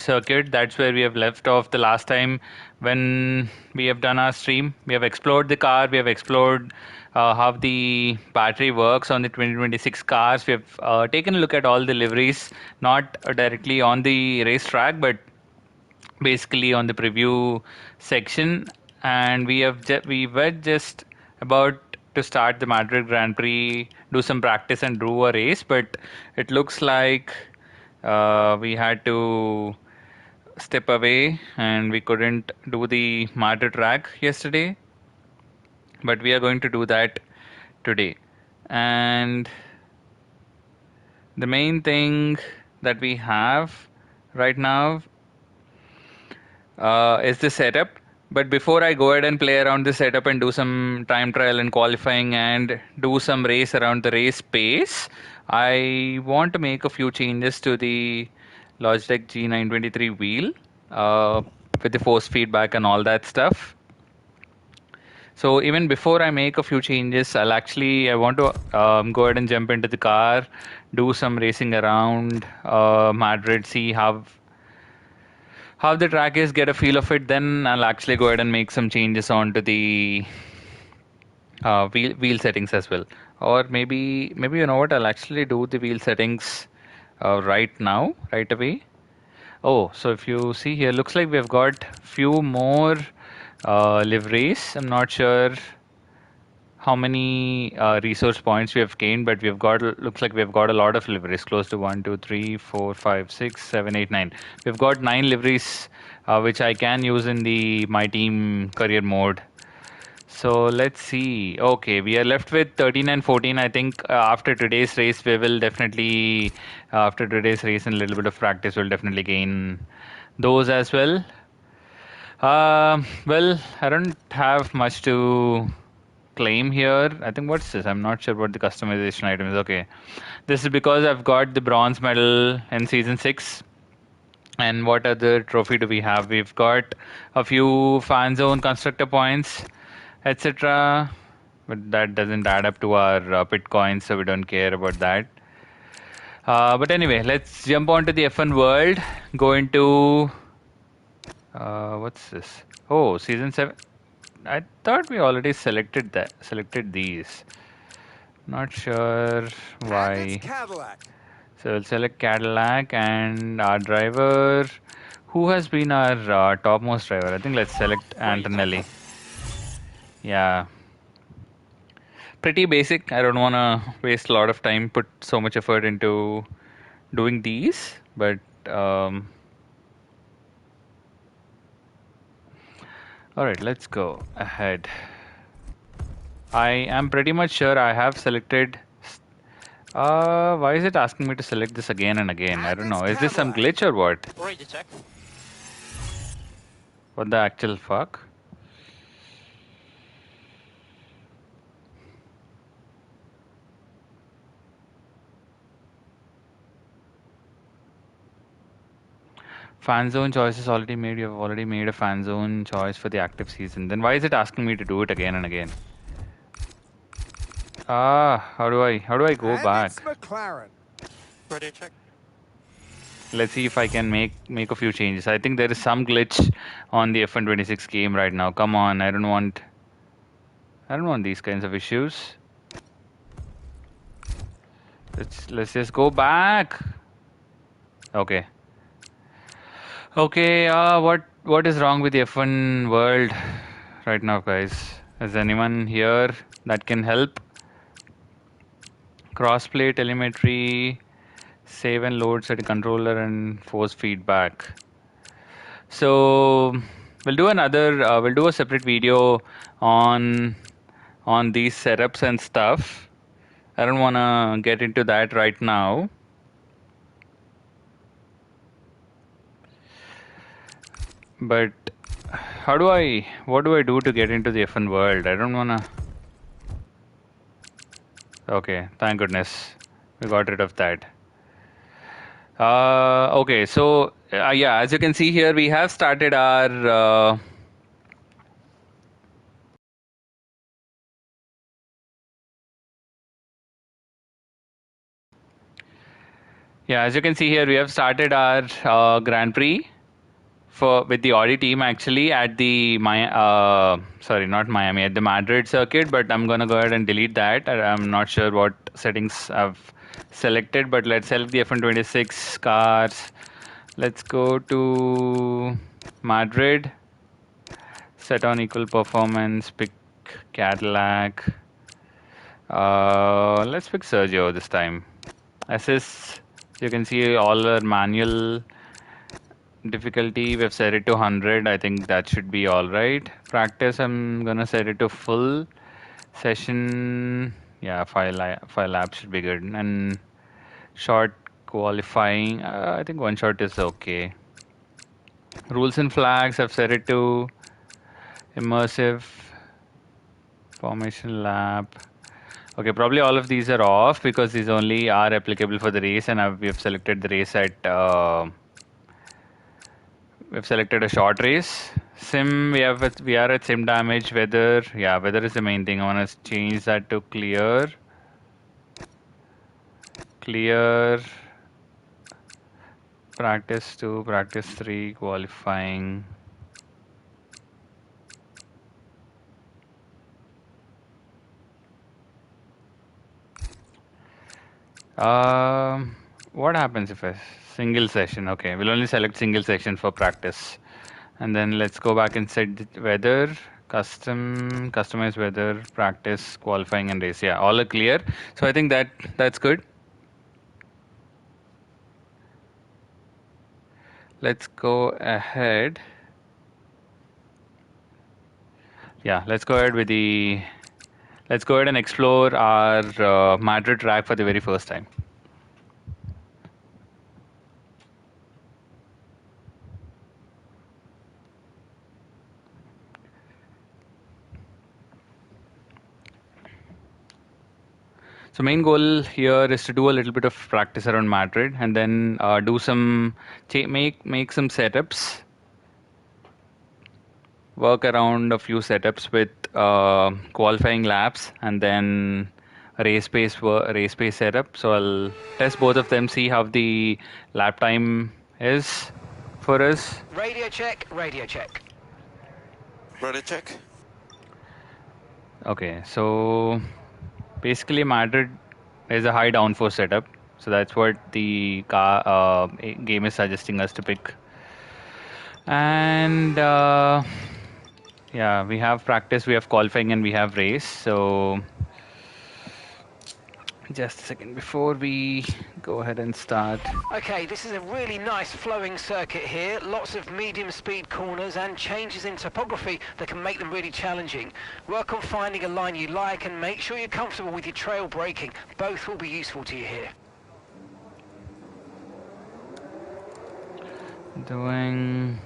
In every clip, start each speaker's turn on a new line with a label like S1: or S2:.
S1: Circuit. That's where we have left off the last time when we have done our stream. We have explored the car. We have explored how the battery works on the 2026 cars. We have taken a look at all the liveries, not directly on the racetrack, but basically on the preview section. And we were just about to start the Madrid Grand Prix, do some practice and do a race, but it looks like we had to step away and we couldn't do the Madrid track yesterday, but we are going to do that today. And the main thing that we have right now is the setup. But before I go ahead and play around the setup and do some time trial and qualifying and do some race around the race pace, I want to make a few changes to the Logitech G923 wheel uh, with the force feedback and all that stuff. So even before I make a few changes, I want to go ahead and jump into the car, do some racing around Madrid, see how the track is, get a feel of it. Then I'll actually go ahead and make some changes onto the wheel settings as well. Or maybe you know what? I'll actually do the wheel settings right now, right away. Oh, so if you see here, looks like we've got few more liveries. I'm not sure how many resource points we have gained, but we've got looks like we've got a lot of liveries, close to 1, 2, 3, 4, 5, 6, 7, 8, 9. We've got 9 liveries, which I can use in the my team career mode. So let's see. Okay, we are left with 13 and 14. I think after today's race, we will definitely, after today's race and a little bit of practice, we'll definitely gain those as well. Well, I don't have much to claim here. I think what's this? I'm not sure what the customization item is. Okay. This is because I've got the bronze medal in season 6. And what other trophy do we have? We've got a few fan zone constructor points, etc. But that doesn't add up to our pit coins, so we don't care about that. But anyway, let's jump on to the F1 world. Go into what's this? Oh, season 7. I thought we already selected these. Not sure why. So we'll select Cadillac and our driver. Who has been our topmost driver? I think let's select Antonelli. Yeah. Pretty basic. I don't want to waste a lot of time, put so much effort into doing these. But alright, let's go ahead. I am pretty much sure I have selected. Why is it asking me to select this again and again? I don't know. Is this some glitch or what? What the actual fuck? Fan zone choice is already made. You have already made a fan zone choice for the active season. Then why is it asking me to do it again and again? How do I go back? Let's see if I can make a few changes. I think there is some glitch on the F126 game right now. Come on, I don't want these kinds of issues. Let's just go back. Okay. Okay, what is wrong with the F1 world right now, guys? Is anyone here that can help? Crossplay, telemetry, save and load set controller, and force feedback. So we'll do a separate video on these setups and stuff. I don't want to get into that right now. But what do I do to get into the F1 world? I don't want to. Okay, thank goodness we got rid of that. Okay, so yeah, as you can see here, we have started our Yeah, as you can see here, we have started our Grand Prix with the Audi team actually at the not Miami, at the Madrid circuit. But I'm gonna go ahead and delete that. I'm not sure what settings I've selected, but let's select the F126 cars. Let's go to Madrid. Set on equal performance. Pick Cadillac. Let's pick Sergio this time. Assists. You can see all our manual difficulty. We've set it to 100. I think that should be all right. Practice. I'm gonna set it to full. Session. Yeah, five laps should be good. And short qualifying. I think one shot is okay. Rules and flags. I've set it to immersive formation lap. Okay, probably all of these are off because these only are applicable for the race, and we've selected the race at we've selected a short race. Sim, we are at sim damage. Weather, yeah, weather is the main thing. I want to change that to clear. Clear. Practice 2, practice 3, qualifying. What happens if a single session? Okay, we'll only select single session for practice. And then let's go back and set weather, customize weather, practice, qualifying, and race. Yeah, all are clear. So I think that's good. Let's go ahead. Yeah, let's go ahead and explore our Madrid track for the very first time. So main goal here is to do a little bit of practice around Madrid, and then do some make some setups, work around a few setups with qualifying laps, and then race pace setup. So I'll test both of them, see how the lap time is for us.
S2: Radio check. Radio check.
S3: Radio check.
S1: Okay, so basically Madrid is a high downforce setup, so that's what the game is suggesting us to pick. And yeah, we have practice, we have qualifying, and we have race. So just a second before we go ahead and start.
S2: Okay, this is a really nice flowing circuit here. Lots of medium speed corners and changes in topography that can make them really challenging. Work on finding a line you like and make sure you're comfortable with your trail braking. Both will be useful to you here.
S1: Doing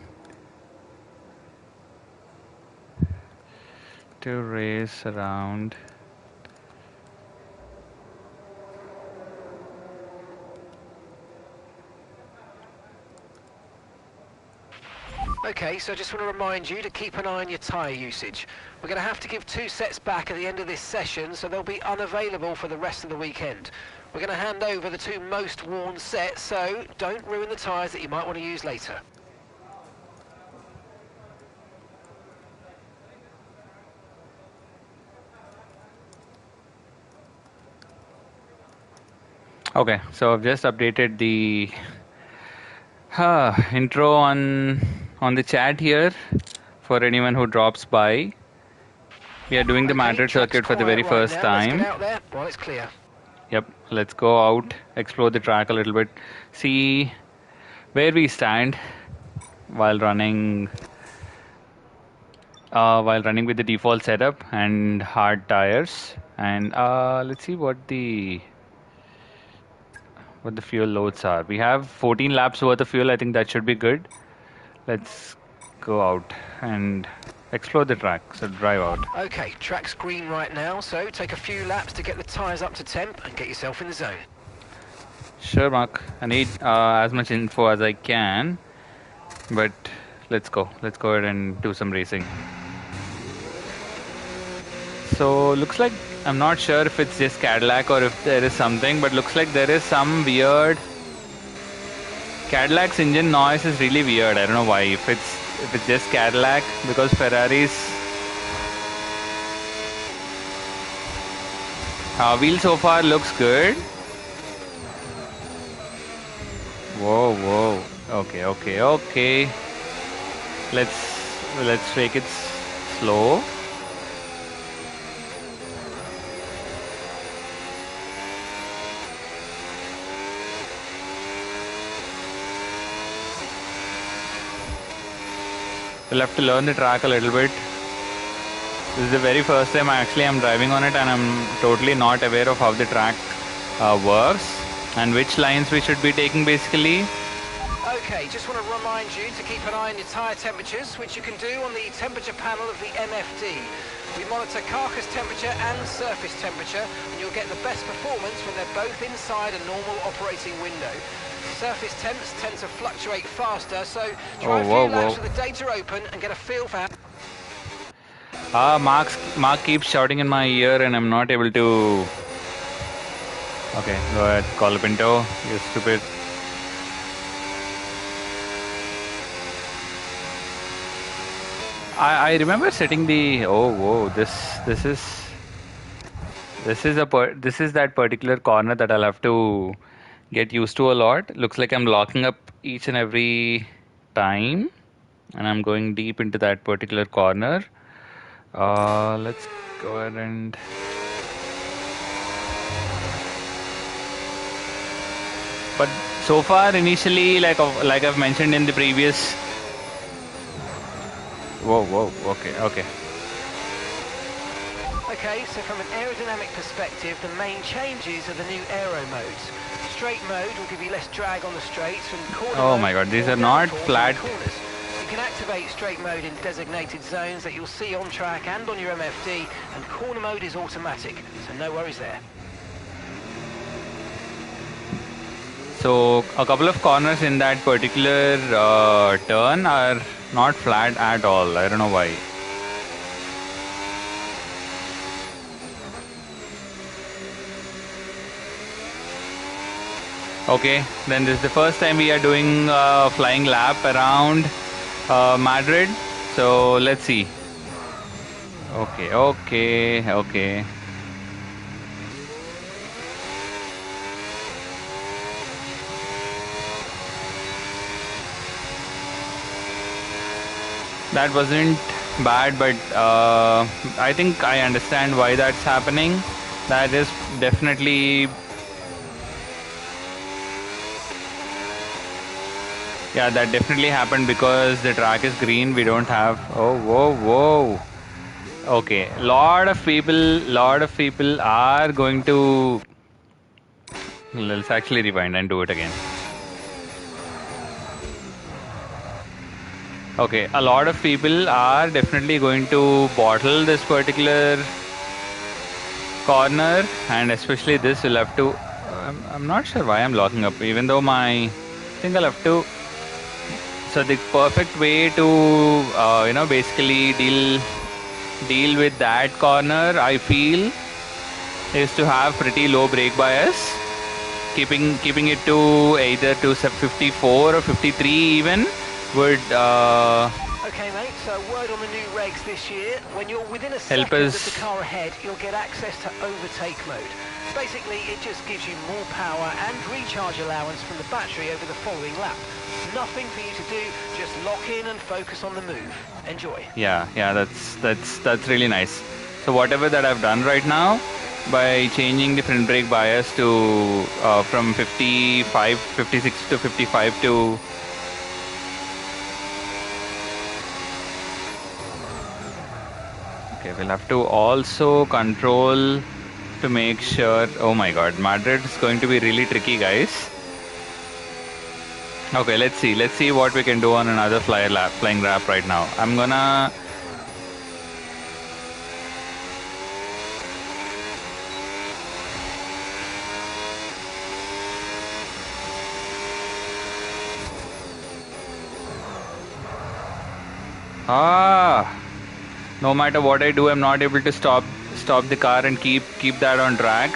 S1: to race around.
S2: Okay, so I just want to remind you to keep an eye on your tyre usage. We're going to have to give 2 sets back at the end of this session, so they'll be unavailable for the rest of the weekend. We're going to hand over the 2 most worn sets, so don't ruin the tyres that you might want to use later.
S1: Okay, so I've just updated the intro on the chat here for anyone who drops by. We are doing the Madrid circuit for the very first time.
S2: Let's get out there while it's clear.
S1: Yep, let's go out, explore the track a little bit, see where we stand while running with the default setup and hard tires. And let's see what the fuel loads are. We have 14 laps worth of fuel. I think that should be good. Let's go out and explore the track. So drive out.
S2: Okay, track's green right now, so take a few laps to get the tyres up to temp and get yourself in the zone.
S1: Sure, Mark. I need as much info as I can, but let's go. Let's go ahead and do some racing. So looks like, I'm not sure if it's just Cadillac or if there is something, but looks like there is some weird Cadillac's engine noise is really weird. I don't know why. If it's just Cadillac, because Ferraris wheel so far looks good. Whoa. Okay. Let's make it slow. We'll have to learn the track a little bit. This is the very first time I'm driving on it, and I'm totally not aware of how the track works and which lines we should be taking basically.
S2: Okay, just want to remind you to keep an eye on your tyre temperatures, which you can do on the temperature panel of the MFD. We monitor carcass temperature and surface temperature, and you'll get the best performance when they're both inside a normal operating window. Surface temps tend to fluctuate faster, so try a few laps with the data open and get a feel for how...
S1: Mark keeps shouting in my ear and I'm not able to... Okay, go ahead, call a Pinto, you stupid. I remember setting the... This is that particular corner that I'll have to get used to a lot. Looks like I'm locking up each and every time, and I'm going deep into that particular corner. Let's go ahead and... But so far, initially, like I've mentioned in the previous... Okay.
S2: Okay, so from an aerodynamic perspective, the main changes are the new aero modes. Straight mode will give you less drag on the straights, and corner
S1: oh
S2: mode
S1: my god, these are not flat.
S2: Corners. You can activate straight mode in designated zones that you'll see on track and on your MFD, and corner mode is automatic, so no worries there.
S1: So a couple of corners in that particular turn are not flat at all. I don't know why. Okay, then this is the first time we are doing a flying lap around Madrid. So let's see. Okay. That wasn't bad, but I think I understand why that's happening. That is definitely... Yeah, that definitely happened because the track is green. We don't have... Whoa. Okay, lot of people are going to... Let's actually rewind and do it again. Okay, a lot of people are definitely going to bottle this particular corner, and especially this will have to... I'm not sure why I'm locking up, even though I think I'll have to... So the perfect way to, basically deal with that corner, I feel, is to have pretty low brake bias, keeping it to either to 54 or 53 even would.
S2: Okay, mate. So word on the new regs this year: when you're within a second of the car ahead, you'll get access to overtake mode. Basically, it just gives you more power and recharge allowance from the battery over the following lap. Nothing for you to do, just lock in and focus on the move. Enjoy.
S1: Yeah, that's really nice. So whatever that I've done right now, by changing the front brake bias to from 56 to 55 to... Okay, we'll have to also control to make sure... Oh my god, Madrid is going to be really tricky, guys. Okay, let's see what we can do on another flying lap right now. I'm gonna... No matter what I do, I'm not able to stop the car and keep that on track.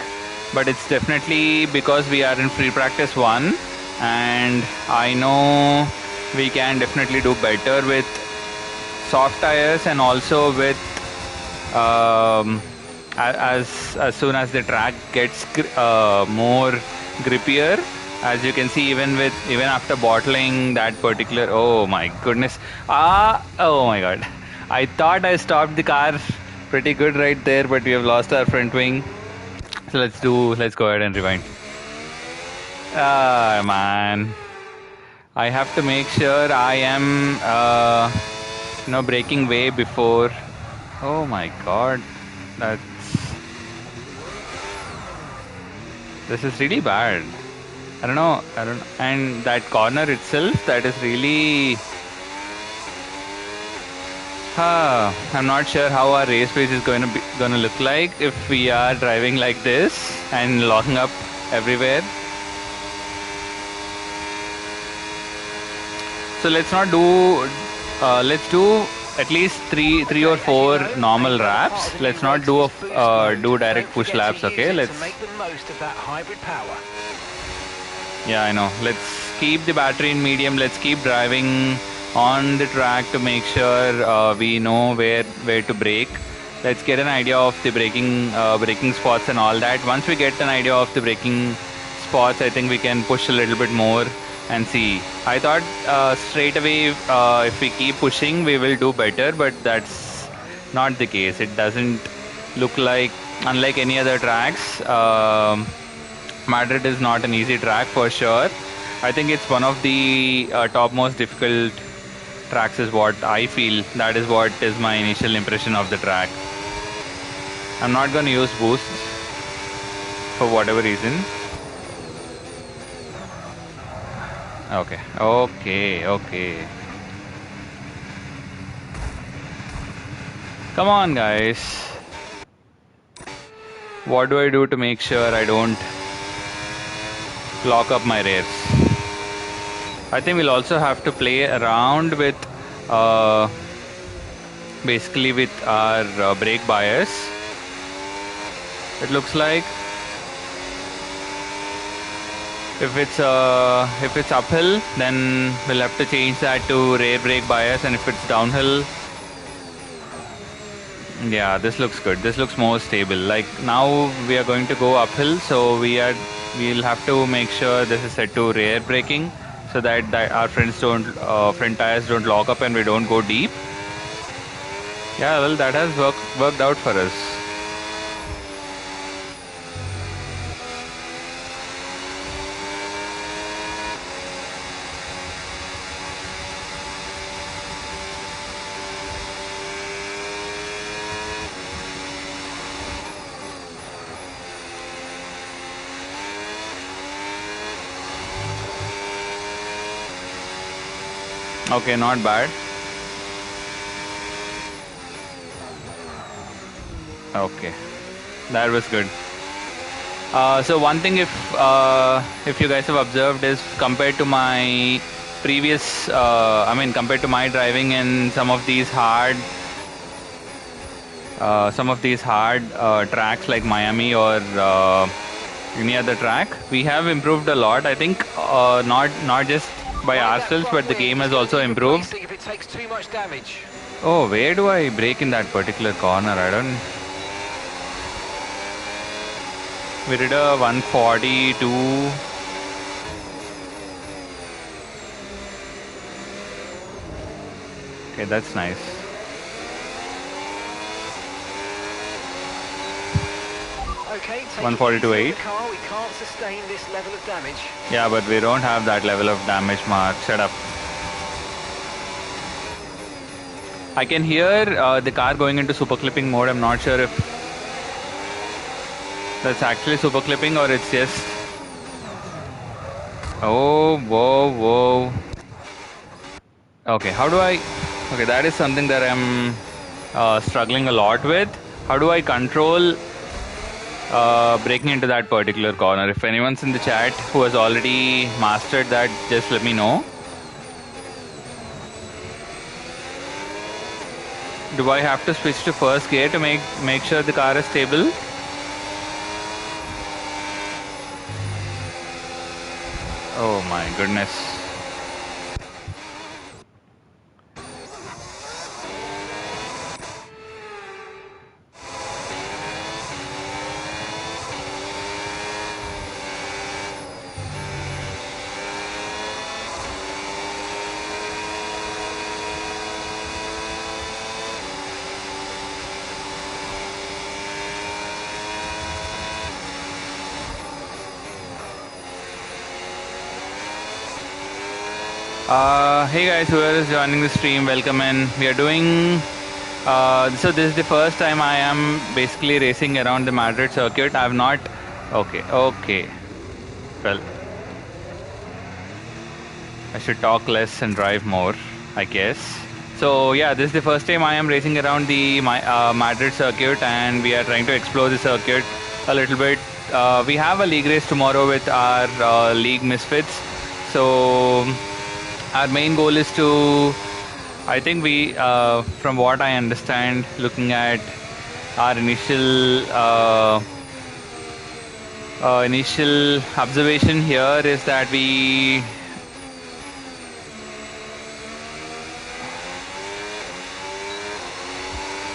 S1: But it's definitely because we are in free practice 1. and I know we can definitely do better with soft tires and also with um, as soon as the track gets more grippier. As you can see, even after bottling that particular, oh my goodness, oh my god, I thought I stopped the car pretty good right there, but we have lost our front wing. So let's go ahead and rewind. Ah man, I have to make sure I am braking way before. Oh my god, that's this is really bad. I don't know. And that corner itself, that is really. I'm not sure how our race pace is gonna look like if we are driving like this and locking up everywhere. So let's not do. Let's do at least three or four normal laps. Let's not do do direct push laps. Okay, let's
S2: make the most of that hybrid power.
S1: Yeah, I know. Let's keep the battery in medium. Let's keep driving on the track to make sure we know where to brake. Let's get an idea of the braking spots and all that. Once we get an idea of the braking spots, I think we can push a little bit more and see. I thought straight away if we keep pushing, we will do better, but that's not the case. It doesn't look like, unlike any other tracks. Madrid is not an easy track for sure. I think it's one of the top most difficult tracks is what I feel. That is what is my initial impression of the track. I'm not going to use boosts for whatever reason. Okay. Come on, guys. What do I do to make sure I don't lock up my rears? I think we'll also have to play around with basically with our brake bias. It looks like if it's uphill, then we'll have to change that to rear brake bias, and if it's downhill, yeah, this looks good. This looks more stable. Like now we are going to go uphill, so we'll have to make sure this is set to rear braking so that our front tires don't lock up and we don't go deep. Yeah, well, that has worked out for us. Okay, not bad. Okay, that was good. So one thing, if you guys have observed, is compared to my previous, compared to my driving in some of these hard tracks like Miami or any other track, we have improved a lot. I think not just by ourselves, but the game has also improved.
S2: If it takes too much damage.
S1: Oh, where do I brake in that particular corner? I don't. We did a 142. Okay, that's nice.
S2: Okay,
S1: 142.8.
S2: We can't sustain this level of damage.
S1: Yeah, but we don't have that level of damage, Mark. Shut up. I can hear the car going into super clipping mode. I'm not sure if that's actually super clipping or it's just. Oh, whoa. Okay, how do I. Okay, that is something that I'm struggling a lot with. How do I control breaking into that particular corner? If anyone's in the chat who has already mastered that, just let me know. Do I have to switch to first gear to make sure the car is stable? Oh my goodness. Hey guys, whoever is joining the stream, welcome in. We are doing. So this is the first time I am basically racing around the Madrid circuit. I've not. Okay. Well, I should talk less and drive more, I guess. So yeah, this is the first time I am racing around the Madrid circuit, and we are trying to explore the circuit a little bit. We have a league race tomorrow with our league misfits. So our main goal is to, I think from what I understand, looking at our initial observation here is that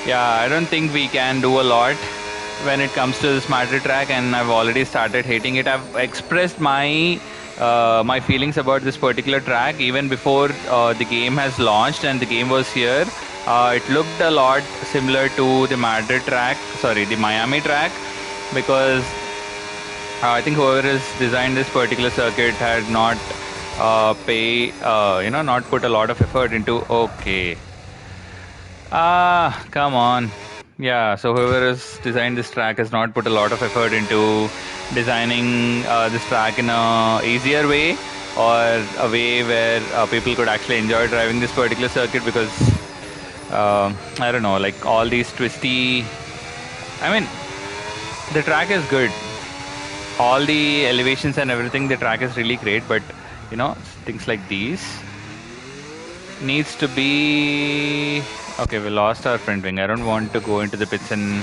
S1: I don't think we can do a lot when it comes to this Madrid track, and I've already started hating it. I've expressed my feelings about this particular track even before the game has launched and the game was here. It looked a lot similar to the the Miami track, because I think whoever has designed this particular circuit had not not put a lot of effort into. Okay. Come on. Yeah, so whoever has designed this track has not put a lot of effort into designing this track in a easier way, or a way where people could actually enjoy driving this particular circuit, because I don't know, like all these twisty. I mean, the track is good. All the elevations and everything, the track is really great, but things like these needs to be. Okay, we lost our front wing. I don't want to go into the pits and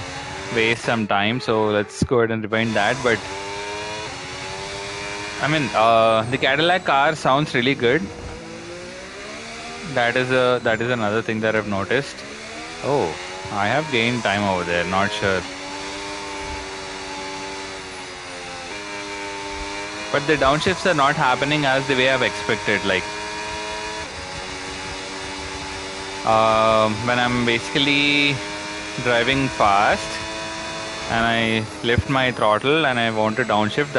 S1: waste some time, so let's go ahead and rewind that. But I mean, the Cadillac car sounds really good. That is another thing that I've noticed. Oh, I have gained time over there. Not sure. But the downshifts are not happening as the way I've expected. Like, when I'm basically driving fast and I lift my throttle and I want to downshift,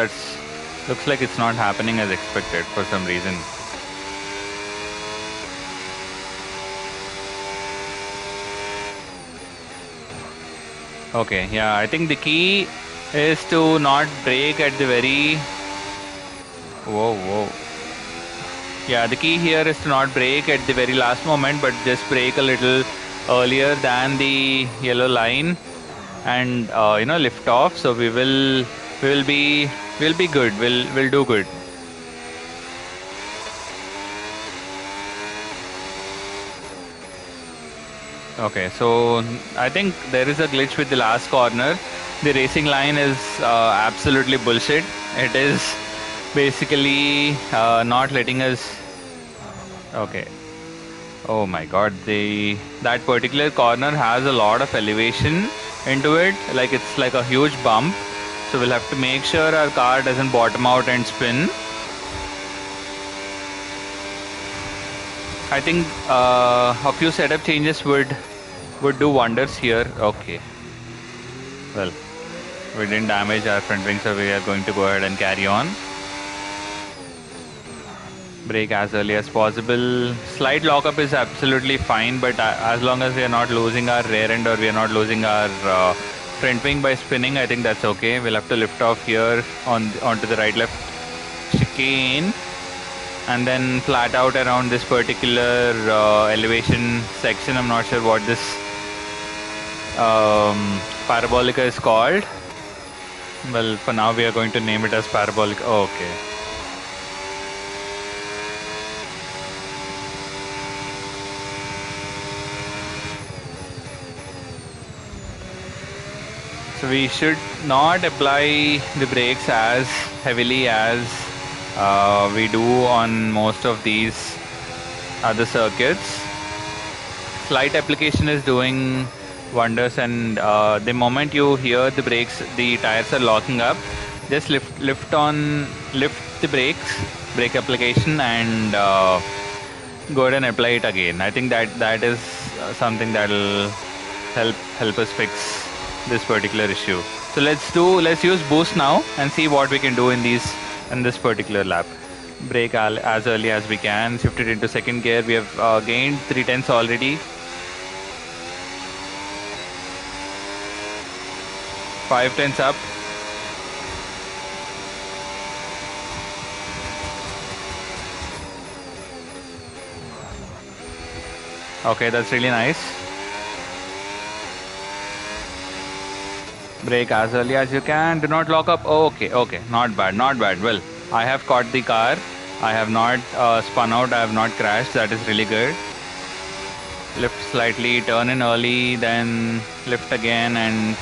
S1: looks like it's not happening as expected for some reason. Okay, yeah, I think the key is to not brake at the very... Whoa. Yeah, the key here is to not brake at the very last moment, but just brake a little earlier than the yellow line and lift off. So we'll be good. We'll do good. Okay, so I think there is a glitch with the last corner. The racing line is absolutely bullshit. It is basically not letting us. Okay. Oh my god, that particular corner has a lot of elevation into it. Like, it's like a huge bump. So we'll have to make sure our car doesn't bottom out and spin. I think a few setup changes would do wonders here. Okay. Well, we didn't damage our front wing, so we are going to go ahead and carry on. Brake as early as possible. Slight lockup is absolutely fine, but as long as we are not losing our rear end or we are not losing our front wing by spinning, I think that's okay. We'll have to lift off here onto the right-left chicane, and then flat out around this particular elevation section. I'm not sure what this parabolica is called. Well, for now we are going to name it as parabolica. Oh, okay. So we should not apply the brakes as heavily as we do on most of these other circuits. Slight application is doing wonders, and the moment you hear the brakes, the tires are locking up, just lift the brake application, and go ahead and apply it again. I think that is something that will help us fix this particular issue. So let's use boost now and see what we can do in this particular lap. Brake as early as we can, shift it into second gear. We have gained 3/10 already. 5/10 up. Okay, that's really nice. Brake as early as you can. Do not lock up. Oh, okay. Not bad. Well, I have caught the car. I have not spun out. I have not crashed. That is really good. Lift slightly, turn in early, then lift again and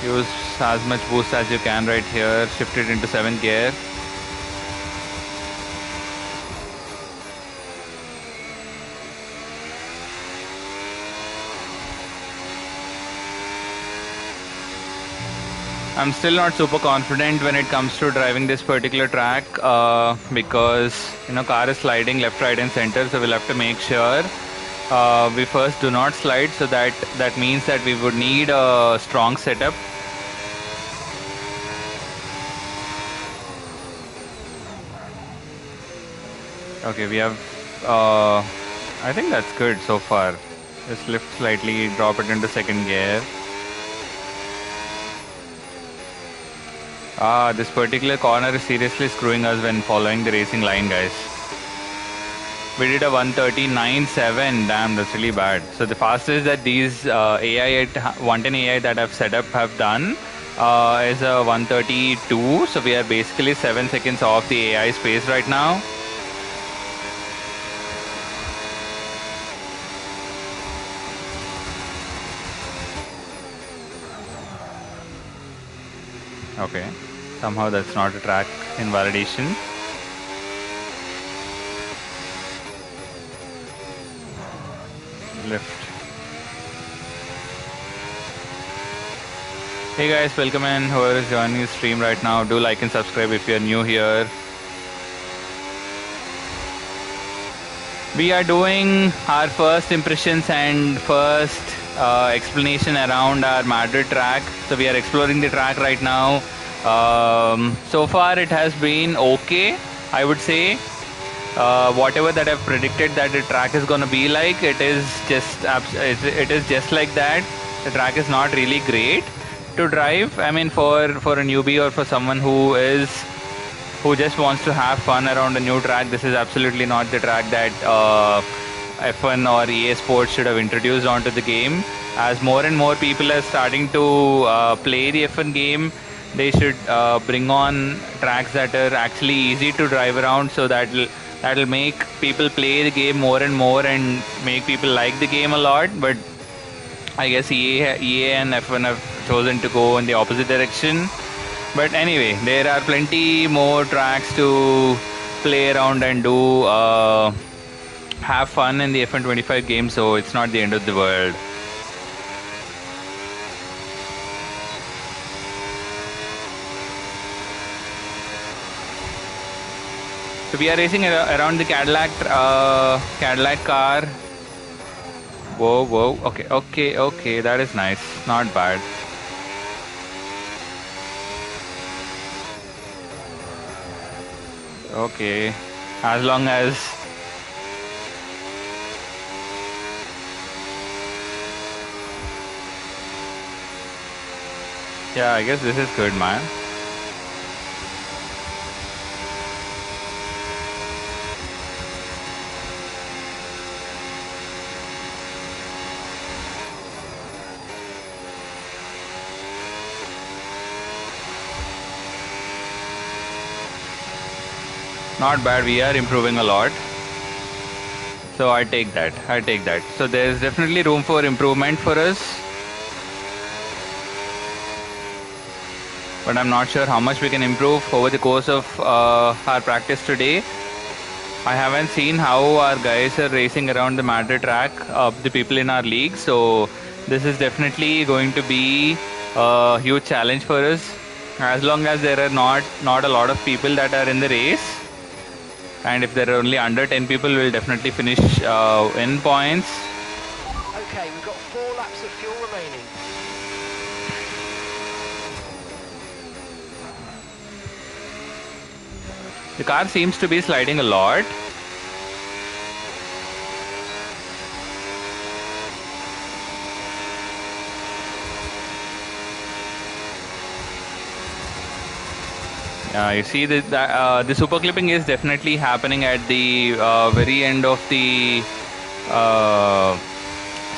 S1: use as much boost as you can right here. Shift it into 7th gear. I'm still not super confident when it comes to driving this particular track because car is sliding left, right and center, so we'll have to make sure we first do not slide, so that means that we would need a strong setup. Okay, we have I think that's good so far. Just lift slightly, drop it into second gear. This particular corner is seriously screwing us when following the racing line, guys. We did a 139.7. Damn, that's really bad. So the fastest that these AI 110 AI that I've set up have done is a 132. So we are basically 7 seconds off the AI space right now. Okay. Somehow that's not a track invalidation. Lift. Hey guys, welcome in. Whoever is joining the stream right now, do like and subscribe if you're new here. We are doing our first impressions and first explanation around our Madrid track. So we are exploring the track right now. So far it has been okay, I would say. Whatever that I've predicted that the track is gonna be like, it is just like that. The track is not really great to drive. I mean, for a newbie or for someone who just wants to have fun around a new track, this is absolutely not the track that F1 or EA Sports should have introduced onto the game. As more and more people are starting to play the F1 game, they should bring on tracks that are actually easy to drive around, so that'll make people play the game more and more and make people like the game a lot. But I guess EA and F1 have chosen to go in the opposite direction. But anyway, there are plenty more tracks to play around and do have fun in the F1 25 game, so it's not the end of the world. So we are racing around the Cadillac car. Whoa. Okay. That is nice. Not bad. Okay. As long as... Yeah, I guess this is good, man. Not bad, we are improving a lot. So I take that. So there's definitely room for improvement for us. but I'm not sure how much we can improve over the course of our practice today. I haven't seen how our guys are racing around the Madrid track, the people in our league, so this is definitely going to be a huge challenge for us. As long as there are not a lot of people that are in the race, and if there are only under 10 people, we'll definitely finish in points.
S2: Okay, we've got 4 laps of fuel remaining.
S1: The car seems to be sliding a lot. You see the super clipping is definitely happening at the very end of the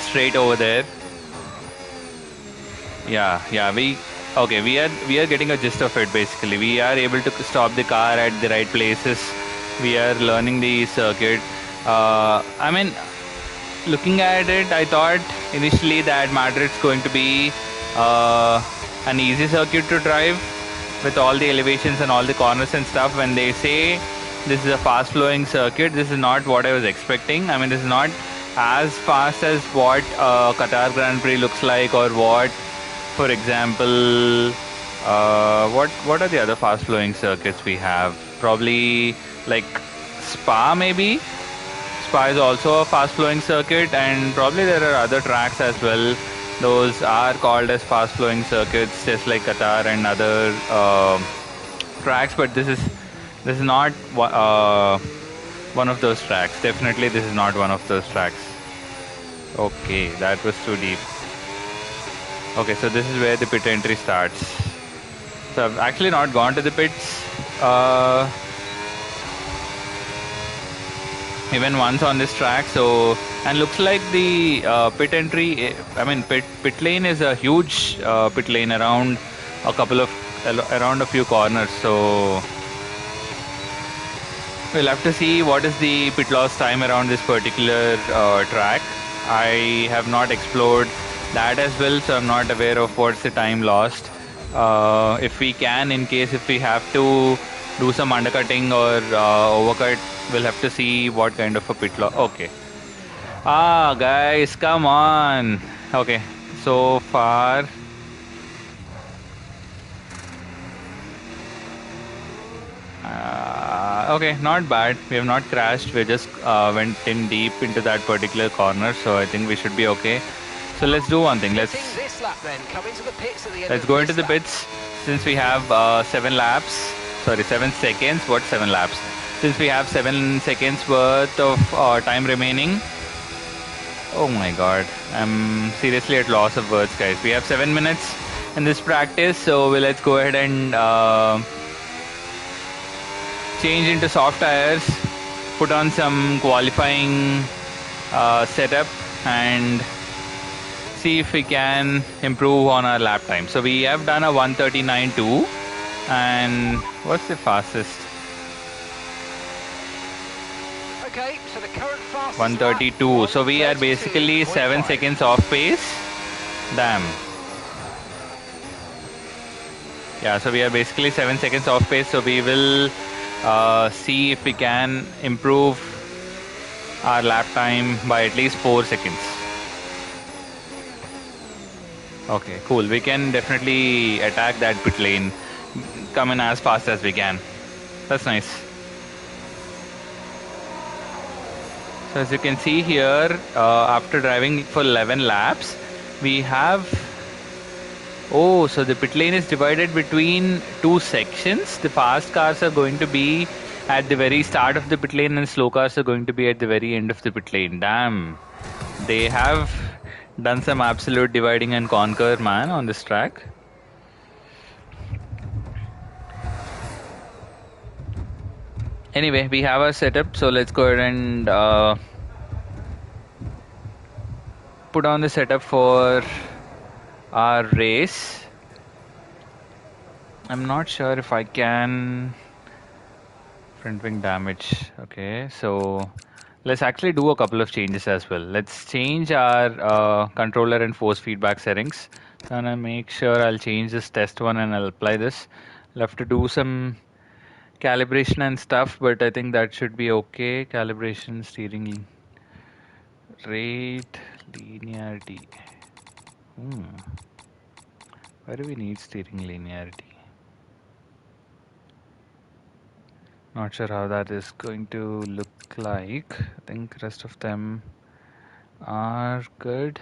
S1: straight over there. We are getting a gist of it. Basically, we are able to stop the car at the right places. We are learning the circuit. I mean, looking at it, I thought initially that Madrid's going to be an easy circuit to drive with all the elevations and all the corners and stuff. When they say this is a fast flowing circuit, this is not what I was expecting. I mean, this is not as fast as what Qatar Grand Prix looks like, or what, for example, what are the other fast flowing circuits we have? Probably like Spa, maybe. Spa is also a fast flowing circuit, and probably there are other tracks as well. Those are called as fast flowing circuits, just like Qatar and other tracks, but this is not one of those tracks. Definitely this is not one of those tracks. Okay, that was too deep. Okay, so this is where the pit entry starts. So I've actually not gone to the pits even once on this track, so, and looks like the pit entry, I mean pit lane is a huge pit lane around a few corners, so we'll have to see what is the pit loss time around this particular track. I have not explored that as well, so I'm not aware of what's the time lost. If we can, in case if we have to do some undercutting or overcut, we'll have to see what kind of a pit loss. Okay. Guys, come on. Okay, so far. Okay, not bad. We have not crashed. We just went in deep into that particular corner, so I think we should be okay. So let's do one thing. Let's go into the pits since we have 7 seconds. What 7 laps? Since we have 7 seconds worth of time remaining. Oh my god, I'm seriously at loss of words, guys. We have 7 minutes in this practice, so let's go ahead and change into soft tires, put on some qualifying setup, and see if we can improve on our lap time. So we have done a 1:39.2, and what's the fastest?
S2: Okay, so the current fastest
S1: 1:32. So we are basically 7 seconds off pace. Damn. Yeah, so we are basically 7 seconds off pace. So we will see if we can improve our lap time by at least 4 seconds. Okay, cool. We can definitely attack that pit lane. Come in as fast as we can. That's nice. So as you can see here, after driving for 11 laps, we have... Oh, so the pit lane is divided between 2 sections. The fast cars are going to be at the very start of the pit lane, and slow cars are going to be at the very end of the pit lane. Damn. They have done some absolute dividing and conquer, man, on this track. Anyway, we have our setup, so let's go ahead and put on the setup for our race. I'm not sure if I can... Front wing damage. Okay, so Let's actually do a couple of changes as well. Let's change our controller and force feedback settings. So I'm gonna make sure I'll change this test one and I'll apply this. I'll have to do some calibration and stuff, but I think that should be okay. Calibration, steering rate, linearity. Why do we need steering linearity? Not sure how that is going to look like. I think rest of them are good.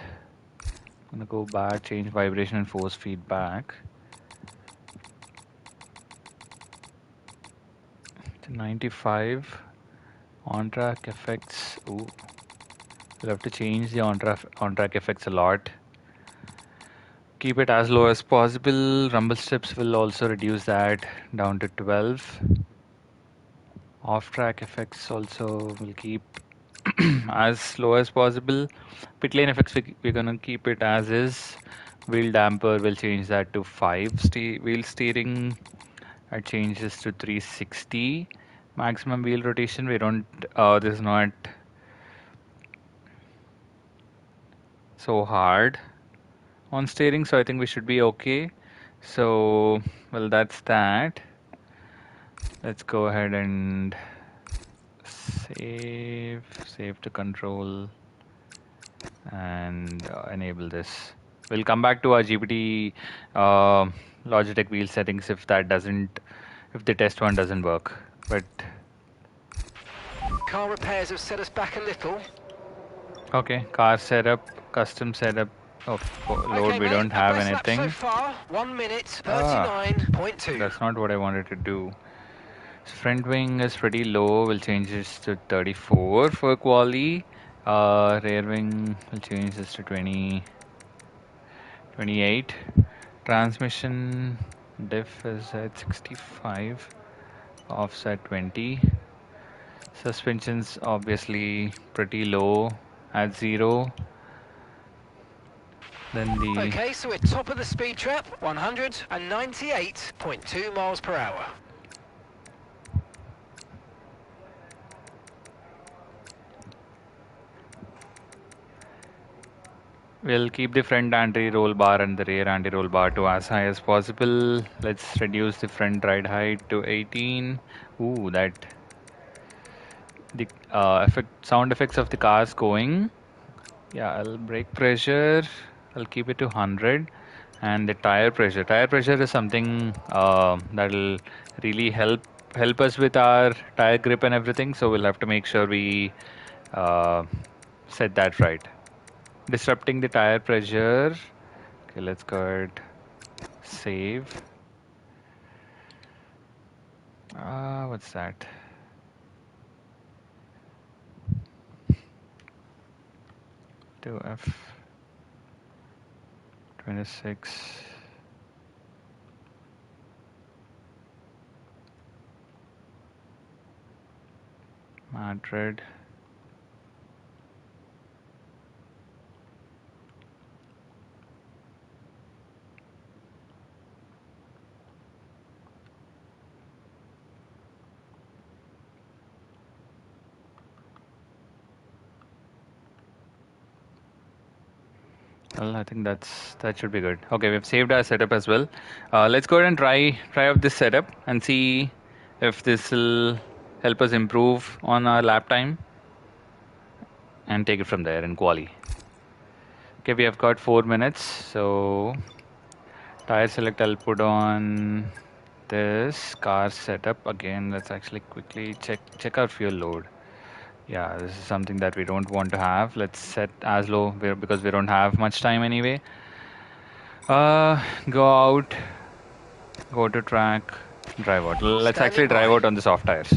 S1: I'm gonna go back, change vibration and force feedback to 95. On-track effects. Ooh, we'll have to change the on-track effects a lot. Keep it as low as possible. Rumble strips will also reduce that down to 12. Off-track effects also will keep as low as possible. Pit lane effects, we're gonna keep it as is. Wheel damper, we'll change that to 5. Wheel steering, I change this to 360. Maximum wheel rotation, we don't, this is not so hard on steering, so I think we should be okay. So, well, that's that. Let's go ahead and save to control and enable this. We'll come back to our GPT Logitech wheel settings if the test one doesn't work. But
S2: Car repairs have set us back a little.
S1: okay, car setup, custom setup. Oh, load,
S2: Okay,
S1: we
S2: mate,
S1: don't have
S2: best lap
S1: anything.
S2: so far, 1 minute 39.2.
S1: That's not what I wanted to do. So front wing is pretty low. We'll change this to 34 for quali. Rear wing, we'll change this to 28. Transmission diff is at 65. Offset 20. Suspensions obviously pretty low at 0. Then the
S2: Okay, so we're top of the speed trap, 198.2 miles per hour.
S1: we'll keep the front anti-roll bar and the rear anti-roll bar to as high as possible. Let's reduce the front ride height to 18. Ooh, the sound effects of the cars going. Yeah, I'll brake pressure. I'll keep it to 100. And the tire pressure. Tire pressure is something that'll really help us with our tire grip and everything. So we'll have to make sure we set that right. Disrupting the tire pressure. Okay, let's go ahead. Save. What's that? To F26. Madrid. Well, I think that should be good. Okay, we've saved our setup as well. Let's go ahead and try out this setup and see if this will help us improve on our lap time and take it from there in quali. Okay, we have got 4 minutes. So tire select, I'll put on this car setup again. Let's actually quickly check our fuel load. Yeah, this is something that we don't want to have. Let's set as low because we don't have much time anyway. Go out, go to track, drive out. Let's actually drive out on the soft tires.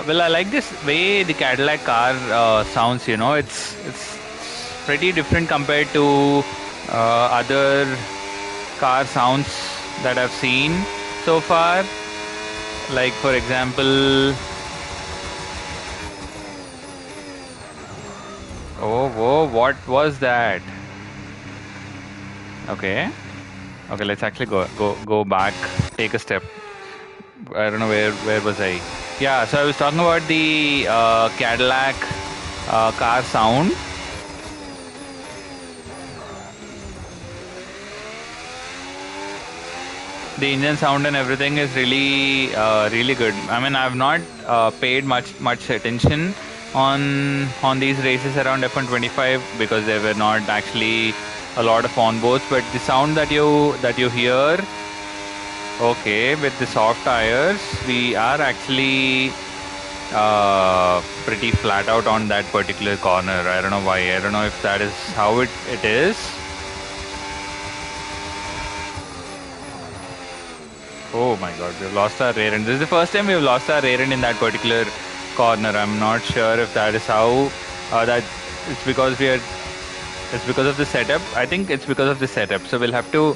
S1: Well, I like this way the Cadillac car sounds. You know, it's pretty different compared to other car sounds that I've seen so far. Like for example, Oh, whoa, what was that? Okay. Okay, let's actually go back, take a step. I don't know where was I? Yeah, so I was talking about the Cadillac car sound. The engine sound and everything is really good. I mean, I've not paid much attention on these races around F125 because there were not actually a lot of onboards, but the sound that you hear, okay, with the soft tires, we are actually pretty flat out on that particular corner. I don't know why. I don't know if that is how it is. Oh my god, we've lost our rear end. This is the first time we've lost our rear end in that particular corner. I'm not sure if that is how that it's because it's because of the setup. I think it's because of the setup. So we'll have to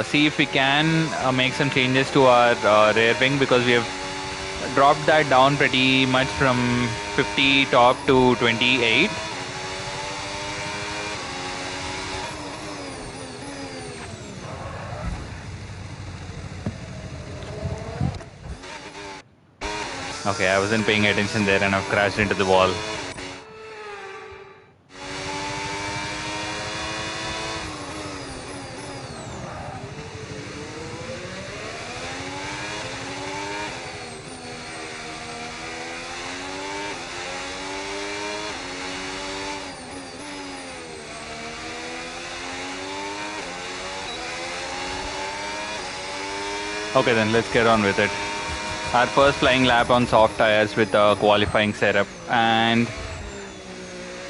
S1: see if we can make some changes to our rear wing because we have dropped that down pretty much from 50 top to 28. Okay, I wasn't paying attention there and I've crashed into the wall. Okay, then let's get on with it. Our first flying lap on soft tires with a qualifying setup, and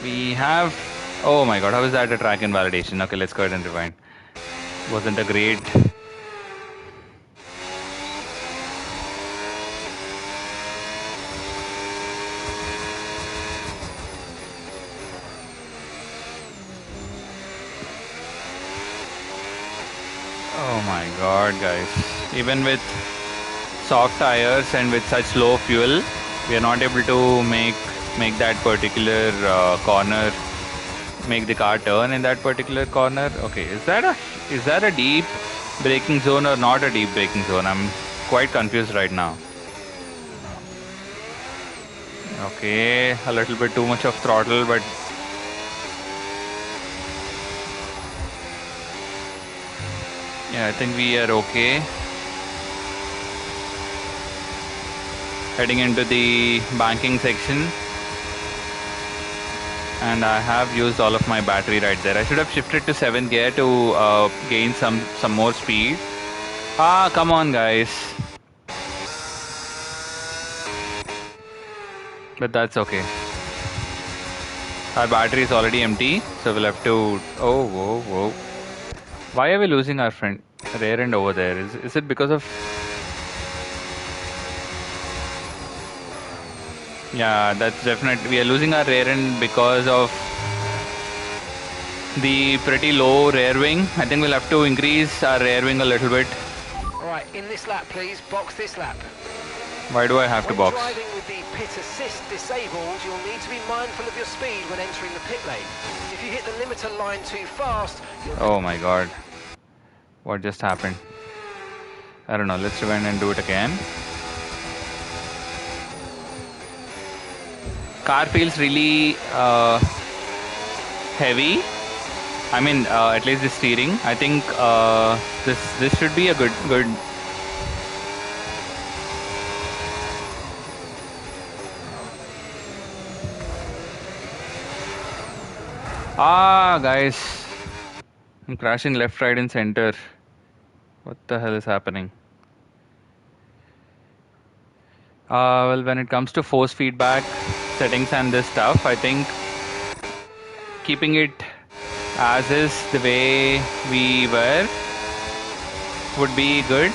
S1: we have. Oh my god, how is that a track invalidation? Okay, let's go ahead and rewind. Wasn't a great. Oh my god, guys. Even with soft tires and with such low fuel, we are not able to make that particular corner, make the car turn in that particular corner. Okay, is that a deep braking zone or not a deep braking zone? I'm quite confused right now. Okay, a little bit too much of throttle, but yeah, I think we are okay. Heading into the banking section. And I have used all of my battery right there. I should have shifted to 7th gear to gain some more speed. Ah, come on guys. But that's okay. Our battery is already empty, so we'll have to... Oh, whoa, whoa. Why are we losing our front rear end over there? Is it because of... Yeah, that's definitely... We are losing our rear end because of the pretty low rear wing. I think we'll have to increase our rear wing a little bit.
S2: Alright, in this lap please, box this lap.
S1: Why do I have to box?
S2: When driving with the pit assist disabled, you'll need to be mindful of your speed when entering the pit lane. If you hit the limiter line too fast,
S1: oh my god. What just happened? I don't know, let's rewind and do it again. Car feels really heavy. I mean, at least the steering. I think this should be a good. Ah, guys, I'm crashing left, right, and center. What the hell is happening? Well, when it comes to force feedback settings and this stuff, I think keeping it as is the way we were would be good.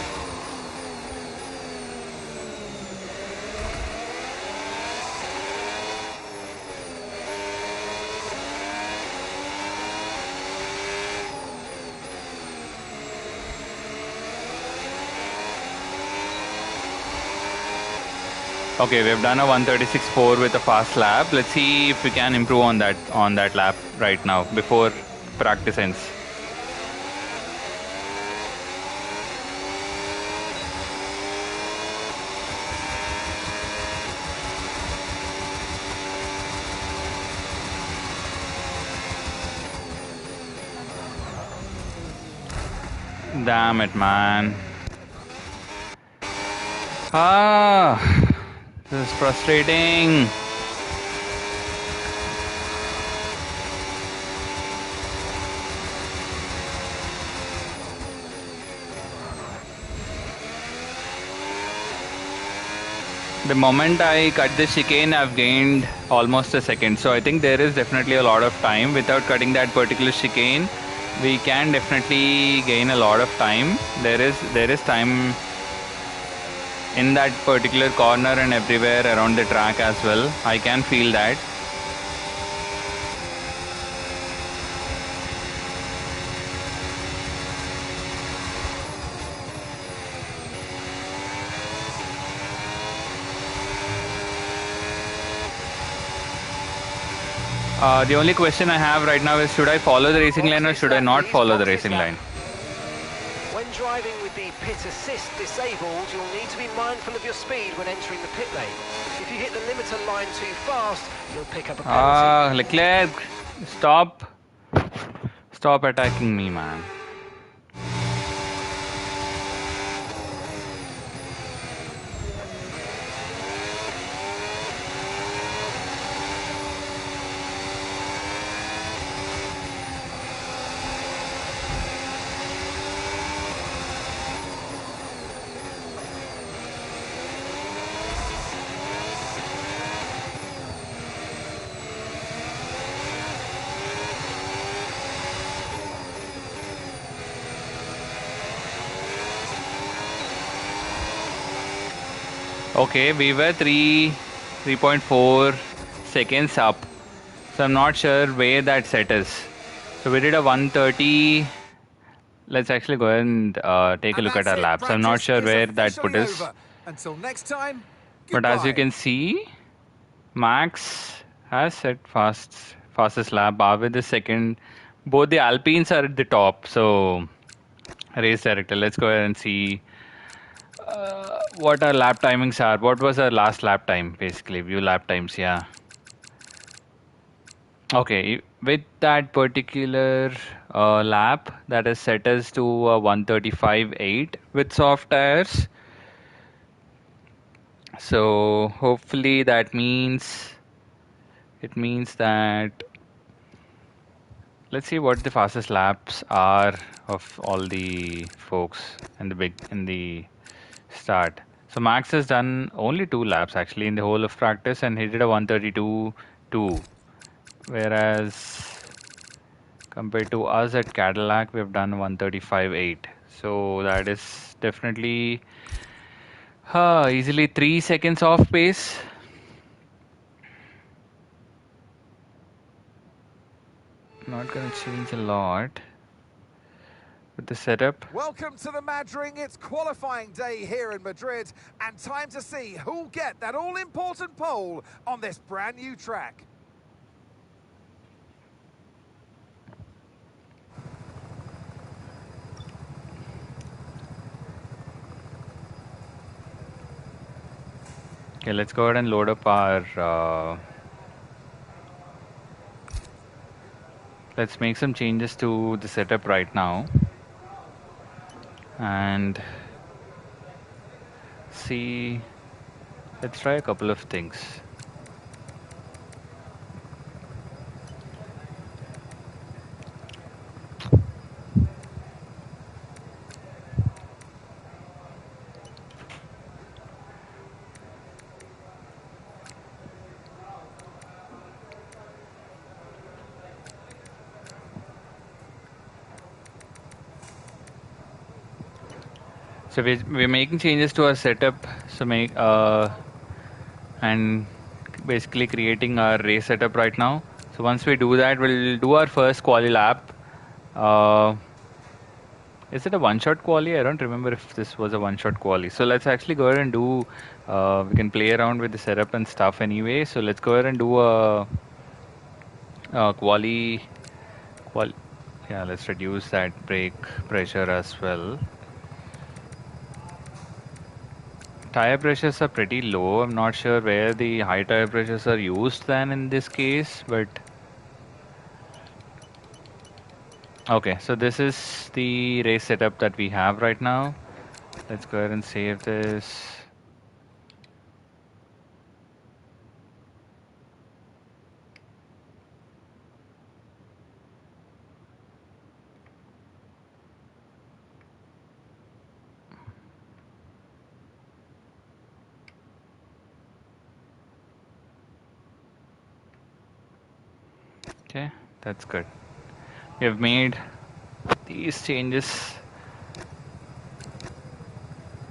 S1: Okay, we've done a 136.4 with a fast lap. Let's see if we can improve on that lap right now before practice ends. Damn it, man. This is frustrating. The moment I cut the chicane, I've gained almost a second. So I think there is definitely a lot of time. Without cutting that particular chicane, we can definitely gain a lot of time. There is time in that particular corner and everywhere around the track as well. I can feel that. The only question I have right now is, should I follow the racing line or should I not follow the racing line?
S2: When driving with the pit assist disabled, you'll need to be mindful of your speed when entering the pit lane. If you hit the limiter line too fast, you'll pick up a penalty.
S1: Leclerc, stop attacking me, man. Okay, we were 3.4 seconds up. So I'm not sure where that set is. So we did a 130. Let's actually go ahead and take a look at our laps. I'm not sure where that put us.
S4: Until next time,
S1: but as you can see, Max has set fastest lap. Arvid is second. Both the Alpines are at the top. So race director, let's go ahead and see what our lap timings are. What was our last lap time? Basically, view lap times. Yeah. Okay, with that particular lap, that has set us to 135.8 with soft tires. So hopefully that means that, let's see what the fastest laps are of all the folks in the start. So Max has done only 2 laps actually in the whole of practice, and he did a 132.2. Whereas compared to us at Cadillac, we've done 135.8. So that is definitely easily 3 seconds off pace. Not going to change a lot with the setup.
S4: Welcome to the Madring. It's qualifying day here in Madrid, and time to see who'll get that all-important pole on this brand new track.
S1: Okay, let's go ahead and load up our... let's make some changes to the setup right now. And see, let's try a couple of things. So we're making changes to our setup, so and basically creating our race setup right now. So once we do that, we'll do our first quali lap. Is it a one-shot quali? I don't remember if this was a one-shot quali. So let's actually go ahead and do. We can play around with the setup and stuff anyway. So let's go ahead and do a quali. Yeah, let's reduce that brake pressure as well. Tire pressures are pretty low. I'm not sure where the high tire pressures are used then in this case, but okay. So this is the race setup that we have right now. Let's go ahead and save this. Okay, that's good. We have made these changes.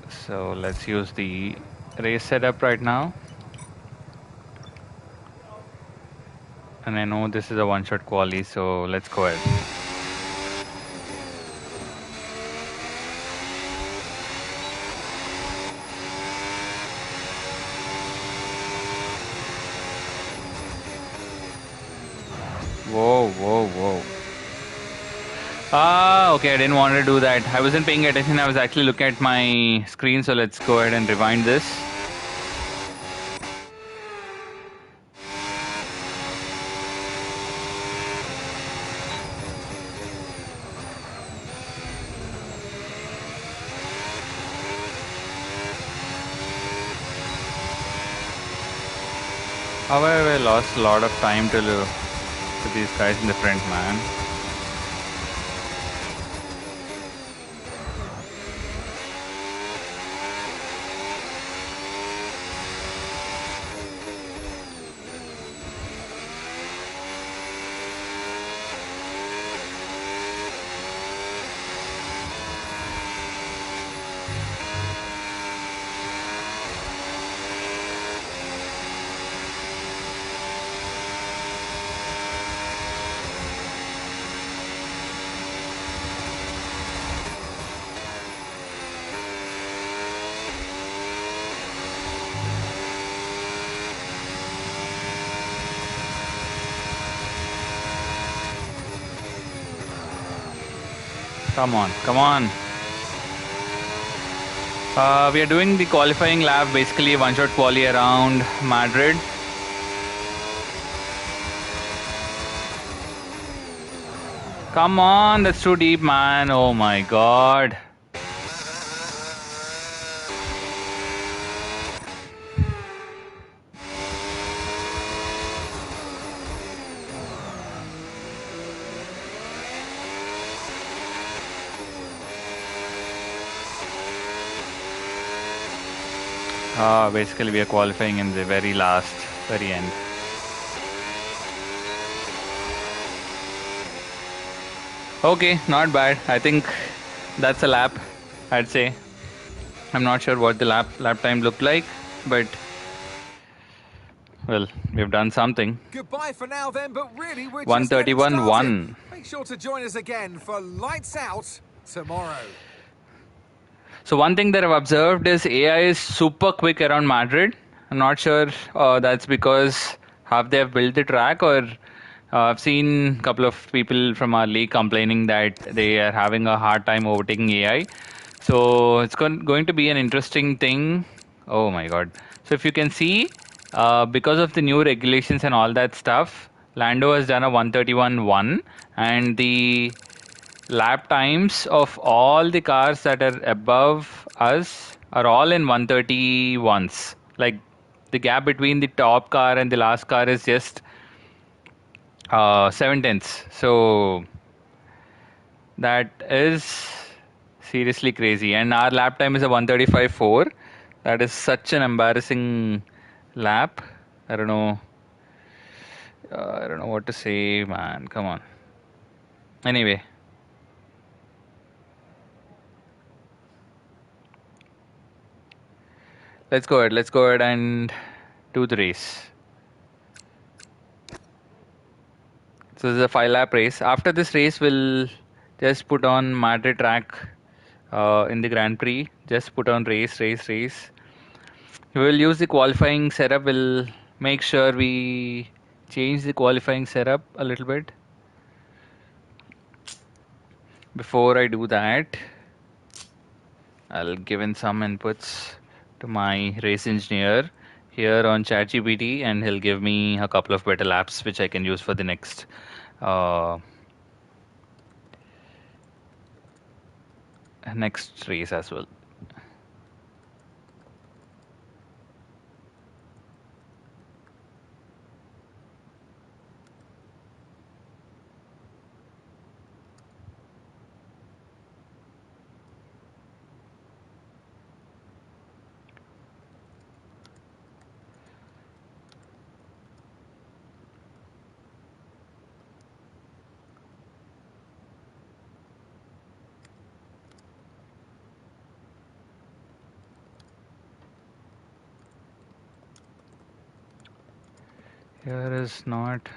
S1: So let's use the race setup right now. And I know this is a one-shot quali, so let's go ahead. Whoa, whoa, whoa. Ah, okay, I didn't want to do that. I wasn't paying attention. I was actually looking at my screen, so let's go ahead and rewind this. However, I lost a lot of time to these guys in the front, man. Come on, come on. We are doing the qualifying lap, basically a one-shot quali around Madrid. Come on, that's too deep, man. Oh my god. Basically, we are qualifying in the very end. Okay, not bad. I think that's a lap, I'd say. I'm not sure what the lap time looked like, but well, we've done something.
S4: Goodbye for now then, but really we're
S1: 131.1.
S4: Make sure to join us again for Lights Out tomorrow.
S1: So one thing that I've observed is AI is super quick around Madrid. I'm not sure that's because have they built the track, or I've seen a couple of people from our league complaining that they are having a hard time overtaking AI. So it's going to be an interesting thing. Oh my god. So if you can see, because of the new regulations and all that stuff, Lando has done a 131.1, and the lap times of all the cars that are above us are all in 131s. Like the gap between the top car and the last car is just 7 tenths. So that is seriously crazy. And our lap time is a 135.4. That is such an embarrassing lap. I don't know. I don't know what to say, man. Come on. Anyway. Let's go ahead and do the race. So this is a 5-lap race. After this race, we'll just put on Madrid track in the Grand Prix. Just put on race. We will use the qualifying setup. We'll make sure we change the qualifying setup a little bit. Before I do that, I'll give in some inputs to my race engineer here on ChatGPT, and he'll give me a couple of better laps which I can use for the next next race as well. Here is not.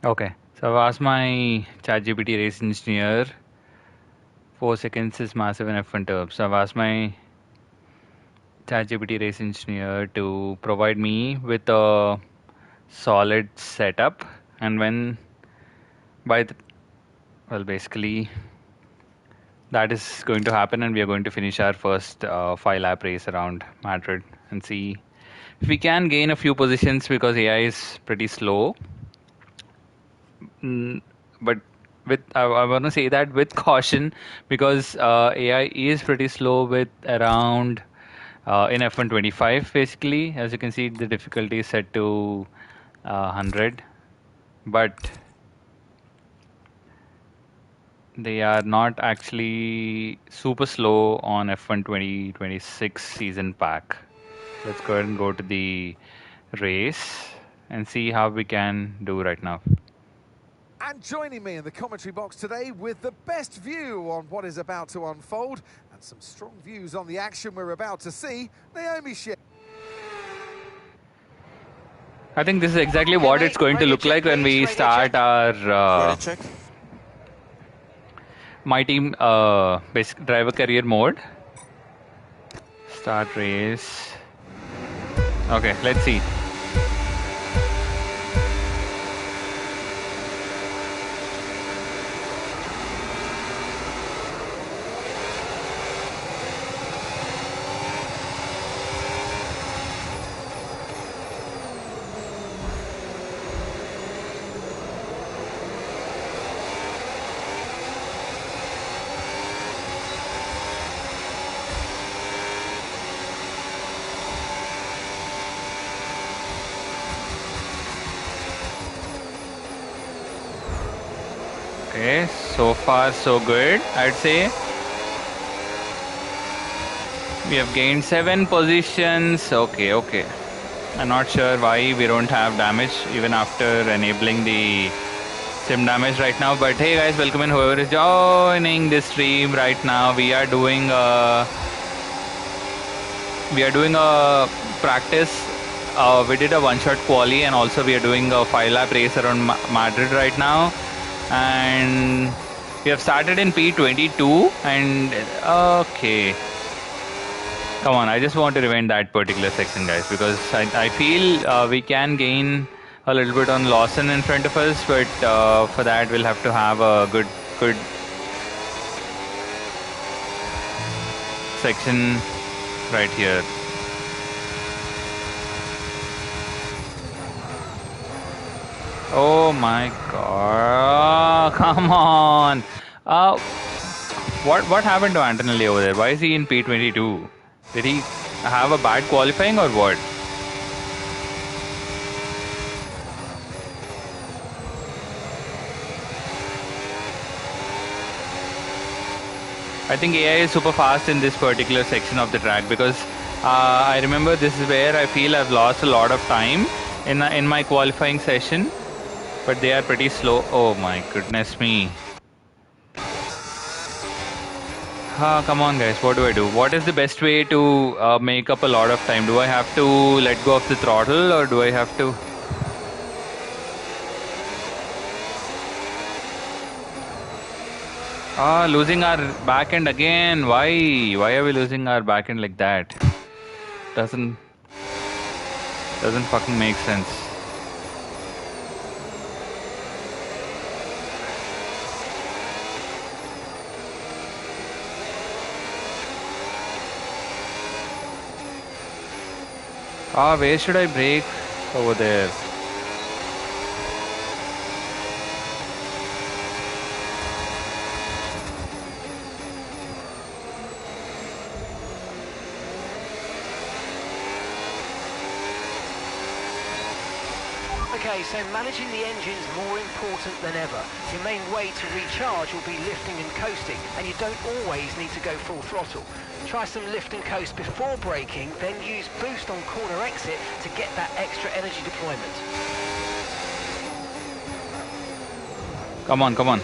S1: Okay, so I've asked my ChatGPT race engineer. 4 seconds is massive in F1 terms. So I've asked my ChatGPT race engineer to provide me with a solid setup, and when by the, well, basically that is going to happen, and we are going to finish our first 5-lap race around Madrid and see if we can gain a few positions, because AI is pretty slow. But I want to say that with caution, because AI is pretty slow with around in F1 25 basically. As you can see, the difficulty is set to 100, but they are not actually super slow on F1 2026 season pack. Let's go ahead and go to the race and see how we can do right now.
S4: And joining me in the commentary box today with the best view on what is about to unfold and some strong views on the action we're about to see, Naomi Shea.
S1: I think this is exactly what it's going to look like when we start our my team basic driver career mode. Start race. Okay, let's see. Okay, so far so good, I'd say. We have gained 7 positions. Okay. I'm not sure why we don't have damage even after enabling the sim damage right now. But hey guys, welcome in whoever is joining this stream right now. We are doing a practice. We did a one-shot quali, and also we are doing a 5-lap race around Madrid right now. And we have started in P22, and okay. Come on, I just want to rewind that particular section, guys, because I feel we can gain a little bit on Lawson in front of us, but for that we'll have to have a good section right here. Oh my god, come on. What happened to Antonelli over there? Why is he in P22? Did he have a bad qualifying or what? I think AI is super fast in this particular section of the track because I remember this is where I feel I've lost a lot of time in my qualifying session, but they are pretty slow. Oh my goodness me. Come on guys, what do I do? What is the best way to make up a lot of time? Do I have to let go of the throttle or do I have to... losing our back end again. Why? Why are we losing our back end like that? Doesn't fucking make sense. Where should I brake? Over there.
S2: Okay, so managing the engine's more important than ever. Your main way to recharge will be lifting and coasting, and you don't always need to go full throttle. Try some lift and coast before braking, then use boost on corner exit to get that extra energy deployment.
S1: Come on, come on.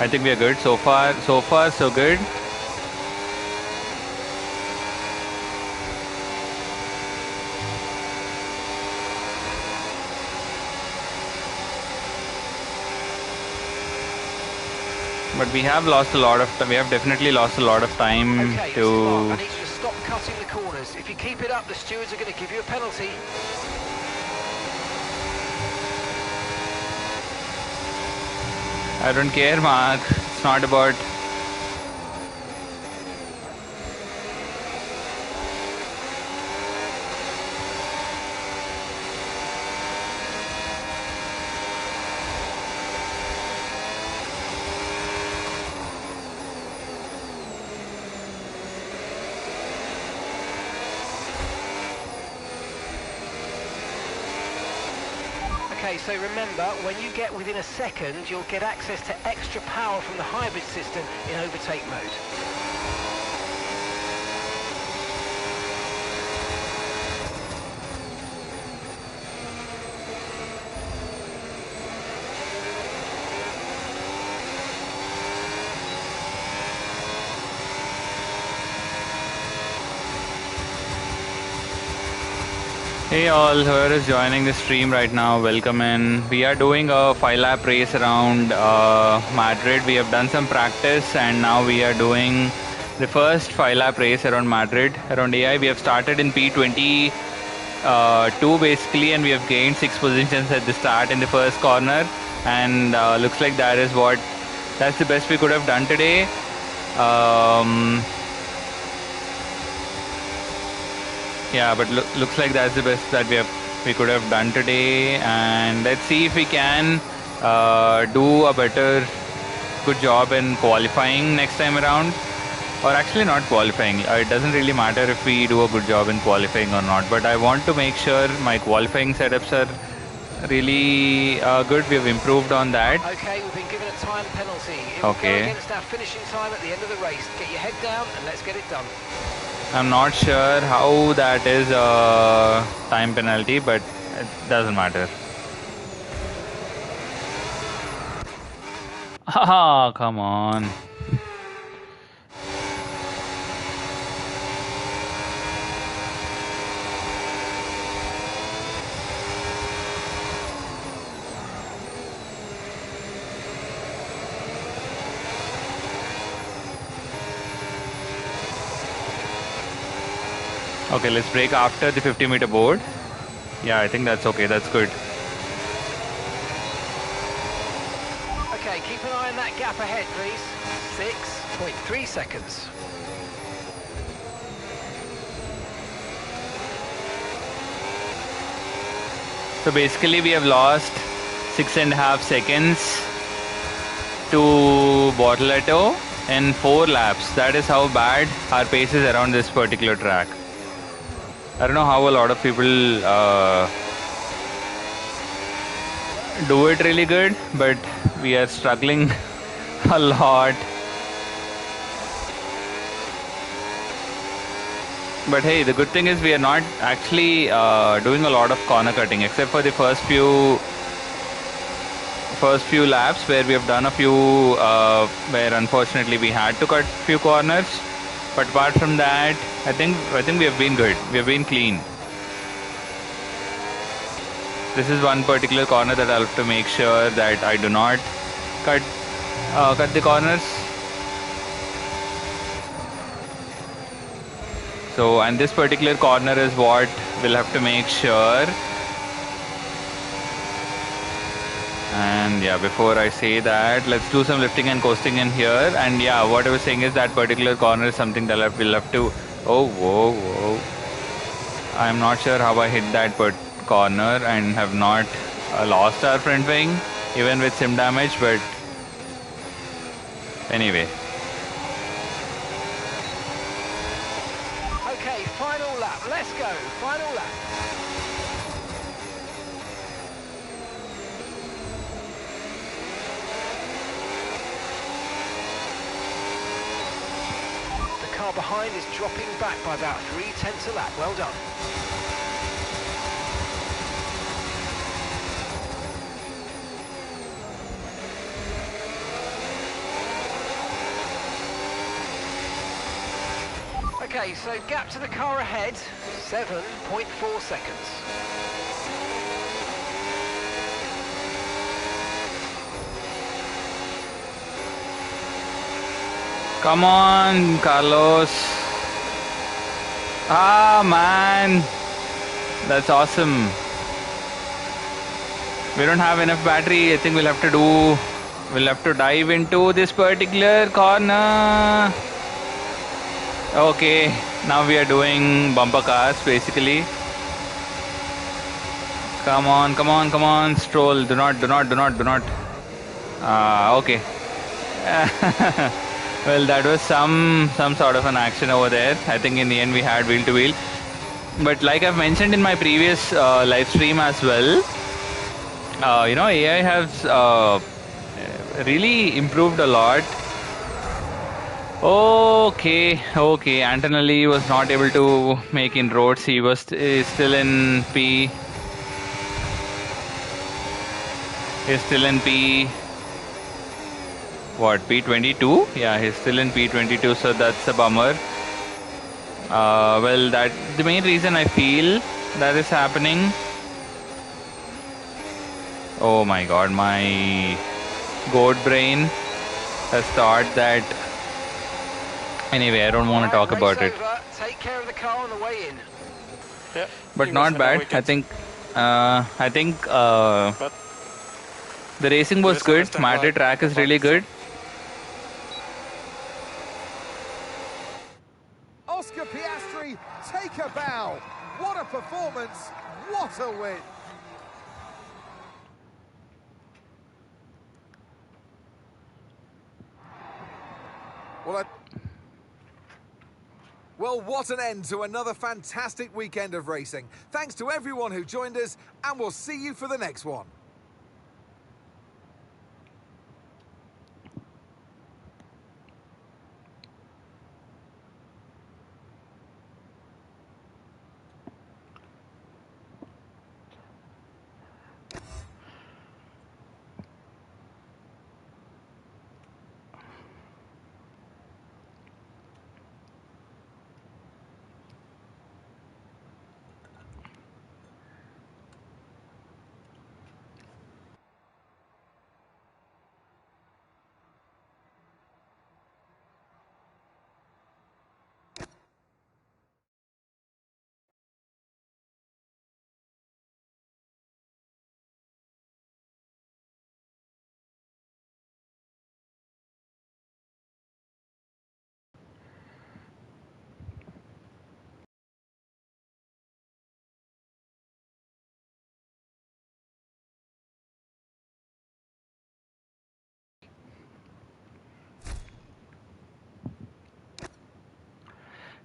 S1: I think we are good. So far, so good. But we have lost a lot of time. We have definitely lost a lot of time
S2: okay,
S1: to...
S2: Mark, I need you to stop cutting the corners. If you keep it up, the stewards are going to give you a penalty.
S1: I don't care, Mark. It's not about...
S2: Okay, so remember, when you get within a second, you'll get access to extra power from the hybrid system in overtake mode.
S1: Hey all, whoever is joining the stream right now, welcome in. We are doing a 5-lap race around Madrid. We have done some practice and now we are doing the first 5-lap race around Madrid, around AI. We have started in P22 basically, and we have gained 6 positions at the start in the first corner. And looks like that's the best we could have done today. Yeah, but looks like that's the best that we could have done today, and let's see if we can do a good job in qualifying next time around, or actually not qualifying. It doesn't really matter if we do a good job in qualifying or not, but I want to make sure my qualifying setups are really good. We have improved on that.
S2: Okay, we've been given a time penalty. It will go against our finishing time at the end of the race. Get your head down and let's get it done.
S1: I'm not sure how that is a time penalty, but it doesn't matter. Haha, come on. Okay, let's brake after the 50-meter board. Yeah, I think that's okay. That's good.
S2: Okay, keep an eye on that gap ahead, please. 6.3 seconds.
S1: So basically, we have lost 6.5 seconds to Bortoletto in 4 laps. That is how bad our pace is around this particular track. I don't know how a lot of people do it really good, but we are struggling a lot. But hey, the good thing is we are not actually doing a lot of corner cutting, except for the first few laps where we have done a few where unfortunately we had to cut few corners. But apart from that, I think we have been good. We have been clean. This is one particular corner that I'll have to make sure that I do not cut the corners. So, and this particular corner is what we'll have to make sure. And yeah, before I say that, let's do some lifting and coasting in here. And yeah, what I was saying is that particular corner is something that we'll have to... Oh, whoa, whoa. I'm not sure how I hit that corner and have not lost our front wing, even with sim damage, but anyway.
S2: Okay, final lap. Let's go. Final lap. The car behind is dropping back by about 0.3 a lap. Well done. Okay, so gap to the car ahead, 7.4 seconds.
S1: Come on, Carlos. Ah, man. That's awesome. We don't have enough battery. I think we'll have to dive into this particular corner. Okay, now we are doing bumper cars basically. Come on, come on, come on, Stroll. Do not. Okay. Well, that was some sort of an action over there. I think in the end we had wheel to wheel. But like I've mentioned in my previous live stream as well, AI has really improved a lot. Okay. Antonelli was not able to make inroads. He was still in P. He's still in P. What, P22? Yeah, he's still in P22, so that's a bummer. Well, that the main reason I feel that is happening. Oh my God, my goat brain has thought that. Anyway, I don't want to talk about it.
S2: Take care of the car on the way in.
S3: Yeah.
S1: But not bad. I think the racing was good. Madrid track is really good.
S4: Oscar Piastri, take a bow. What a performance. What a win. Well, what an end to another fantastic weekend of racing. Thanks to everyone who joined us, and we'll see you for the next one.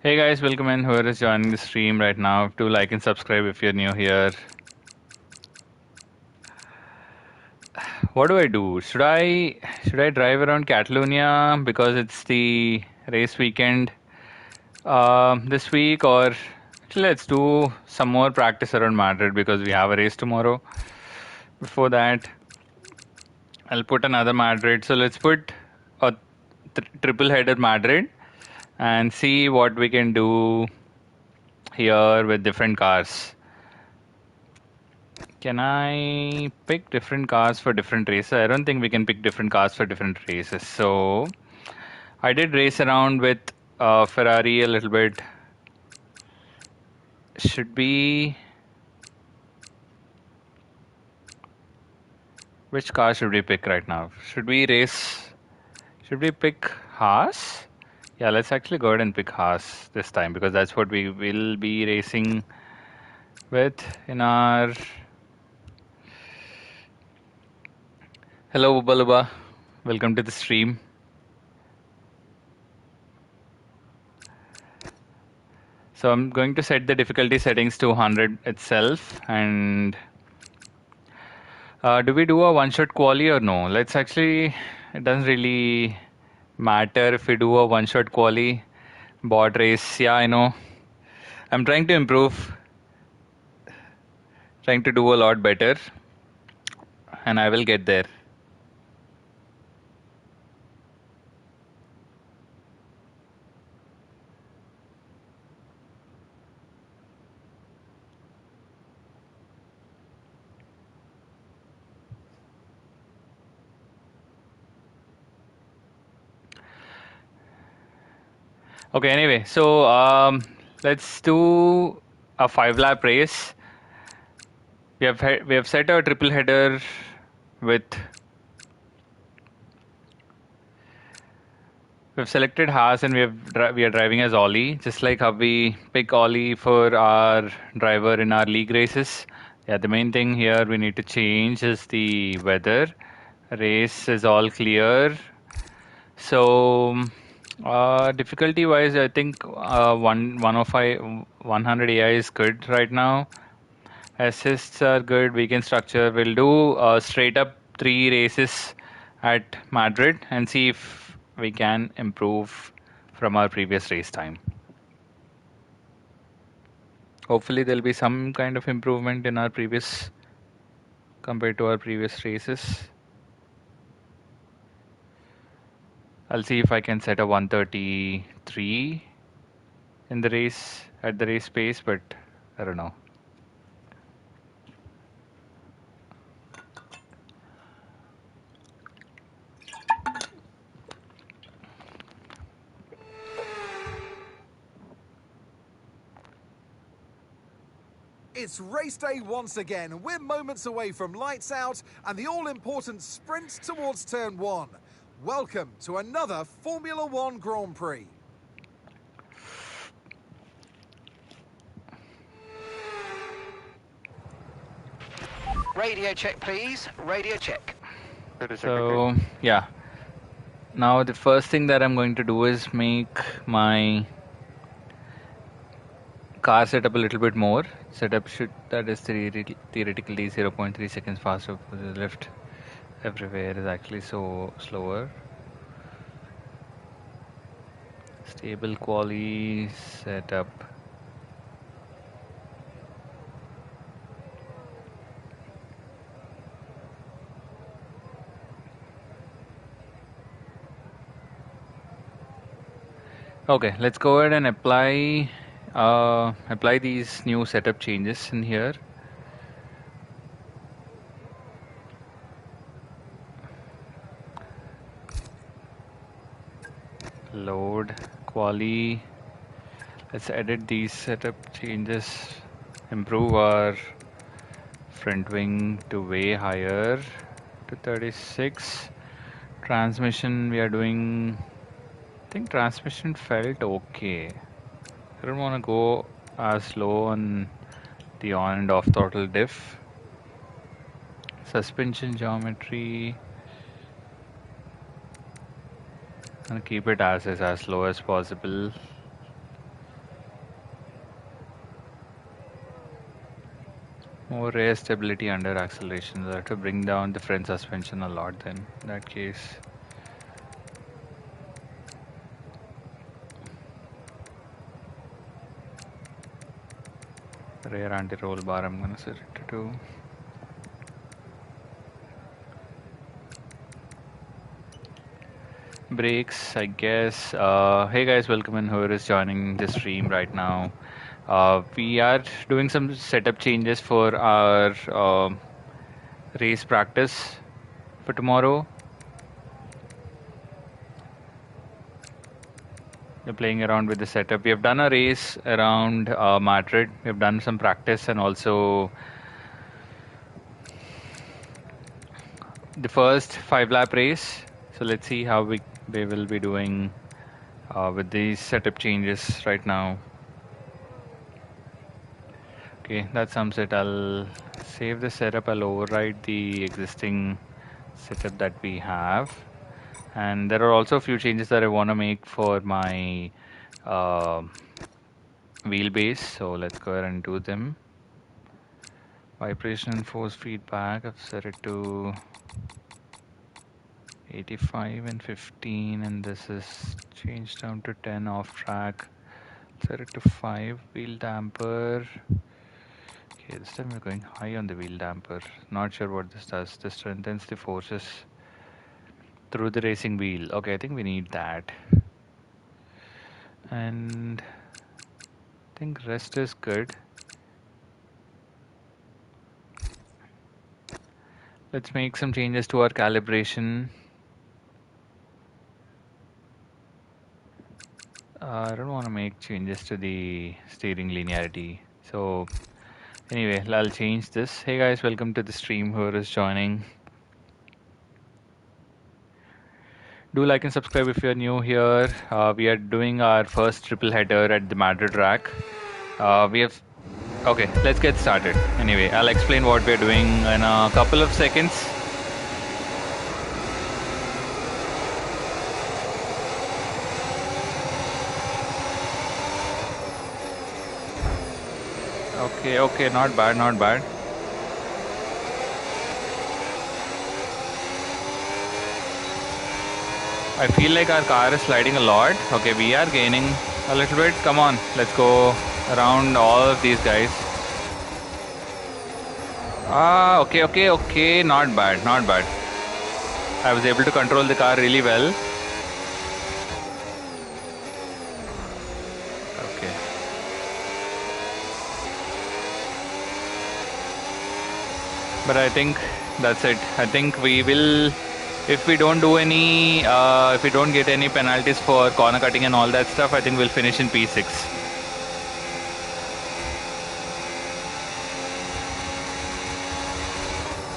S1: Hey guys, welcome in. Whoever is joining the stream right now, do like and subscribe if you're new here. What do I do? Should I drive around Catalonia because it's the race weekend? this week, or actually let's do some more practice around Madrid because we have a race tomorrow. Before that, I'll put another Madrid. So let's put a triple header Madrid and see what we can do here with different cars. Can I pick different cars for different races? I don't think we can pick different cars for different races. So I did race around with Ferrari a little bit. Should be... Which car should we pick right now? Should we pick Haas? Yeah, let's actually go ahead and pick Haas this time because that's what we will be racing with in our... Hello, Bubba. Welcome to the stream. So I'm going to set the difficulty settings to 100 itself. And do we do a one-shot quali or no? Let's actually... It doesn't really matter if we do a one-shot quali. Bot race, yeah, I know. I'm trying to improve. Trying to do a lot better. And I will get there. Okay, anyway, so let's do a 5-lap race. We have set a triple header with... We've selected Haas and we are driving as Ollie, just like how we pick Ollie for our driver in our league races. Yeah, the main thing here we need to change is the weather. Race is all clear. So difficulty wise, I think 100 AI is good right now. Assists are good. Weekend structure. We'll do straight up 3 races at Madrid and see if we can improve from our previous race time. Hopefully there'll be some kind of improvement in our previous compared to our previous races. I'll see if I can set a 133 in the race at the race pace, but I don't know.
S4: It's race day once again. We're moments away from lights out and the all-important sprint towards turn 1. Welcome to another Formula One Grand Prix.
S2: Radio check, please. Radio check.
S1: So, yeah. Now the first thing that I'm going to do is make my car setup a little bit more. Setup that is theoretically 0.3 seconds faster because the lift everywhere is actually so slower. Stable quali setup. Okay, let's go ahead and apply these new setup changes in here. Load quali. Let's edit these setup changes. Improve our front wing to way higher to 36. Transmission we are doing. I think transmission felt okay. I don't want to go as low on the on and off throttle diff. Suspension geometry. And keep it as low as possible. More rear stability under acceleration. I have to bring down the front suspension a lot then in that case. Rear anti-roll bar I'm gonna set it to 2. Brakes, I guess. Hey guys, welcome in whoever is joining the stream right now. We are doing some setup changes for our race practice for tomorrow. We're playing around with the setup. We have done a race around Madrid. We have done some practice and also the first 5-lap race. So let's see how we will be doing with these setup changes right now. Okay, that sums it. I'll save the setup. I'll override the existing setup that we have. And there are also a few changes that I want to make for my wheelbase. So let's go ahead and do them. Vibration and force feedback. I've set it to 85 and 15, and this is changed down to 10 off track. Set it to 5. Wheel damper. Okay, this time we're going high on the wheel damper. Not sure what this does. This strengthens the forces through the racing wheel. Okay, I think we need that. And I think rest is good. Let's make some changes to our calibration. I don't want to make changes to the steering linearity. So anyway, I'll change this. Hey guys, welcome to the stream, whoever is joining. Do like and subscribe if you're new here. We are doing our first triple header at the Madrid track. Okay, let's get started. Anyway, I'll explain what we're doing in a couple of seconds. Okay, not bad, not bad. I feel like our car is sliding a lot. Okay, we are gaining a little bit. Come on, let's go around all of these guys. Okay. Not bad, not bad. I was able to control the car really well. Okay. But I think that's it. I think we will, if we don't do any, if we don't get any penalties for corner cutting and all that stuff, I think we'll finish in P6.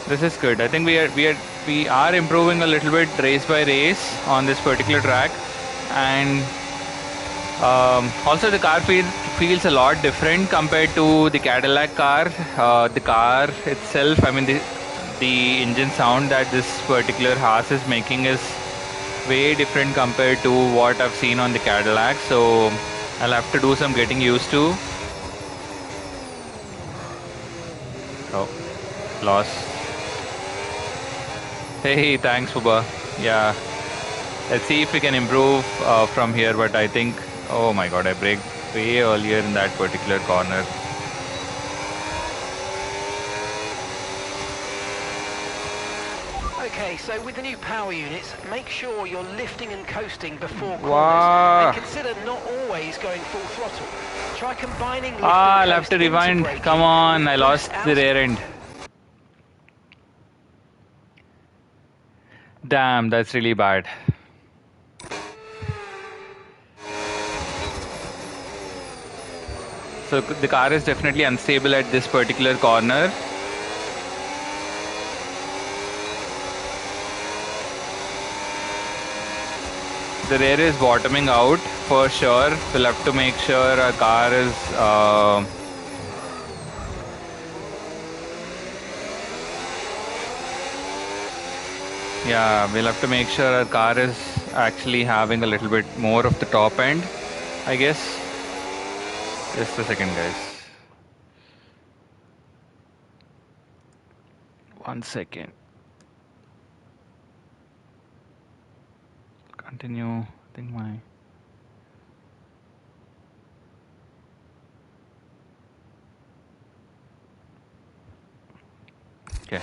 S1: This is good. I think we are improving a little bit race by race on this particular track, and also the car feels a lot different compared to the Cadillac car. The car itself, I mean the engine sound that this particular Haas is making is way different compared to what I've seen on the Cadillac. So I'll have to do some getting used to. Oh, lost. Hey, thanks, Fuba. Yeah, let's see if we can improve from here. But I think, oh my God, I braked way earlier in that particular corner.
S2: Okay, so with the new power units, make sure you're lifting and coasting before corners.
S1: Wow.
S2: And consider not always going full throttle. Try combining lift
S1: I'll
S2: and
S1: have to
S2: coast into
S1: rewind.
S2: braking.
S1: Come on, I lost
S2: Press
S1: the
S2: out.
S1: rear end. Damn, that's really bad. So the car is definitely unstable at this particular corner. The rear is bottoming out for sure. We'll have to make sure our car is yeah, we'll have to make sure our car is actually having a little bit more of the top end, I guess. Just a second, guys. 1 second. Continue. I think my Okay.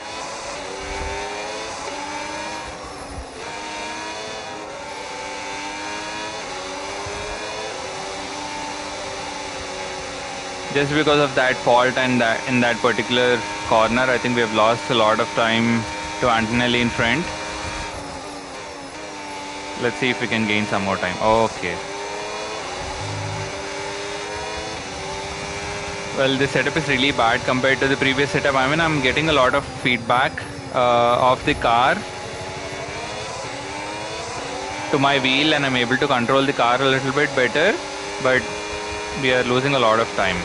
S1: Just because of that fault and that in that particular corner, I think we have lost a lot of time to Antonelli in front. Let's see if we can gain some more time. Okay. Well, this setup is really bad compared to the previous setup. I mean, I'm getting a lot of feedback of the car to my wheel, and I'm able to control the car a little bit better, but we are losing a lot of time.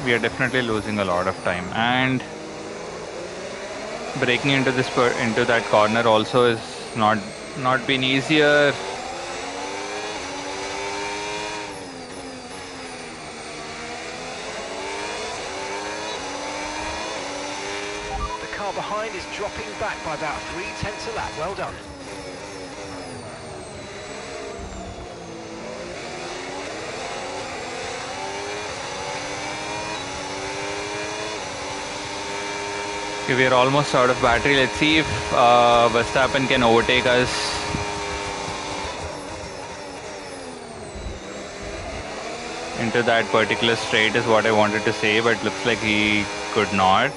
S1: We are definitely losing a lot of time, and breaking into into that corner also is not been easier.
S2: Behind is dropping back by about 0.3 a lap. Well done.
S1: Okay, we are almost out of battery. Let's see if Verstappen can overtake us. Into that particular straight is what I wanted to say, but looks like he could not.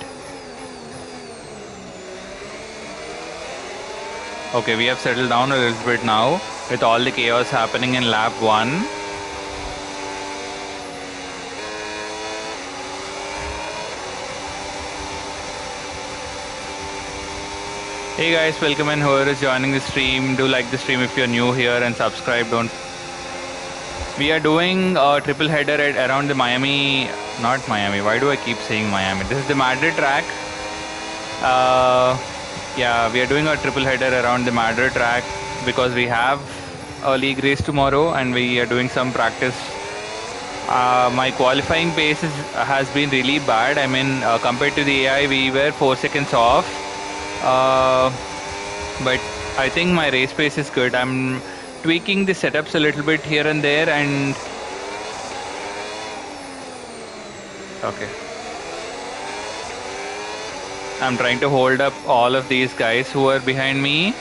S1: Okay, we have settled down a little bit now with all the chaos happening in lap 1. Hey guys, welcome in whoever is joining the stream. Do like the stream if you're new here and subscribe. We are doing a triple header at around the Miami, not Miami. Why do I keep saying Miami? This is the Madrid track. Yeah, we are doing a triple header around the Madrid track because we have a league race tomorrow and we are doing some practice. My qualifying pace has been really bad. I mean, compared to the AI, we were 4 seconds off. But I think my race pace is good. I'm tweaking the setups a little bit here and there, and okay. I'm trying to hold up all of these guys who are behind me.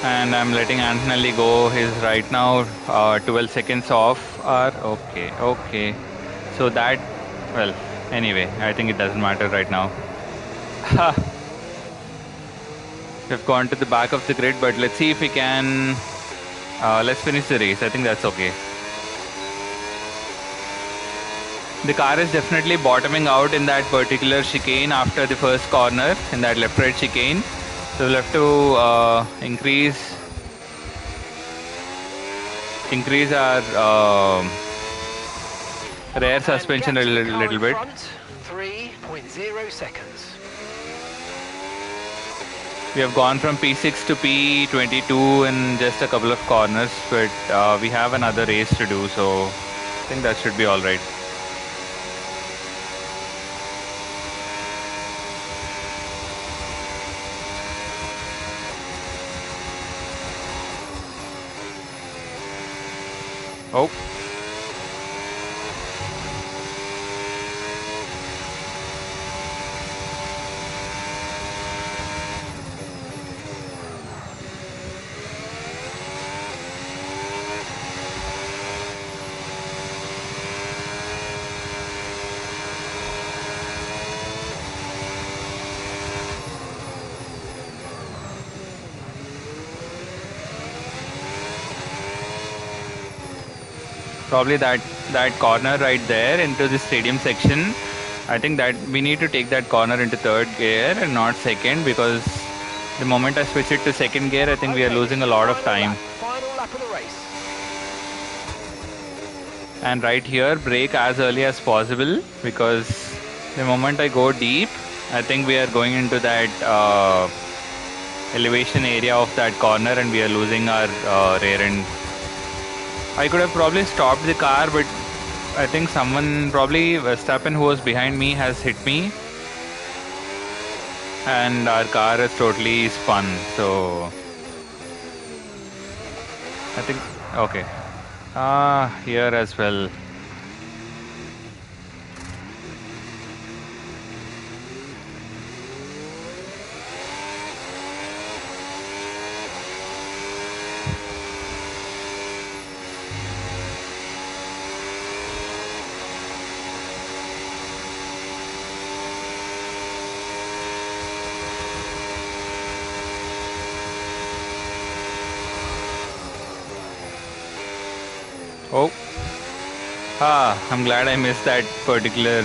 S1: And I'm letting Antonelli go. He's right now 12 seconds off. Okay. So that, well, anyway, I think it doesn't matter right now. We've gone to the back of the grid, but let's see if we can, let's finish the race. I think that's okay. The car is definitely bottoming out in that particular chicane after the first corner, in that left-right chicane. So we'll have to increase our rear suspension a little bit.
S2: 3.0 seconds.
S1: We have gone from P6 to P22 in just a couple of corners, but we have another race to do, so I think that should be all right. Oh. Probably that corner right there into the stadium section. I think that we need to take that corner into third gear and not second, because the moment I switch it to second gear, I think we are losing a lot of time.
S2: Final lap of the race.
S1: And right here, brake as early as possible, because the moment I go deep, I think we are going into that elevation area of that corner and we are losing our rear end. I could have probably stopped the car, but I think someone, probably Verstappen, who was behind me, has hit me. And our car is totally spun. So I think, okay. Here as well. Oh, I'm glad I missed that particular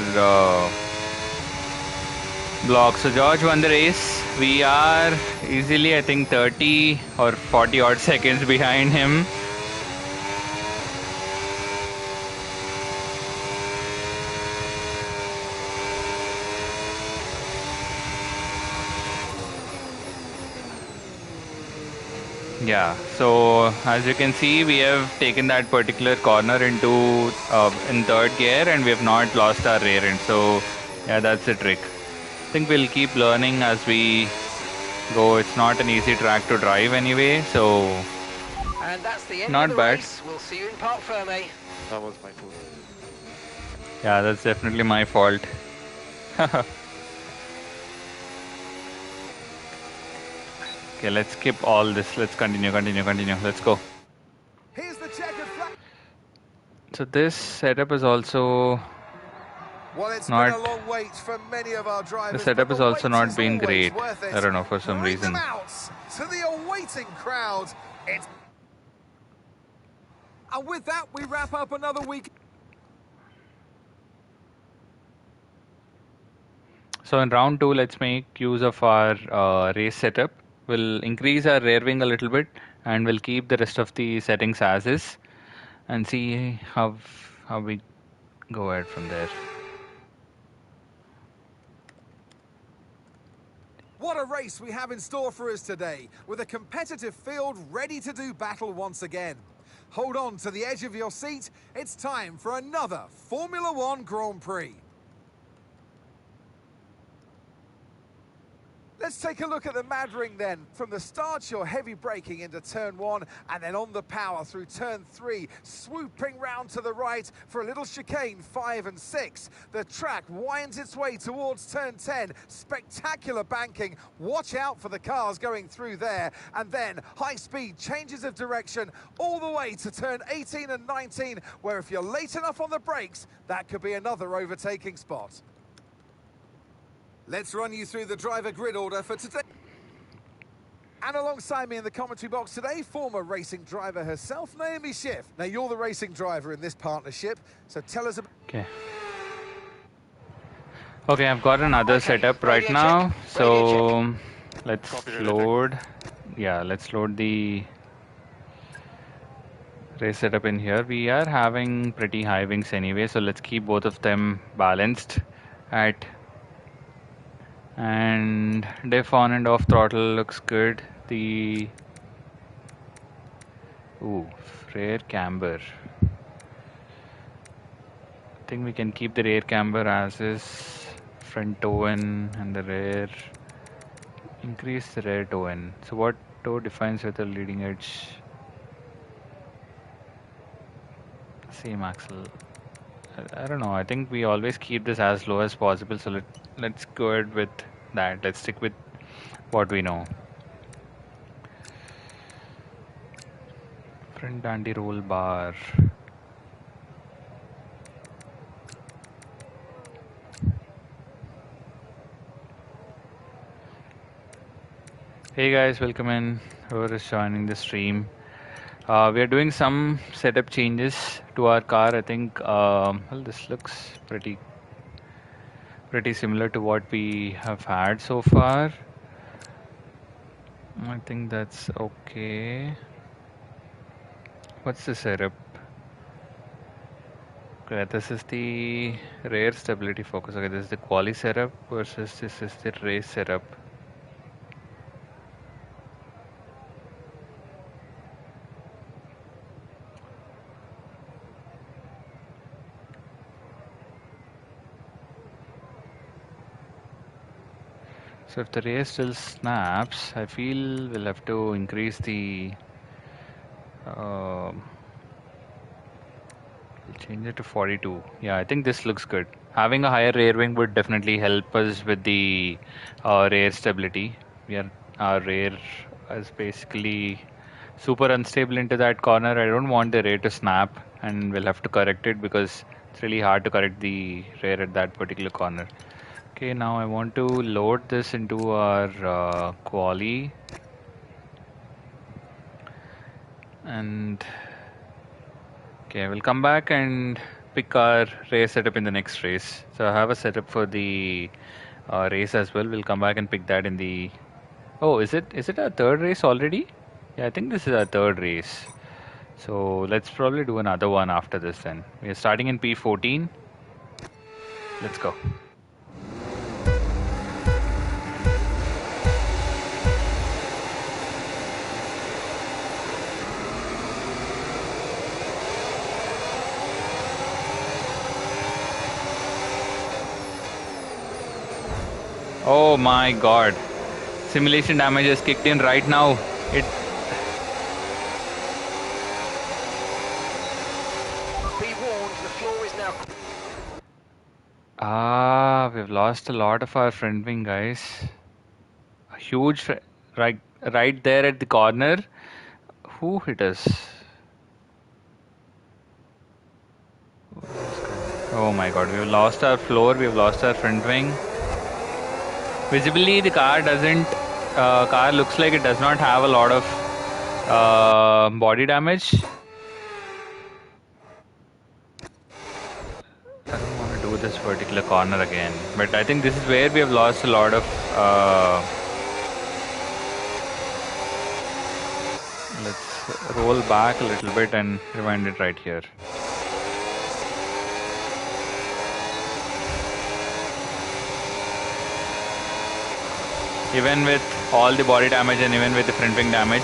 S1: block. So George won the race. We are easily, I think, 30 or 40 odd seconds behind him. Yeah, so as you can see, we have taken that particular corner into in third gear, and we have not lost our rear end. So yeah, that's the trick. I think we'll keep learning as we go. It's not an easy track to drive anyway, so
S2: And that's the end
S1: not
S2: of the
S1: bad.
S2: race. We'll see you in Parc Ferme.
S3: That was my fault.
S1: Yeah, that's definitely my fault. Okay, let's skip all this. Let's continue. Let's go.
S4: Here's the checkered flag.
S1: So this setup is also
S4: Well, it's
S1: not.
S4: been a long wait for many of our drivers.
S1: The setup
S4: but
S1: is
S4: the
S1: also
S4: wait
S1: not
S4: is
S1: been
S4: always
S1: great.
S4: worth it.
S1: I don't know, for some
S4: Bring
S1: reason.
S4: them out to the awaiting crowd. And with that, we wrap up another week.
S1: So in round 2, let's make use of our race setup. We'll increase our rear wing a little bit, and we'll keep the rest of the settings as is, and see how we go ahead from there.
S4: What a race we have in store for us today, with a competitive field ready to do battle once again. Hold on to the edge of your seat. It's time for another Formula One Grand Prix. Let's take a look at the Madring then. From the start, you're heavy braking into turn 1 and then on the power through turn 3, swooping round to the right for a little chicane 5 and 6. The track winds its way towards turn 10. Spectacular banking. Watch out for the cars going through there. And then high speed changes of direction all the way to turn 18 and 19, where if you're late enough on the brakes, that could be another overtaking spot. Let's run you through the driver grid order for today. And alongside me in the commentary box today, former racing driver herself, Naomi Schiff. Now, you're the racing driver in this partnership, so tell us about...
S1: Okay, I've got another setup right now. So let's load. Yeah, let's load the race setup in here. We are having pretty high wings anyway, so let's keep both of them balanced at. And diff on and off throttle looks good. The rear camber. I think we can keep the rear camber as is. Front toe in and the rear. Increase the rear toe in. So what toe defines with the leading edge? Same axle. I don't know. I think we always keep this as low as possible. So let's go ahead with that. Let's stick with what we know. Front anti-roll bar. Hey guys, welcome in. Whoever is joining the stream. We are doing some setup changes to our car. I think well, this looks pretty similar to what we have had so far. I think that's okay. What's the setup? Okay, this is the rear stability focus. Okay, this is the quali setup versus this is the race setup. So if the race still snaps, I feel we'll have to increase the Change it to 42. Yeah, I think this looks good. Having a higher rear wing would definitely help us with the rear stability. Our rear is basically super unstable into that corner. I don't want the rear to snap, and we'll have to correct it because it's really hard to correct the rear at that particular corner. Okay, now I want to load this into our quali, and okay, we'll come back and pick our race setup in the next race. So I have a setup for the race as well. We'll come back and pick that in the. Oh, is it our third race already? Yeah, I think this is our third race. So let's probably do another one after this then. We are starting in P14. Let's go. Oh my god. Simulation damage has kicked in right now. It
S2: Be warned, the floor is now.
S1: we've lost a lot of our front wing, guys. A huge right there at the corner. Who hit us? Oh my god, we've lost our floor, we've lost our front wing. Visibly, the car looks like it does not have a lot of body damage. I don't want to do this particular corner again, but I think this is where we have lost a lot of. Let's roll back a little bit and rewind it right here. Even with all the body damage and even with the front wing damage,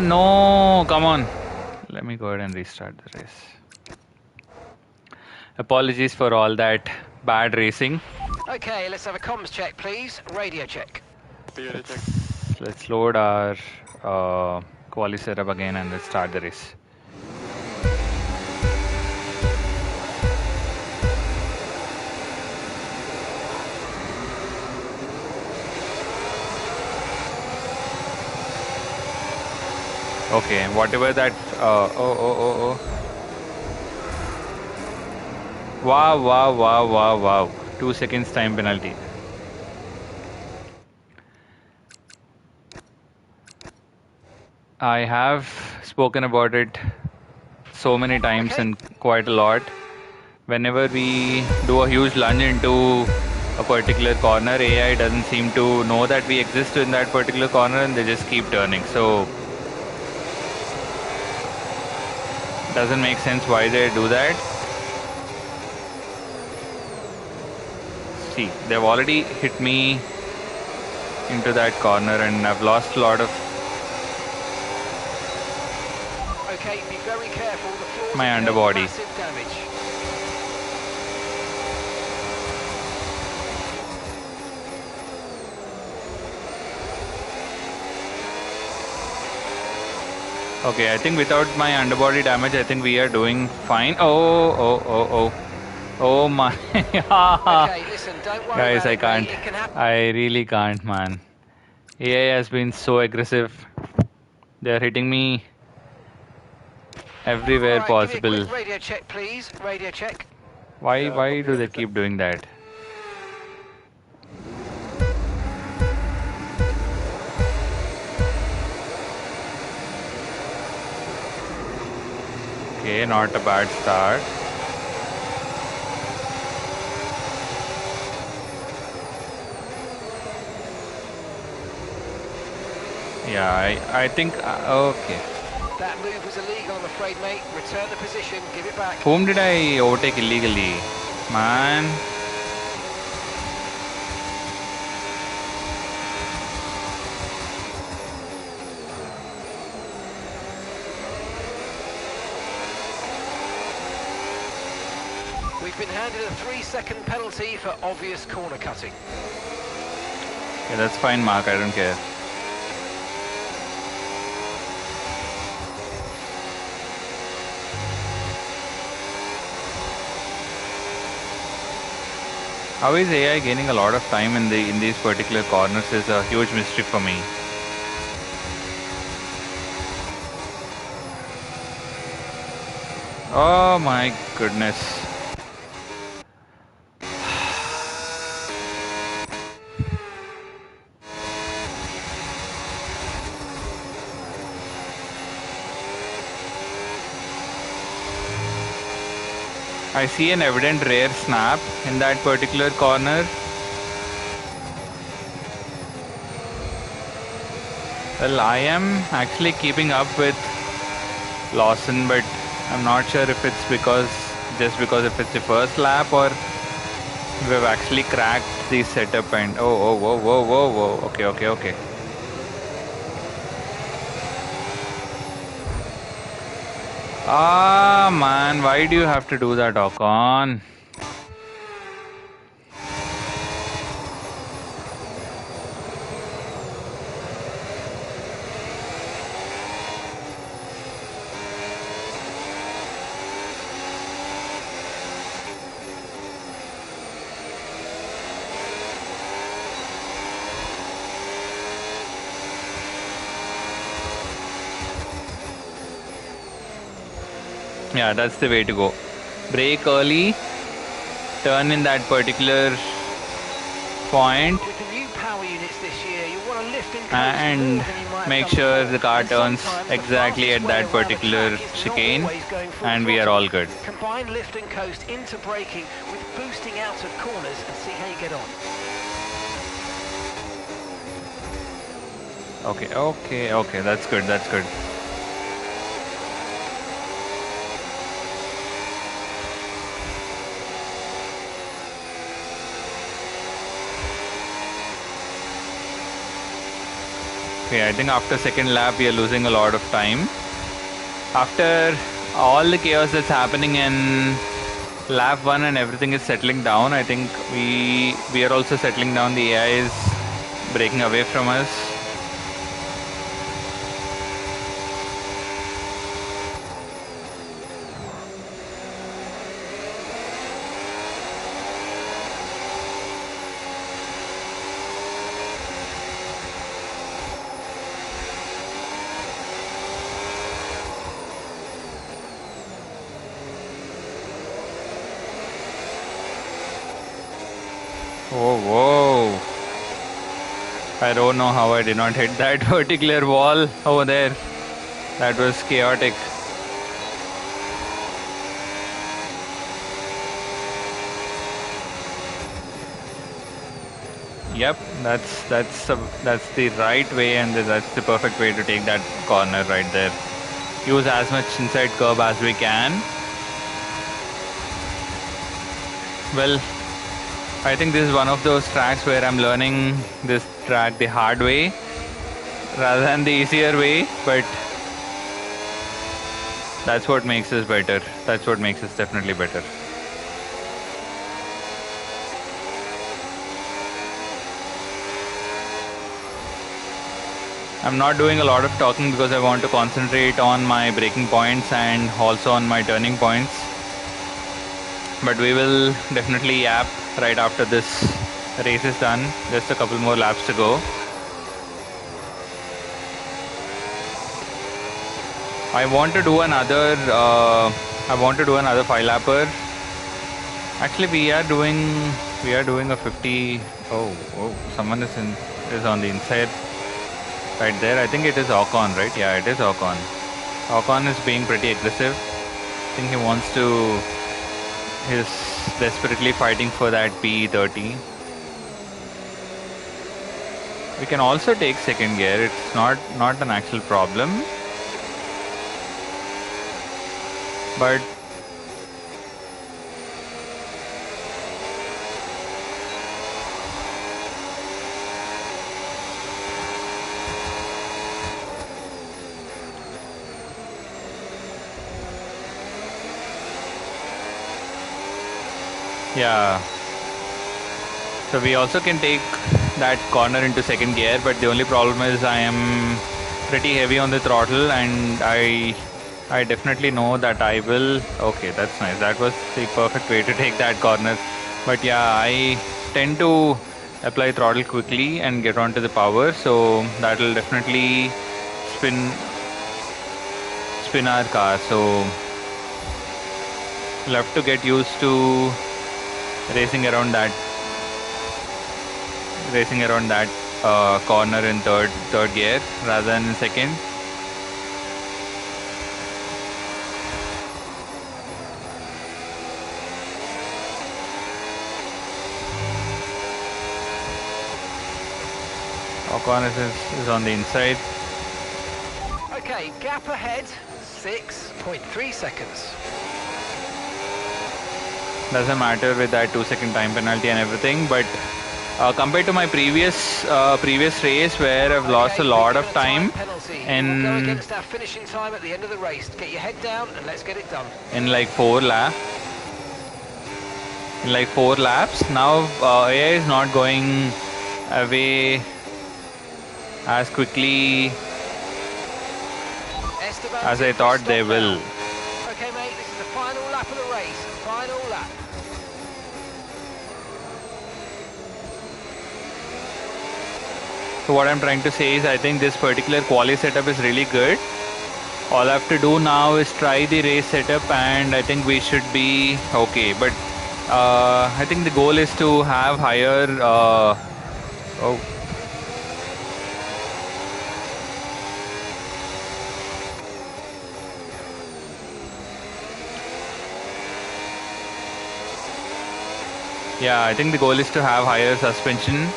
S1: no, come on. Let me go ahead and restart the race. Apologies for all that bad racing.
S2: Okay, let's have a comms check, please. Radio check.
S3: Radio check.
S1: Let's load our quali setup again and let's start the race. Okay, whatever that. Wow. 2 seconds time penalty. I have spoken about it so many times and quite a lot. Whenever we do a huge lunge into a particular corner, AI doesn't seem to know that we exist in that particular corner and they just keep turning. So doesn't make sense why they do that. See, they've already hit me into that corner and I've lost a lot of
S2: Be very careful, the floor
S1: my underbody.
S2: Massive damage.
S1: Okay, I think without my underbody damage, I think we are doing fine. Oh my.
S2: Okay, listen, don't worry
S1: Guys,
S2: about
S1: I
S2: it,
S1: can't.
S2: mate. It can happen.
S1: I really can't, man. AI has been so aggressive. They're hitting me everywhere
S2: Right,
S1: possible.
S2: give me a quick radio check, please. Radio check.
S1: Why do they keep doing that? Okay, not a bad start. Yeah, I think okay.
S2: That move was illegal, I'm afraid, mate. Return the position, give it back.
S1: Whom did I overtake illegally? Man.
S2: We've been handed a 3-second penalty for obvious corner cutting.
S1: Yeah, that's fine, Mark. I don't care. How is AI gaining a lot of time in these particular corners is a huge mystery for me. Oh my goodness. I see an evident rear snap in that particular corner. Well, I am actually keeping up with Lawson, but I'm not sure if it's just because if it's the first lap or we've actually cracked the setup and whoa. Okay. Ah man, why do you have to do that, Ocon? Yeah, that's the way to go. Brake early, turn in that particular point,
S2: With the new power units this year, you want to lift and coast
S1: and
S2: more than you might have
S1: make
S2: done
S1: sure
S2: before.
S1: the car
S2: And
S1: turns
S2: sometimes the
S1: exactly at
S2: fastest way
S1: that
S2: around a
S1: particular
S2: track is not
S1: chicane,
S2: always going full
S1: and we are
S2: throttle.
S1: all good.
S2: Combine lift and coast into braking with boosting out of corners and see how you get on.
S1: Okay, that's good. Okay, I think after second lap we are losing a lot of time. After all the chaos that's happening in lap 1 and everything is settling down, I think we are also settling down. The AI is breaking away from us. Oh, whoa. I don't know how I did not hit that particular wall over there. That was chaotic. Yep, that's the right way, and that's the perfect way to take that corner right there. Use as much inside curb as we can. Well, I think this is one of those tracks where I'm learning this track the hard way rather than the easier way, but that's what makes us better. That's what makes us definitely better. I'm not doing a lot of talking because I want to concentrate on my braking points and also on my turning points. But we will definitely yap right after this race is done. Just a couple more laps to go. I want to do another 5-lapper. Actually, we are doing a 50. Oh, someone is on the inside right there. I think it is Ocon, right? Yeah, it is Ocon. Ocon is being pretty aggressive. I think he wants to. He's desperately fighting for that P30. We can also take second gear. It's not an actual problem. But yeah. So we also can take that corner into second gear, but the only problem is I am pretty heavy on the throttle, and I definitely know that I will. Okay, that's nice. That was the perfect way to take that corner. But yeah, I tend to apply throttle quickly and get onto the power, so that'll definitely spin our car. So we'll have to get used to racing around that corner in third gear rather than in second. Ocon is on the inside.
S2: Okay, gap ahead, 6.3 seconds.
S1: Doesn't matter with that 2-second time penalty and everything, but compared to my previous race where I've lost a lot of time
S2: in go against our finishing time at the end of the race. Get your head down and let's get it done.
S1: In like 4 laps. Now AI is not going away as quickly as I thought they will.
S2: Okay, mate, this is the final lap of the race. Final lap.
S1: So what I'm trying to say is I think this particular quali setup is really good. All I have to do now is try the race setup and I think we should be okay. But I think the goal is to have higher... Yeah, I think the goal is to have higher suspension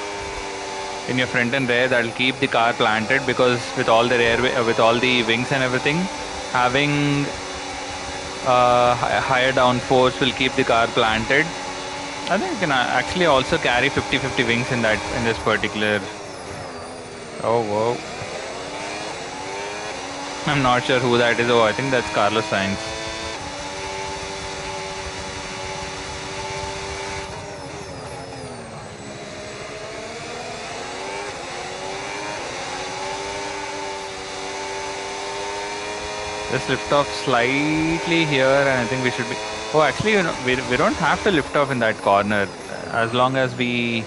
S1: in your front and rear. That'll keep the car planted, because with all the with all the wings and everything, having higher downforce will keep the car planted. I think you can actually also carry 50-50 wings in this particular. Oh whoa! I'm not sure who that is. Oh, I think that's Carlos Sainz. Just lift off slightly here and I think we should be... Oh, actually, you know, we don't have to lift off in that corner as long as we...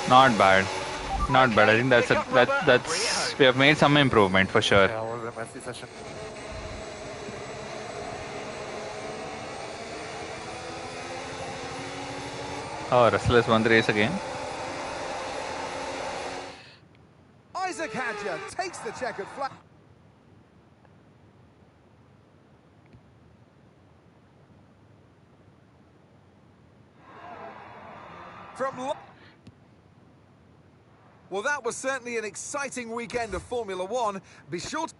S1: Not bad. Not bad. I think that's we have made some improvement for sure.
S5: Yeah, all the messy session.
S1: Oh, Russell has won the race again.
S4: Isaac Hadja takes the checkered flag. Well, that was certainly an exciting weekend of Formula One. Be sure to...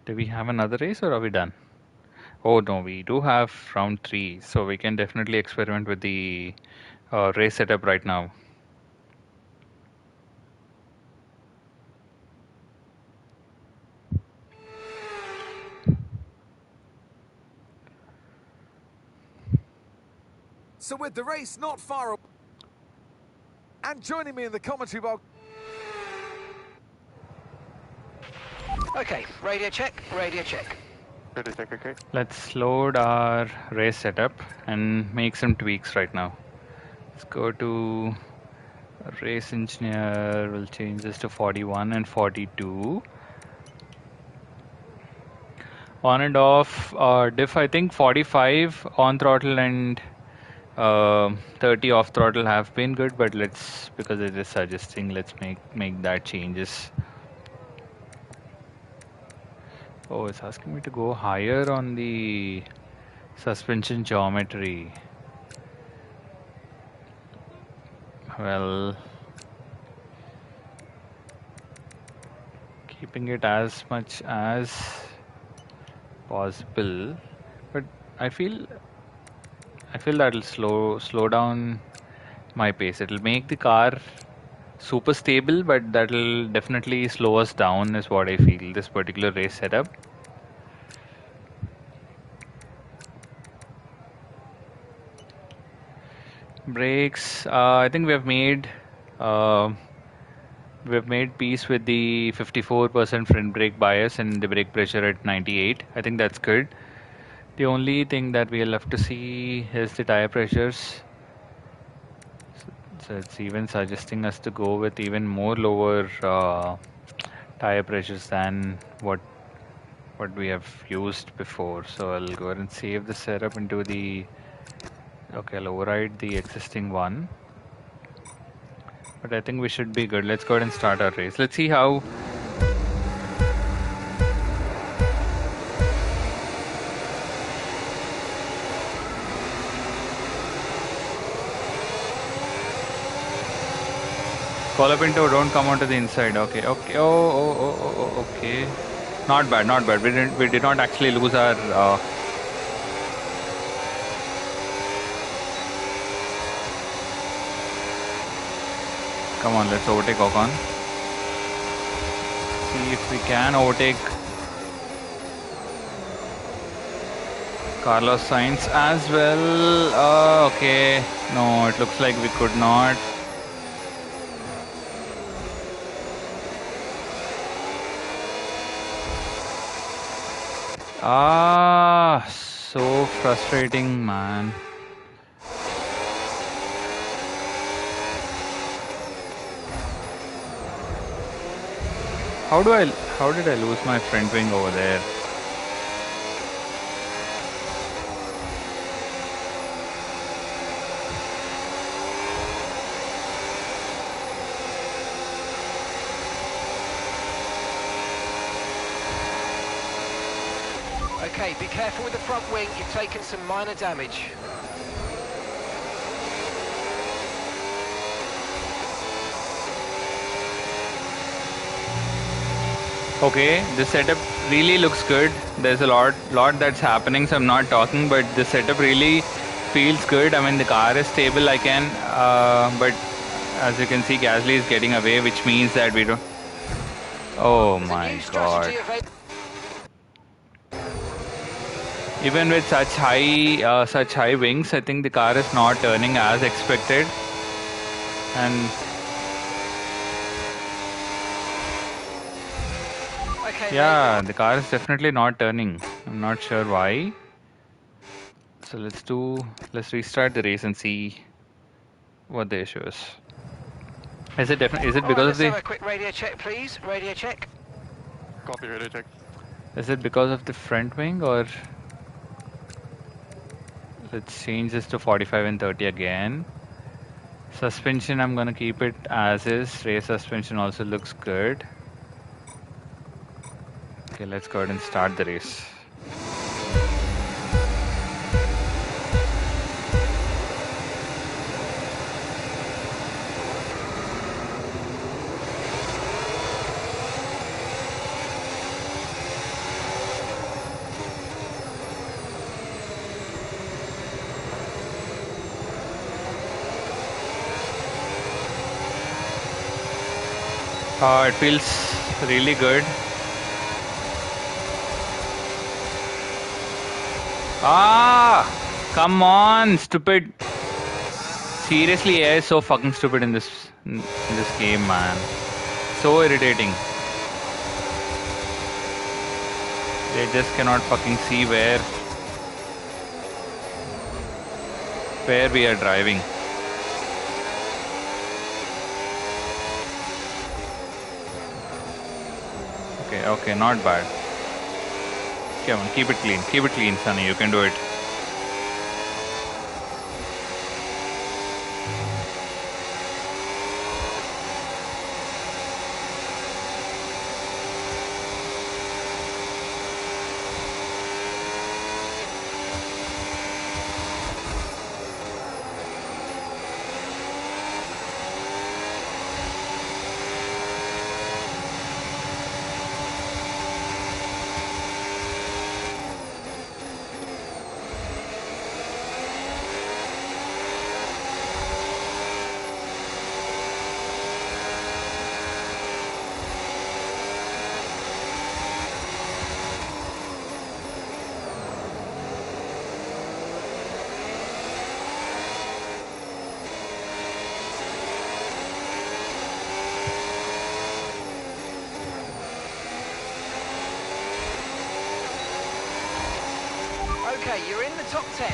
S1: Do we have another race or are we done? Oh no, we do have round 3, so we can definitely experiment with the race setup right now.
S4: So with the race not far away, and joining me in the commentary box...
S2: Okay, radio check, radio check.
S5: Radio check, okay.
S1: Let's load our race setup and make some tweaks right now. Let's go to race engineer. We'll change this to 41 and 42. On and off diff, I think 45 on throttle and 30 off throttle have been good, but because it is suggesting, let's make that changes. Oh, it's asking me to go higher on the suspension geometry. Well, keeping it as much as possible, but I feel that'll slow down my pace. It'll make the car super stable, but that'll definitely slow us down is what I feel, this particular race setup. Brakes. I think uh, we have made peace with the 54% front brake bias and the brake pressure at 98. I think that's good. The only thing that we'll have to see is the tire pressures. So it's even suggesting us to go with even more lower tire pressures than what we have used before. So I'll go ahead and save the setup into the. Okay, I'll override the existing one. But I think we should be good. Let's go ahead and start our race. Let's see how. Collar Pinto, don't come onto the inside. Okay, okay. Okay. Not bad, not bad. We did not actually lose our. Come on, let's overtake Ocon. See if we can overtake Carlos Sainz as well. Okay, no, it looks like we could not. So frustrating, man. How did I lose my front wing over there?
S2: Okay, be careful with the front wing, you've taken some minor damage.
S1: Okay, the setup really looks good. There's a lot that's happening, so I'm not talking, but the setup really feels good. I mean, the car is stable, but as you can see, Gasly is getting away, which means that we don't. Oh my god. Even with such high wings, I think the car is not turning as expected. And yeah, the car is definitely not turning. I'm not sure why. So let's restart the race and see what the issue is. Is it because of the?
S2: Let's have a quick radio check, please. Radio check.
S5: Copy, radio check.
S1: Is it because of the front wing, or let's change this to 45 and 30 again. Suspension, I'm gonna keep it as is. Rear suspension also looks good. Okay, let's go ahead and start the race. It feels really good. Come on, stupid. Seriously, AI is so fucking stupid in this game, man. So irritating. They just cannot fucking see where we are driving. Okay, not bad. Come on, keep it clean, Sunny. You can do it.
S2: Okay, you're in the top 10.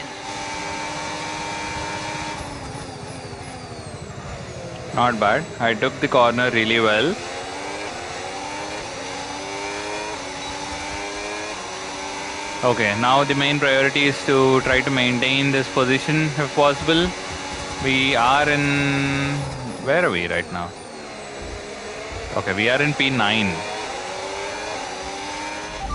S1: Not bad. I took the corner really well. Okay, now the main priority is to try to maintain this position if possible. We are in... Where are we right now? Okay, we are in P9.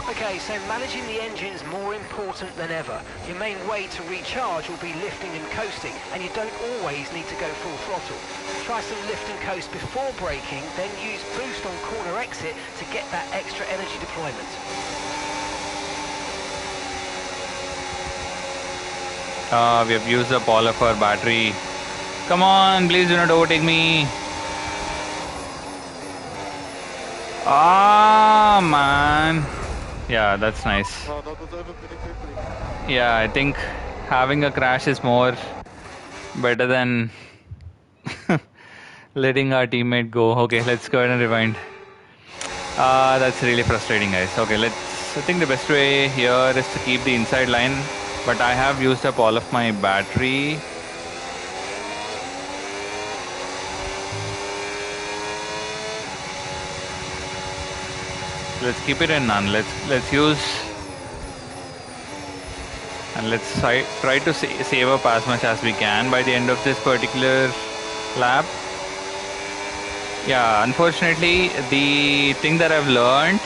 S2: Okay, so managing the engine is more important than ever. Your main way to recharge will be lifting and coasting, and you don't always need to go full throttle. Try some lift and coast before braking, then use boost on corner exit to get that extra energy deployment.
S1: We have used up all of our battery. Come on, please do not overtake me. Ah, man. Yeah, that's nice.
S3: No, that was over pretty quickly.
S1: Yeah, I think having a crash is more better than letting our teammate go. Okay, let's go ahead and rewind. That's really frustrating, guys. Okay, I think the best way here is to keep the inside line, but I have used up all of my battery. Let's keep it in none. Let's use and let's try to save up as much as we can by the end of this particular lap. Yeah, unfortunately, the thing that I've learned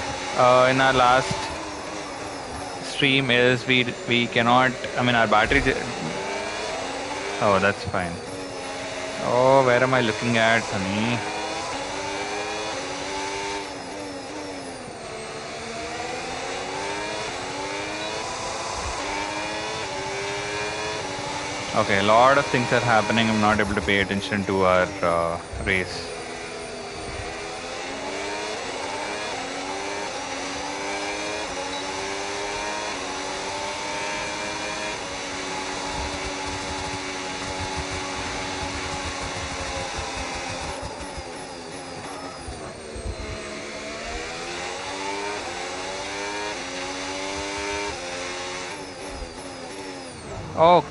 S1: in our last stream is we cannot. I mean, our battery. Oh, that's fine. Oh, where am I looking at, honey? Okay, a lot of things are happening. I'm not able to pay attention to our race.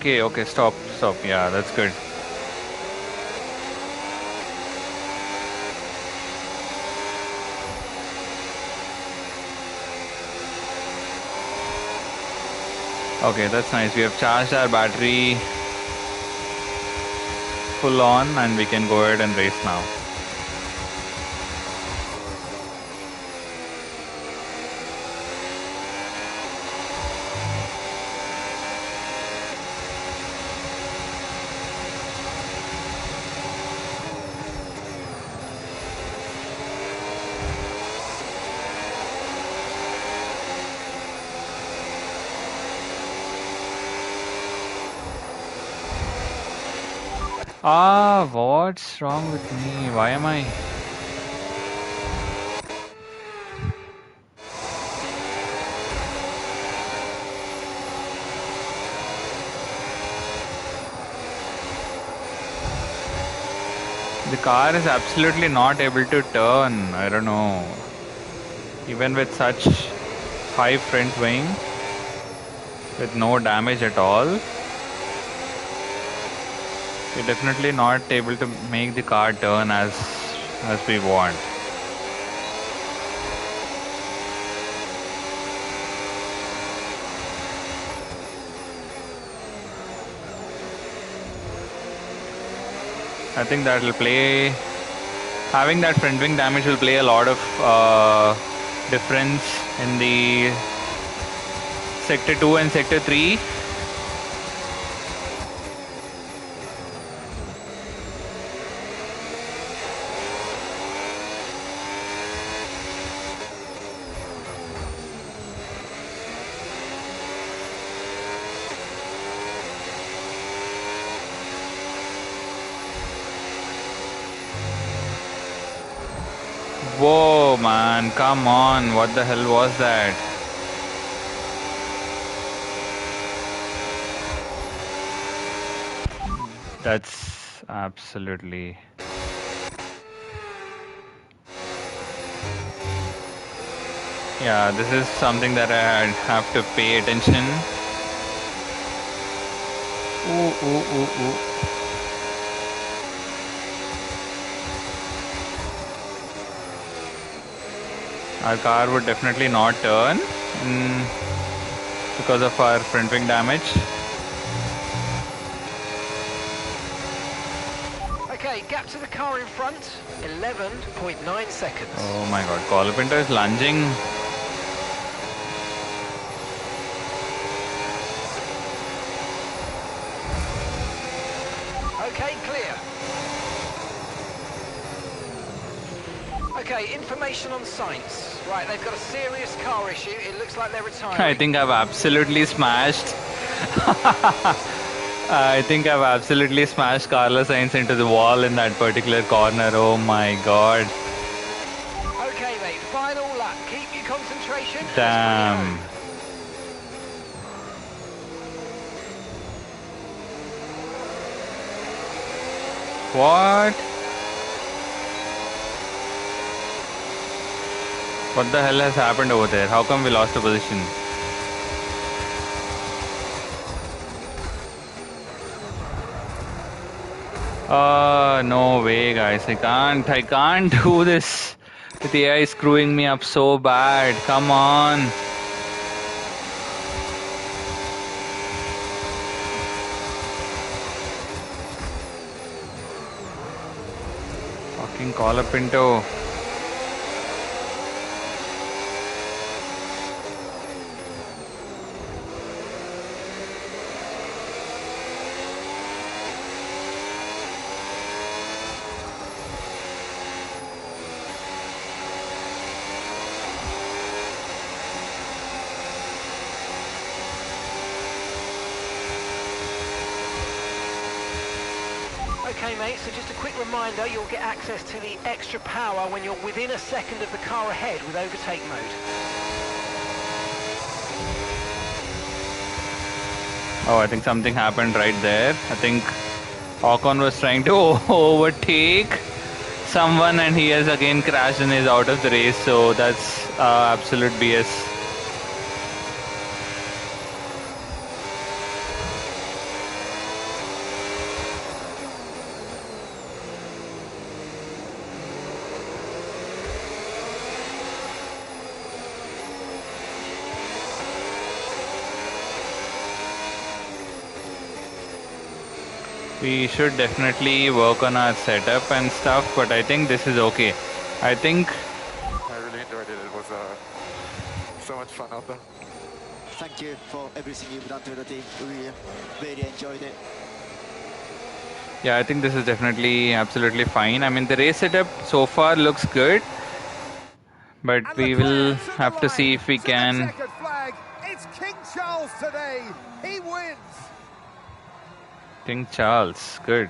S1: Okay, stop. Yeah, that's good. Okay, that's nice. We have charged our battery full on and we can go ahead and race now. What's wrong with me? Why am I... The car is absolutely not able to turn. I don't know. Even with such high front wing, with no damage at all, we're definitely not able to make the car turn as we want. I think that will play... Having that front wing damage will play a lot of difference in the Sector 2 and Sector 3. Whoa, man, come on, what the hell was that? That's absolutely... Yeah, this is something that I have to pay attention. Ooh, ooh, ooh, ooh. Our car would definitely not turn because of our front wing damage.
S2: Okay, gap to the car in front, 11.9 seconds.
S1: Oh my god, Colapinto is lunging.
S2: Okay, clear. Okay, information on Sainz. Right, they've got a serious car issue. It looks like they're retiring.
S1: I think I've absolutely smashed. I think I've absolutely smashed Carlos Sainz into the wall in that particular corner. Oh my god.
S2: Okay, mate, final lap. Keep your concentration. And
S1: Damn.
S2: let's
S1: What? What the hell has happened over there? How come we lost a position? No way, guys. I can't do this. The AI is screwing me up so bad. Come on. Fucking Colapinto.
S2: Okay, mate, so just a quick reminder, you'll get access to the extra power when you're within a second of the car ahead with overtake mode.
S1: Oh, I think something happened right there. I think Ocon was trying to overtake someone and he has again crashed and is out of the race. So that's absolute BS. We should definitely work on our setup and stuff, but I think this is okay. I think
S5: I really enjoyed it. It was so much fun out there.
S6: Thank you for everything you've done to the team. We really enjoyed it.
S1: yeah, I think this is definitely absolutely fine. I mean, the race setup so far looks good, but
S4: And
S1: we
S4: Leclerc
S1: will
S4: to the
S1: have to see
S4: line,
S1: if we
S4: to the
S1: can.
S4: checkered flag. It's King Charles today. He wins.
S1: King Charles, good.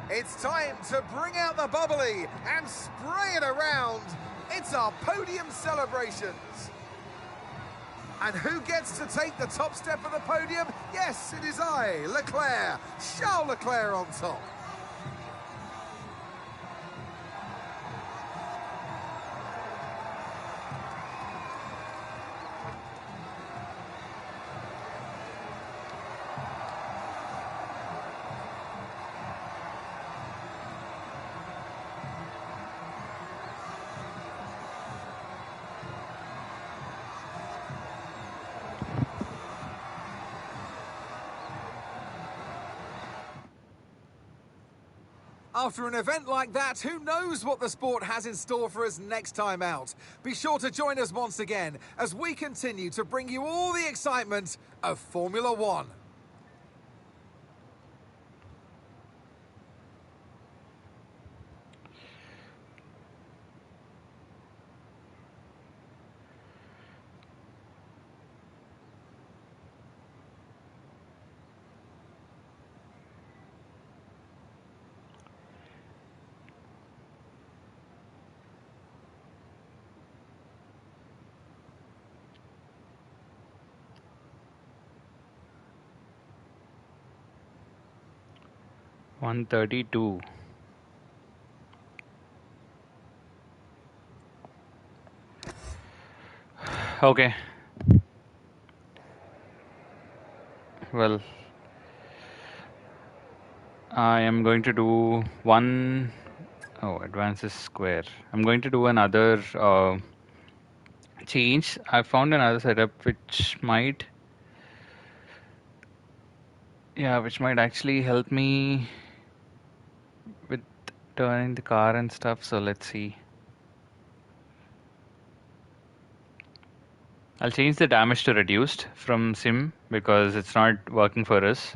S4: It's time to bring out the bubbly and spray it around. It's our podium celebrations. And who gets to take the top step of the podium? Yes, it is I, Leclerc. Charles Leclerc on top. After an event like that, who knows what the sport has in store for us next time out? Be sure to join us once again as we continue to bring you all the excitement of Formula One.
S1: 132. Okay. Well, I am going to do one. Oh, advance is square. I'm going to do another change. I found another setup which might, yeah, which might actually help me with turning the car and stuff. So let's see. I'll change the damage to reduced from sim because it's not working for us.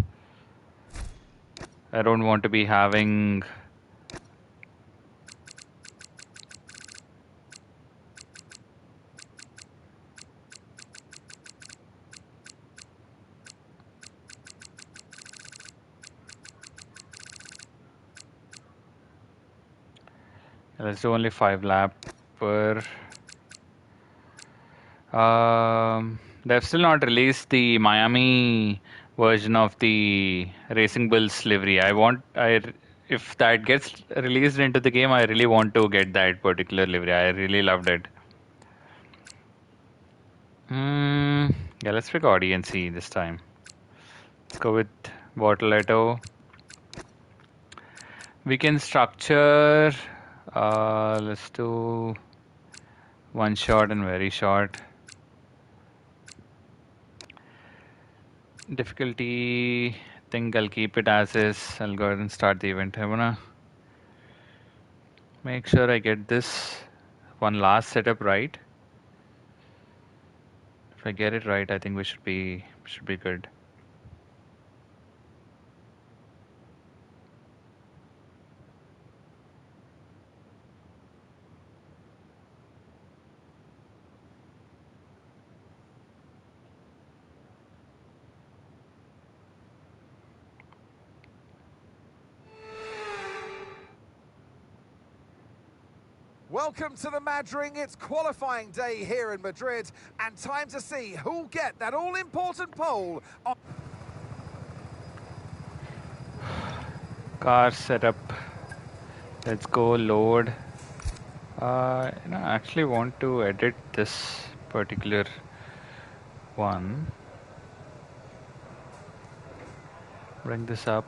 S1: I don't want to be having let's do only 5 lap per. They've still not released the Miami version of the Racing Bulls livery. If that gets released into the game, I really want to get that particular livery. I really loved it. Yeah, let's pick Audi and see this time. Let's go with Bortoletto. We can structure. Let's do one shot and very short. Difficulty, I think I'll keep it as is. I'll go ahead and start the event. I'm gonna make sure I get this one last setup right. If I get it right, I think we should be good.
S4: Welcome to the Madring. It's qualifying day here in Madrid, and time to see who'll get that all-important pole.
S1: Car setup. Let's go load. I actually want to edit this particular one. Bring this up.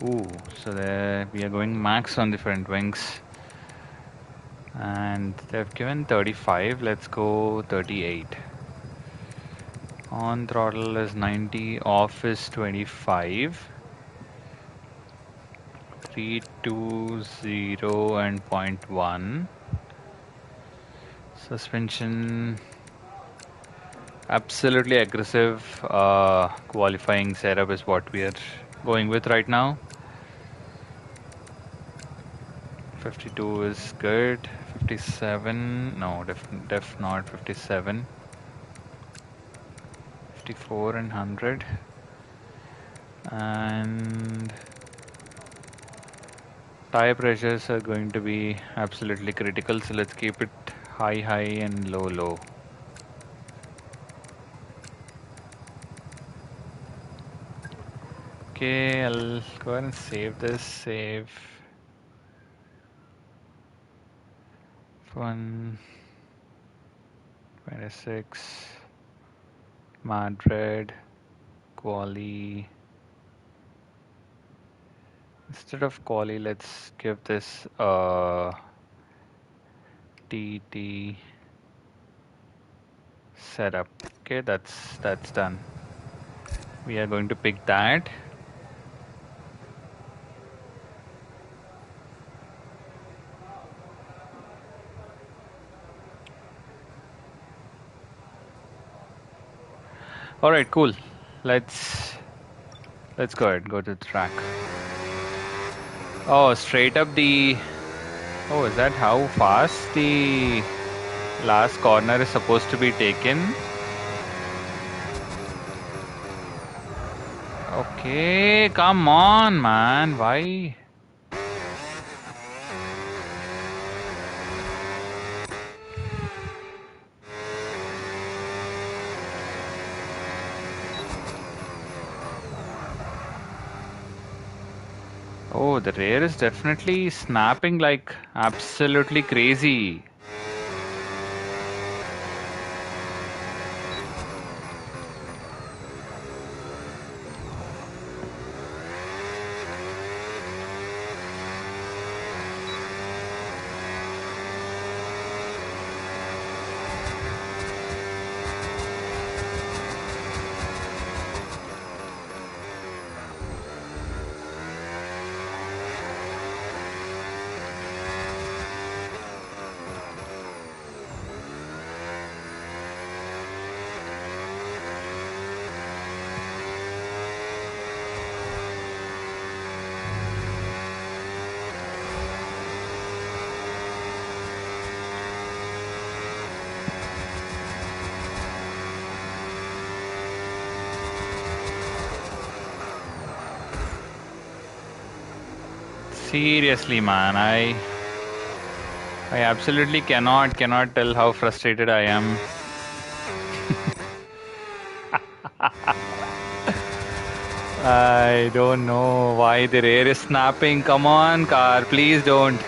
S1: Ooh, so there we are going max on the front wings. And they've given 35. Let's go 38. On throttle is 90. Off is 25. 320 and 0.1. Suspension. Absolutely aggressive qualifying setup is what we are going with right now. 52 is good. 57, no, def not 57. 54 and 100. And tire pressures are going to be absolutely critical, so let's keep it high and low. Okay, I'll go ahead and save this. Save 126 Madrid quali. Instead of quali, let's give this TT setup. Okay, that's done. We are going to pick that. All right, cool. Let's go ahead, go to the track. Oh, straight up the. Oh, is that how fast the last corner is supposed to be taken? Okay, come on, man. Why? Oh, the rear is definitely snapping like absolutely crazy. Seriously, man, I absolutely cannot tell how frustrated I am. I don't know why the rear is snapping. Come on, car, please don't.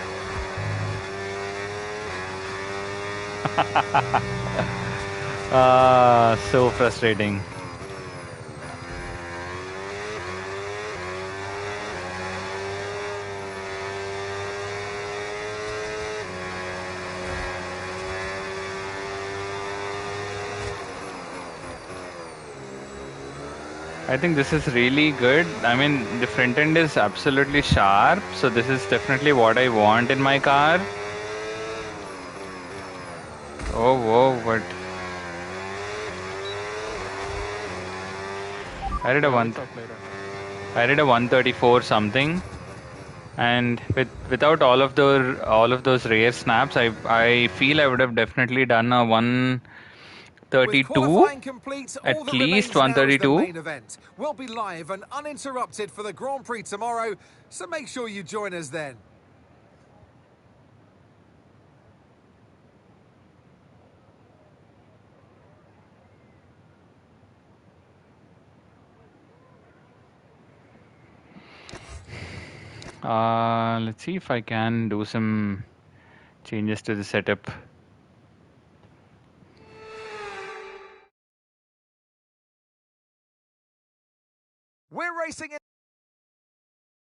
S1: So frustrating. I think this is really good. I mean, the front end is absolutely sharp, so this is definitely what I want in my car. Oh, whoa, what? I did a
S5: We'll talk later.
S1: 134 something, and without all of those rear snaps, I feel I would have definitely done a
S4: With
S1: 132,
S4: qualifying complete, all
S1: at
S4: that
S1: least
S4: remains now is the
S1: 132.
S4: main event. We'll be live and uninterrupted for the Grand Prix tomorrow, so make sure you join us then.
S1: Let's see if I can do some changes to the setup.
S4: We're racing in.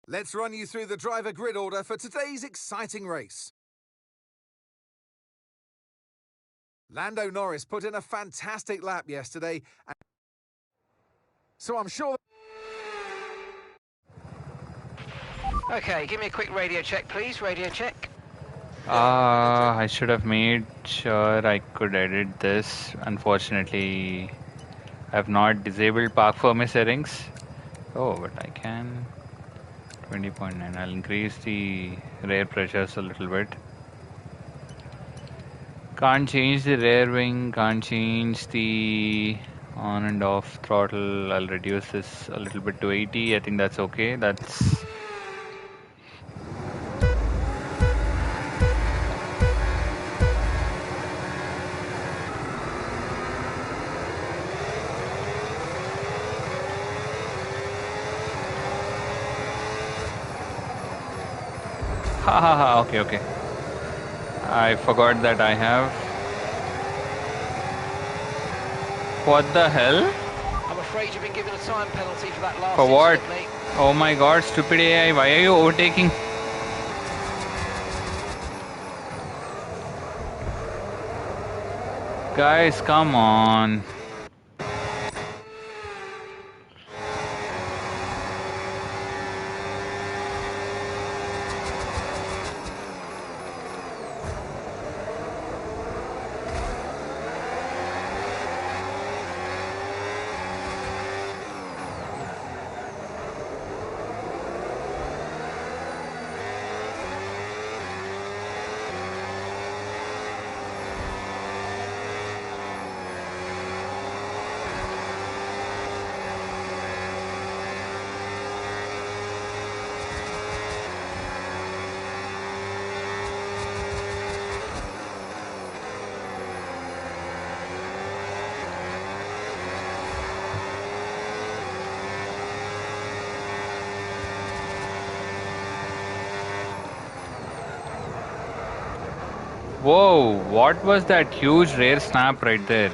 S4: Let's run you through the driver grid order for today's exciting race. Lando Norris put in a fantastic lap yesterday, so I'm sure...
S2: Okay, give me a quick radio check, please. Radio check.
S1: I should have made sure I could edit this. Unfortunately, I have not disabled park for my settings. Oh, but I can. 20.9. I'll increase the rear pressures a little bit. Can't change the rear wing, can't change the on and off throttle. I'll reduce this a little bit to 80. I think that's okay. That's... Ha ha ha, okay, okay. I forgot that I have... What the hell?
S2: I'm afraid you've been given a time penalty for that last
S1: For what?
S2: incident, mate.
S1: Oh my god, stupid AI, why are you overtaking? Guys, come on. Whoa, what was that huge rear snap right there?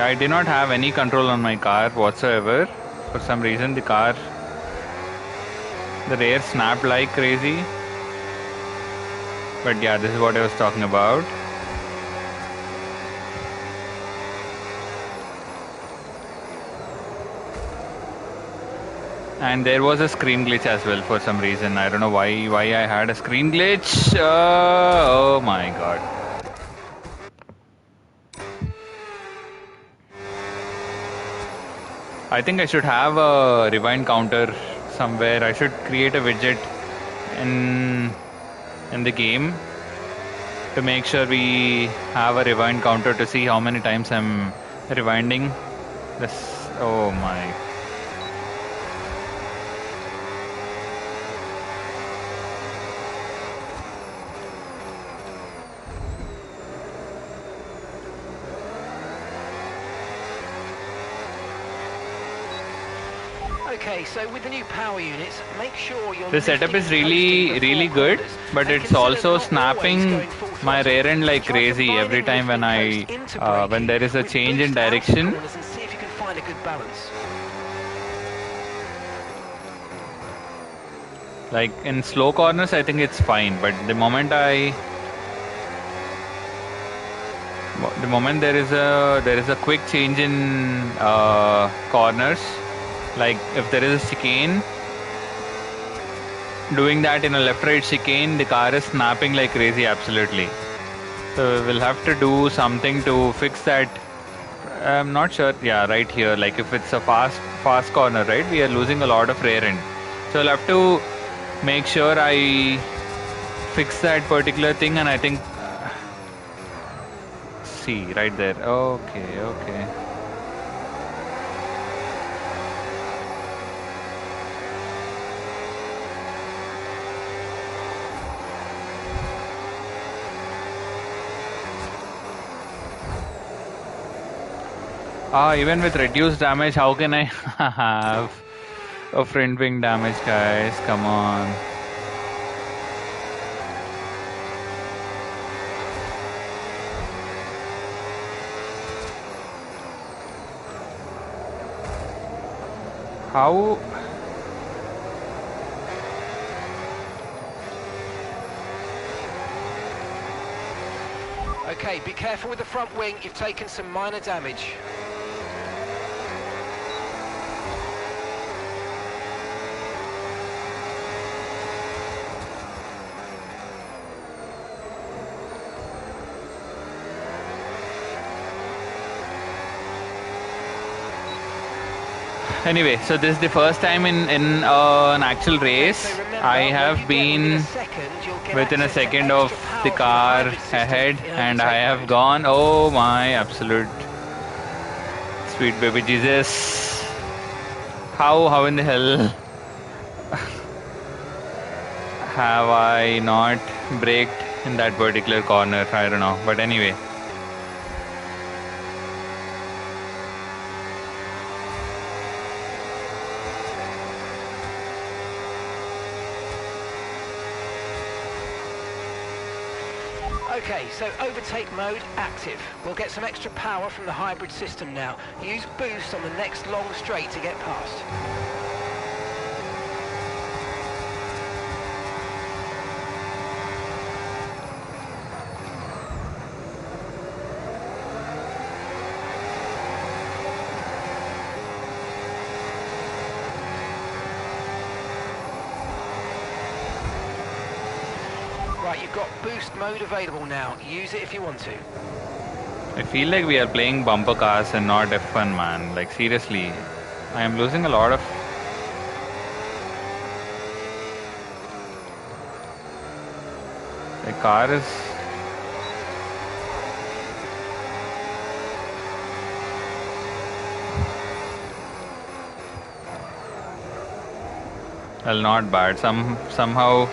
S1: I did not have any control on my car whatsoever. For some reason, the rear snapped like crazy. But yeah, this is what I was talking about. And there was a screen glitch as well for some reason. I don't know why I had a screen glitch. Oh my god. I think I should have a rewind counter somewhere. I should create a widget in the game to make sure we have a rewind counter to see how many times I'm rewinding this. Oh my.
S2: Okay, so with the new power units, make sure you're
S1: the setup is really good, but it's also snapping my rear end like crazy every time when there is a change in direction.
S2: And see if you can find a good balance.
S1: Like in slow corners, I think it's fine, but the moment there is a quick change in corners, like if there is a chicane, doing that in a left-right chicane, the car is snapping like crazy, absolutely. So we'll have to do something to fix that. I'm not sure. Yeah, right here, like if it's a fast corner, right, we are losing a lot of rear end. So I'll have to make sure I fix that particular thing, and I think see right there. Okay. Even with reduced damage, how can I have a front wing damage, guys? Come on. How?
S2: Okay, be careful with the front wing. You've taken some minor damage.
S1: Anyway, so this is the first time in an actual race. I have been within a second of the car ahead, and I have gone. Oh my absolute sweet baby Jesus! How in the hell have I not braked in that particular corner? I don't know, but anyway.
S2: Okay, so overtake mode active. We'll get some extra power from the hybrid system now. Use boost on the next long straight to get past. Right, you've got boost mode available now. Use it if you want to.
S1: I feel like we are playing bumper cars and not F1, man. Like seriously, I am losing a lot of. The car is. Well, not bad. Somehow.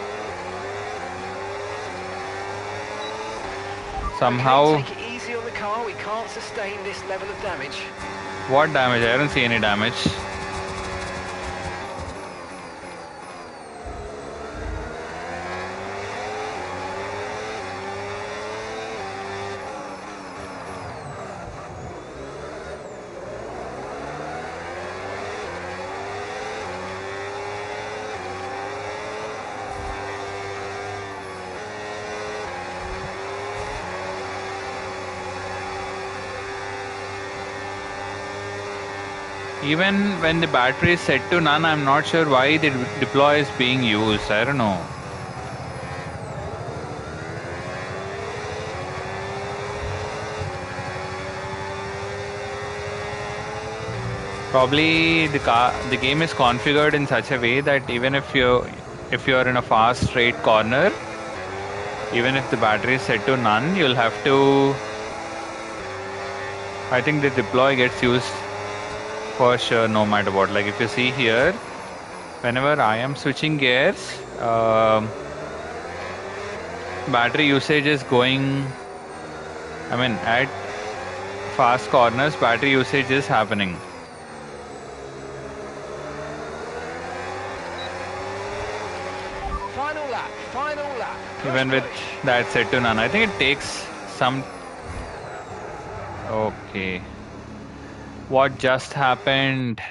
S2: Okay, take it easy on the car. We can't sustain this level of damage.
S1: What damage? I don't see any damage. Even when the battery is set to none, I'm not sure why the deploy is being used. I don't know. Probably the game is configured in such a way that even if you're in a fast straight corner, even if the battery is set to none, you'll have to. I think the deploy gets used for sure no matter what. Like if you see here, whenever I am switching gears, battery usage is going. I mean, at fast corners, battery usage is happening.
S2: Final lap.
S1: Even with that set to none, I think it takes some. Okay. What just happened?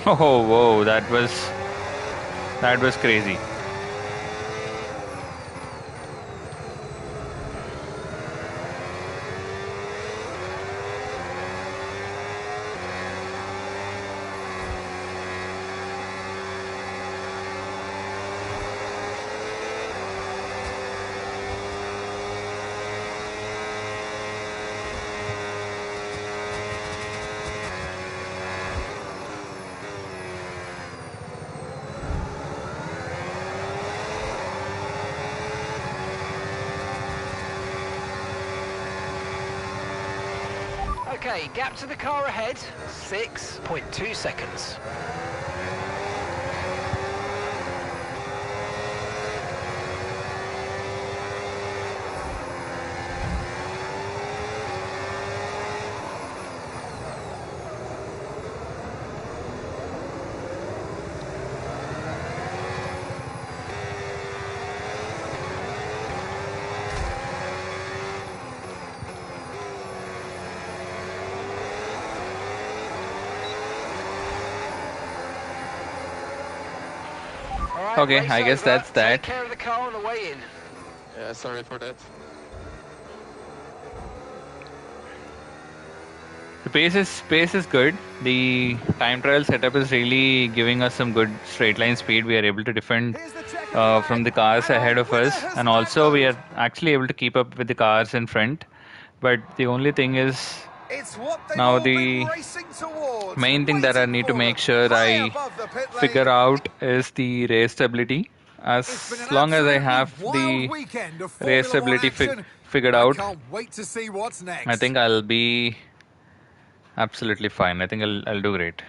S1: Oh, whoa, that was crazy.
S2: Okay, gap to the car ahead, 6.2 seconds.
S1: Okay, I guess that's that.
S2: Take care of the car on the way in.
S5: Yeah, sorry for that.
S1: The pace is good. The time trial setup is really giving us some good straight line speed. We are able to defend from the cars ahead of us, and also we are actually able to keep up with the cars in front. But the only thing is, now the main thing that I need to make sure I figure out is the race stability. As long as I have the race stability figured out, I think I'll be absolutely fine. I think I'll do great.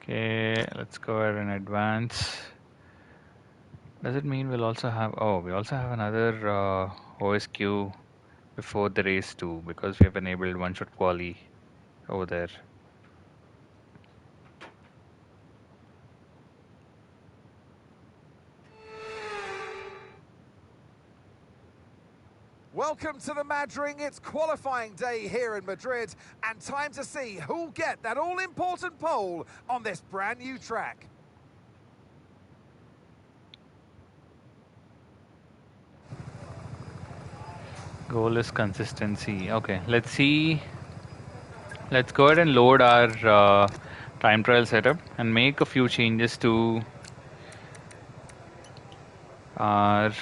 S1: Okay, let's go ahead and advance. Does it mean we'll also have... Oh, we also have another OSQ before the race too, because we have enabled one-shot quali over there.
S4: Welcome to the Madring. It's qualifying day here in Madrid, and time to see who'll get that all-important pole on this brand new track.
S1: Goal is consistency. Okay, let's see. Let's go ahead and load our time trial setup and make a few changes to our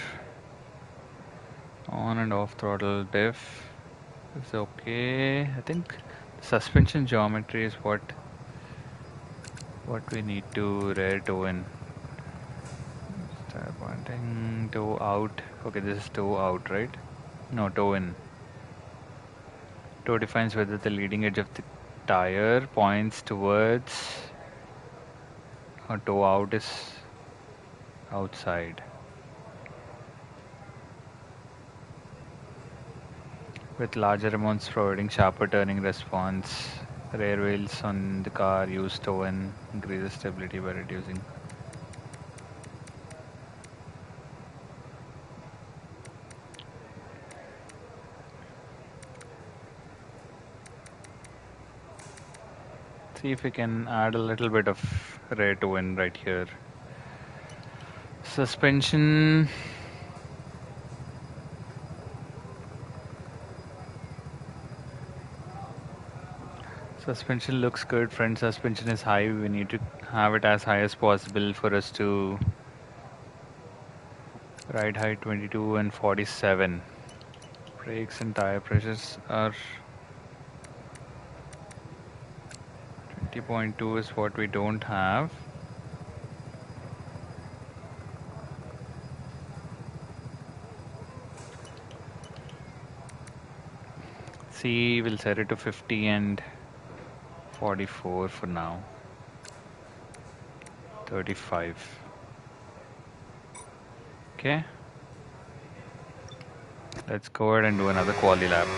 S1: on and off throttle diff. It's okay. I think suspension geometry is what we need to rear toe in. Start pointing toe out. Okay, this is toe out, right? No, toe in. Toe defines whether the leading edge of the tire points towards or toe out is outside. With larger amounts providing sharper turning response. Rear wheels on the car use tow and increases stability by reducing. See if we can add a little bit of rear to wind right here. Suspension. Suspension looks good. Front suspension is high. We need to have it as high as possible for us to ride height 22 and 47. Brakes and tire pressures are 20.2 is what we don't have. C, we'll set it to 50 and 44 for now. 35. Okay. Let's go ahead and do another quali lap.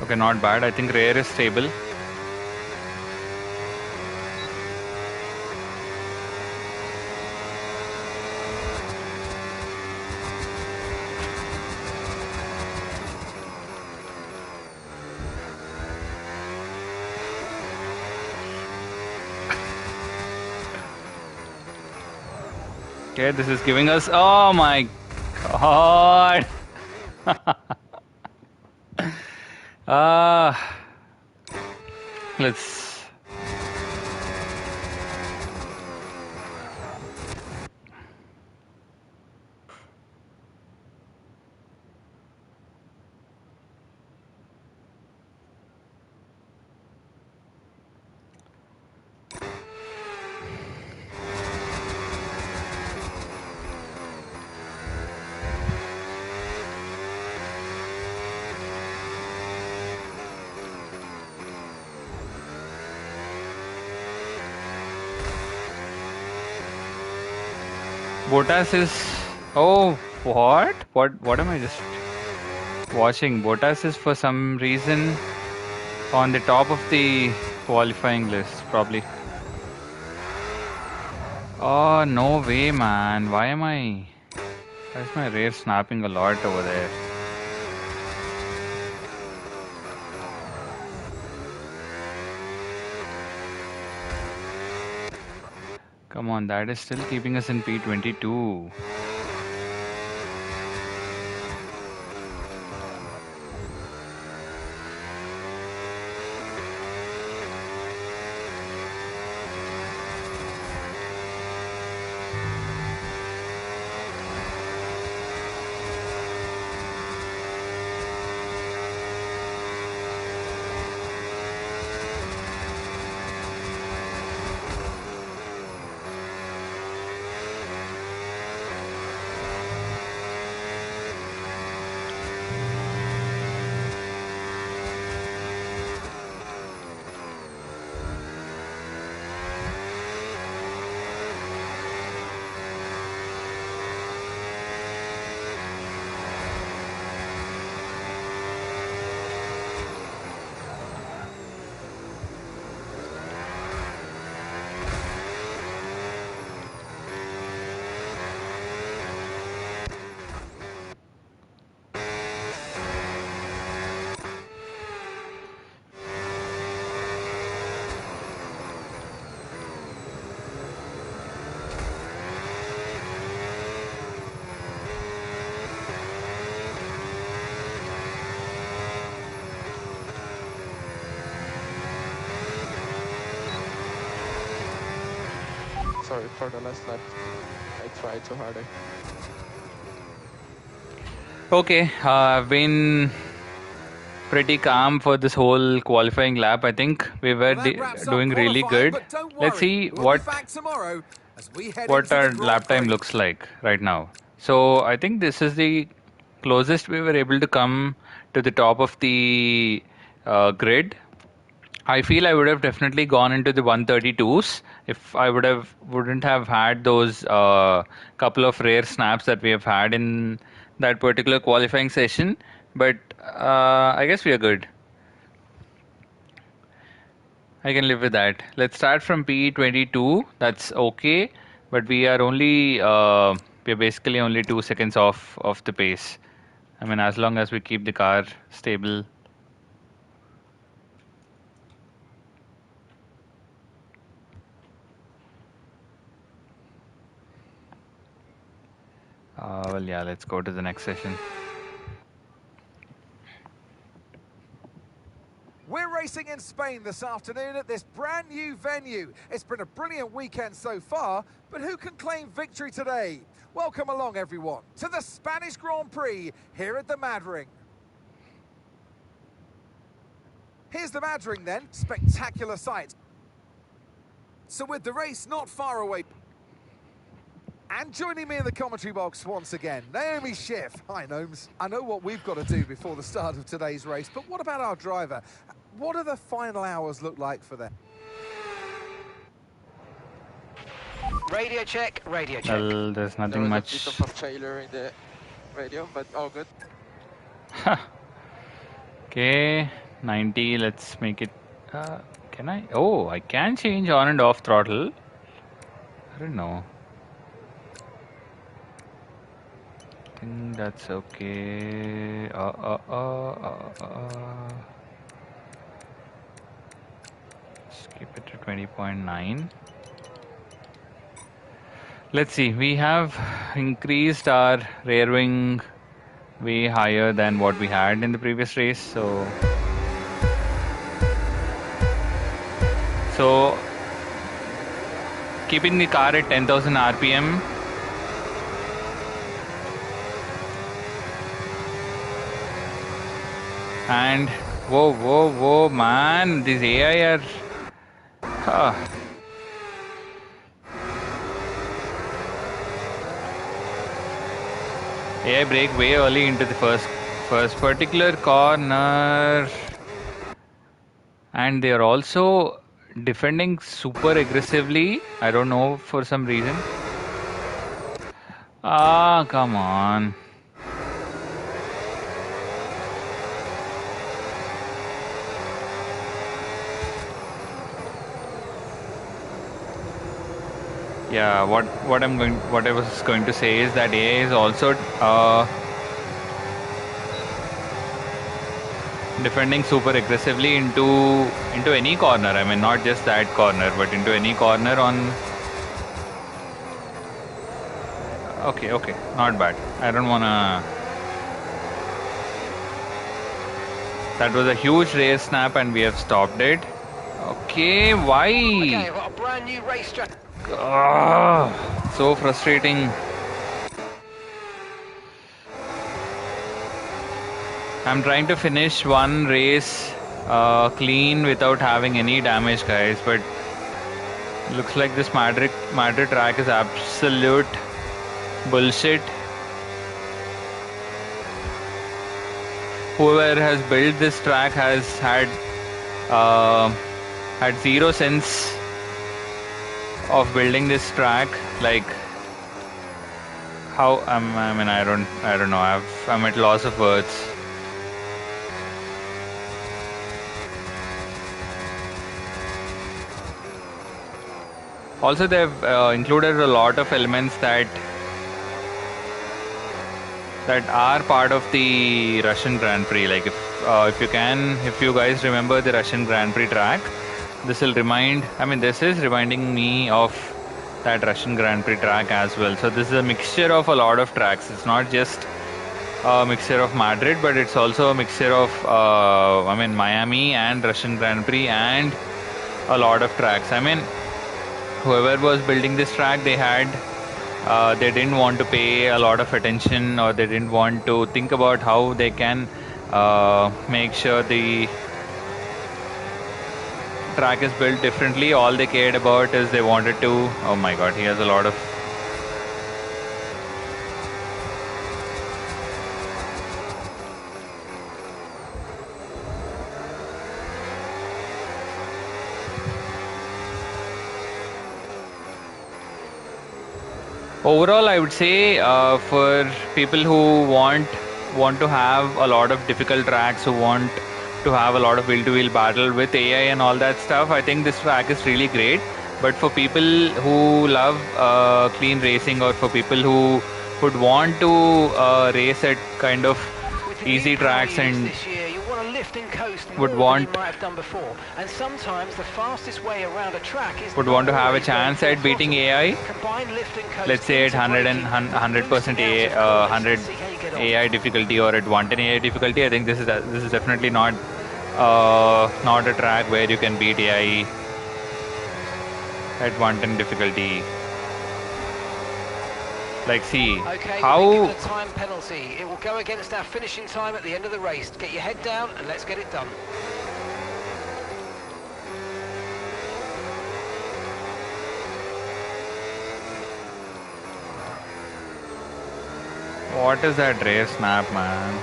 S1: Okay, not bad. I think rear is stable. Okay, this is giving us. Oh my god! Let's. Bottas is. Oh, what? What am I just watching? Bottas is for some reason on the top of the qualifying list, probably. Oh, no way, man. Why is my rear snapping a lot over there? Come on, that is still keeping us in P22.
S5: Sorry for the last lap. I tried too hard.
S1: Okay, I've been pretty calm for this whole qualifying lap. I think we were doing really good. Let's see what our lap time looks like right now. So I think this is the closest we were able to come to the top of the grid. I feel I would have definitely gone into the 132s if I wouldn't have had those couple of rare snaps that we have had in that particular qualifying session. But I guess we are good. I can live with that. Let's start from P22. That's okay, but we are basically only 2 seconds off of the pace. I mean, as long as we keep the car stable. Well, yeah, let's go to the next session.
S4: We're racing in Spain this afternoon at this brand new venue. It's been a brilliant weekend so far, but who can claim victory today? Welcome along, everyone, to the Spanish Grand Prix here at the Madring. Here's the Madring then, spectacular sight. So with the race not far away. And joining me in the commentary box once again, Naomi Schiff. Hi, Gnomes. I know what we've got to do before the start of today's race, but what about our driver? What do the final hours look like for them?
S2: Radio check, radio check.
S1: Well, there's nothing
S5: There was
S1: much.
S5: a bit of a failure in the radio, but all good.
S1: Okay, 90. Let's make it. Can I? Oh, I can change on and off throttle. I don't know. I think that's okay. Skip it to 20.9. Let's see. We have increased our rear wing way higher than what we had in the previous race. So keeping the car at 10,000 RPM. And whoa, man, these AI are. AI brake way early into the first particular corner, and they are also defending super aggressively. I don't know, for some reason. Come on. Yeah, what I was going to say is that AI is also defending super aggressively into any corner. I mean, not just that corner, but into any corner on. Okay, not bad. I don't wanna. That was a huge rear snap, and we have stopped it. Okay, why?
S2: Okay, I've got a brand new race strategy.
S1: So frustrating. I'm trying to finish one race clean without having any damage, guys, but looks like this Madrid track is absolute bullshit. Whoever has built this track has had zero sense of building this track. Like, how? I mean, I don't know. I'm at loss of words. Also, they've included a lot of elements that are part of the Russian Grand Prix. Like, if you guys remember the Russian Grand Prix track, this is reminding me of that Russian Grand Prix track as well. So this is a mixture of a lot of tracks. It's not just a mixture of Madrid, but it's also a mixture of Miami and Russian Grand Prix and a lot of tracks. I mean, whoever was building this track, they didn't want to pay a lot of attention, or they didn't want to think about how they can make sure the track is built differently. All they cared about is they wanted to. Oh my god, he has a lot of. Overall, I would say for people who want to have a lot of difficult tracks, who want to have a lot of wheel-to-wheel battle with AI and all that stuff, I think this track is really great. But for people who love clean racing, or for people who would want to race at kind of
S2: With the
S1: easy
S2: new power
S1: tracks
S2: units
S1: and
S2: this year, you want to lift and coast
S1: would
S2: more than
S1: want
S2: you might have done before. And sometimes the fastest way around a track is
S1: would
S2: not
S1: want to have a
S2: always going
S1: chance
S2: full
S1: at beating
S2: throttle.
S1: AI,
S2: Combine lift and coast
S1: let's say at
S2: into
S1: 100
S2: braking,
S1: and
S2: with
S1: 100%
S2: boosting out
S1: AI,
S2: of corners,
S1: 100
S2: and see how you get on.
S1: AI difficulty, or at 110 AI difficulty. I think this is definitely not a track where you can beat AI at 110 difficulty. Like, see
S2: Okay,
S1: how
S2: we've been given a time penalty. It will go against our finishing time at the end of the race. Get your head down and let's get it done.
S1: what is that race snap, man?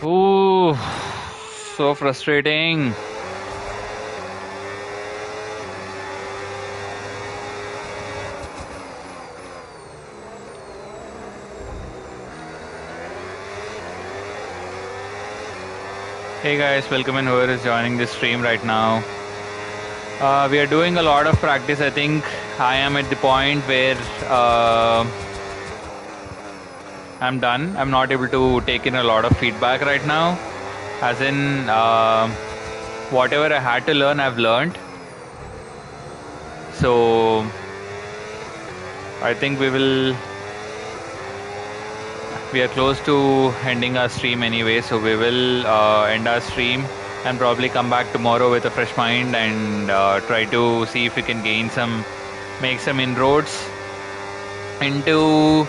S1: Ooh, so frustrating. Hey guys, welcome in whoever is joining this stream right now. We are doing a lot of practice. I think I am at the point where I'm done. I'm not able to take in a lot of feedback right now. As in, whatever I had to learn, I've learned. So, I think we are close to ending our stream anyway. So, we will end our stream and probably come back tomorrow with a fresh mind and try to see if we can make some inroads into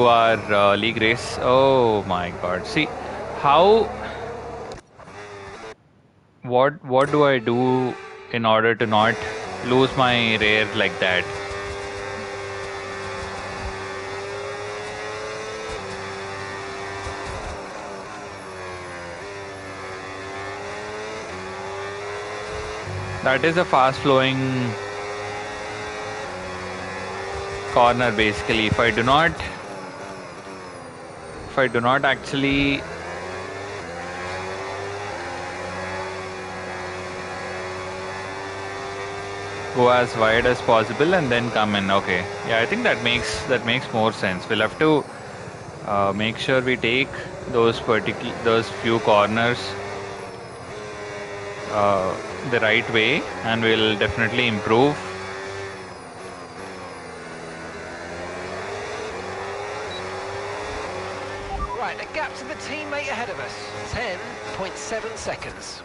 S1: our league race. Oh my god. See how what do I do in order to not lose my rear like that? That is a fast flowing corner basically. If I do not actually go as wide as possible and then come in. Okay, yeah, I think that makes more sense. We'll have to make sure we take those few corners the right way, and we'll definitely improve.
S2: Right, a gap to the teammate ahead of us, 10.7 seconds.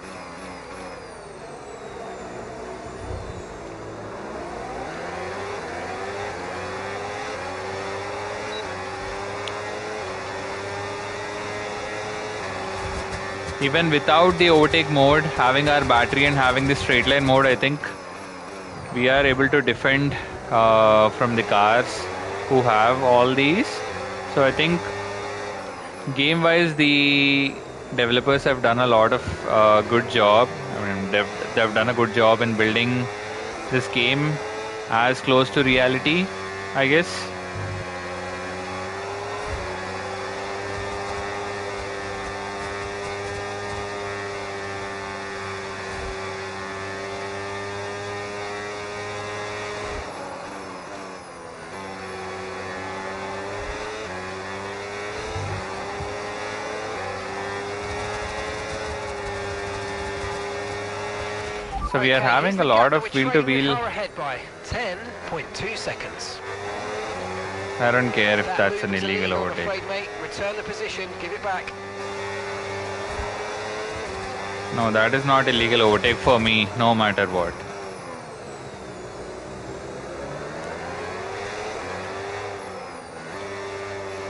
S1: Even without the overtake mode, having our battery and having the straight line mode, I think we are able to defend from the cars who have all these. So I think game-wise, the developers have done a lot of good job. I mean, they've done a good job in building this game as close to reality, I guess. So we are having a lot of wheel-to-wheel.
S2: 10.2 seconds.
S1: I don't care if that's an illegal overtake.
S2: Afraid, mate. Return the position, give it back.
S1: No, that is not illegal overtake for me, no matter what.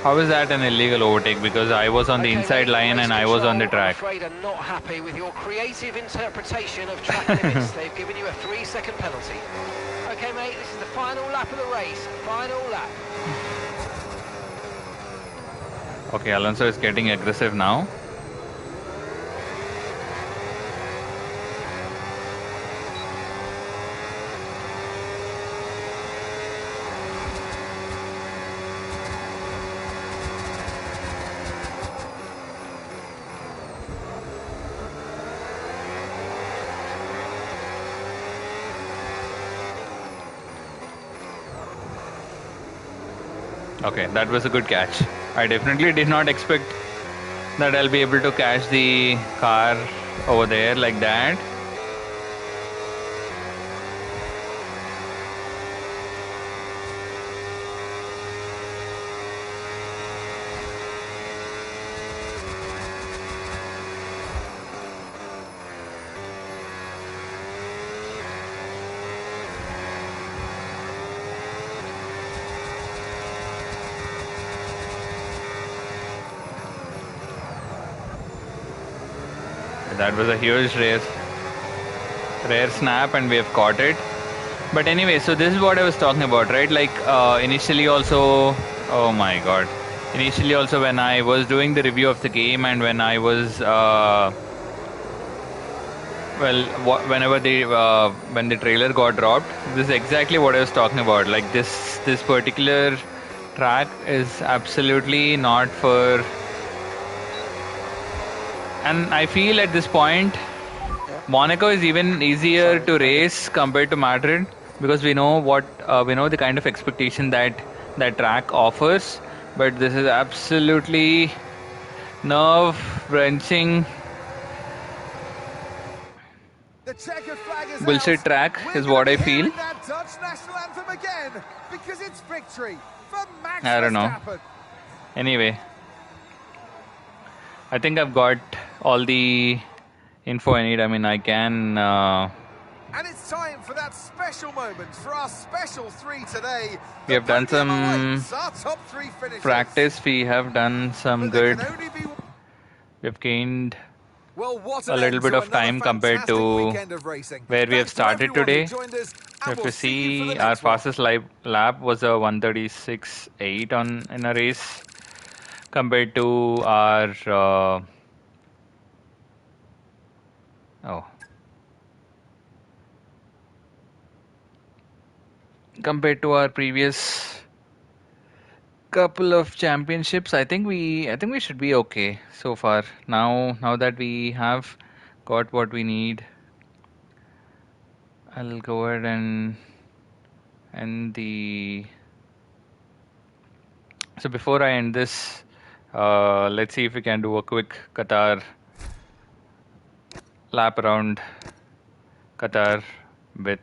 S1: How is that an illegal overtake? Because I was on the inside line and I was on the track.
S2: I'm afraid I'm not happy with your creative interpretation of track limits. They've given you a 3-second penalty. Okay, mate, this is the final lap of the race. Final lap.
S1: Okay, Alonso is getting aggressive now. Okay, that was a good catch. I definitely did not expect that I'll be able to catch the car over there like that. That was a huge rare snap, and we have caught it. But anyway, so this is what I was talking about, right? Like initially also, oh my god. Initially also when I was doing the review of the game and when I was, whenever when the trailer got dropped, this is exactly what I was talking about. Like this particular track is absolutely not for... And I feel at this point, Monaco is even easier to race compared to Madrid, because we know the kind of expectation that track offers. But this is absolutely nerve-wrenching bullshit track is what I feel. I don't know. Anyway, I think I've got all the info I need. I mean, I can...
S4: And it's time for that special moment for our special 3 today.
S1: We have done some practice. We have done some good... We've gained a little bit of time compared to where we have started today. If you see, our fastest lap was a 136.8 in a race, compared to our compared to our previous couple of championships. I think we should be okay so far. Now that we have got what we need, I'll go ahead and end the... So before I end this, let's see if we can do a quick Qatar lap around Qatar with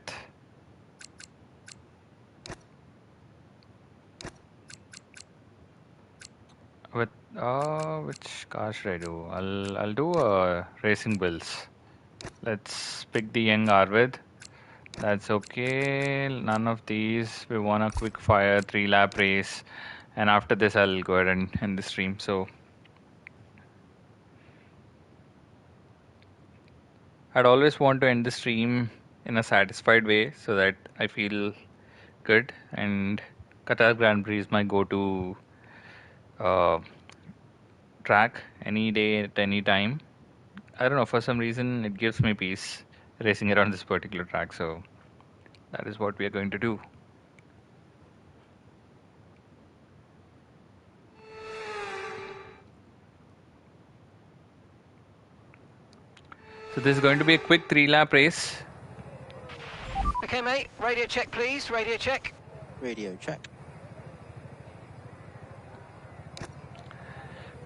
S1: which car should I do? I'll do racing bills. Let's pick the young Arvid. That's okay. None of these. We want a quick fire 3-lap race, and after this I'll go ahead and end the stream. So I'd always want to end the stream in a satisfied way so that I feel good, and Qatar Grand Prix is my go-to track any day at any time. I don't know, for some reason it gives me peace racing around this particular track, so that is what we are going to do. So this is going to be a quick 3-lap race.
S2: Okay, mate. Radio check, please. Radio check.
S6: Radio check.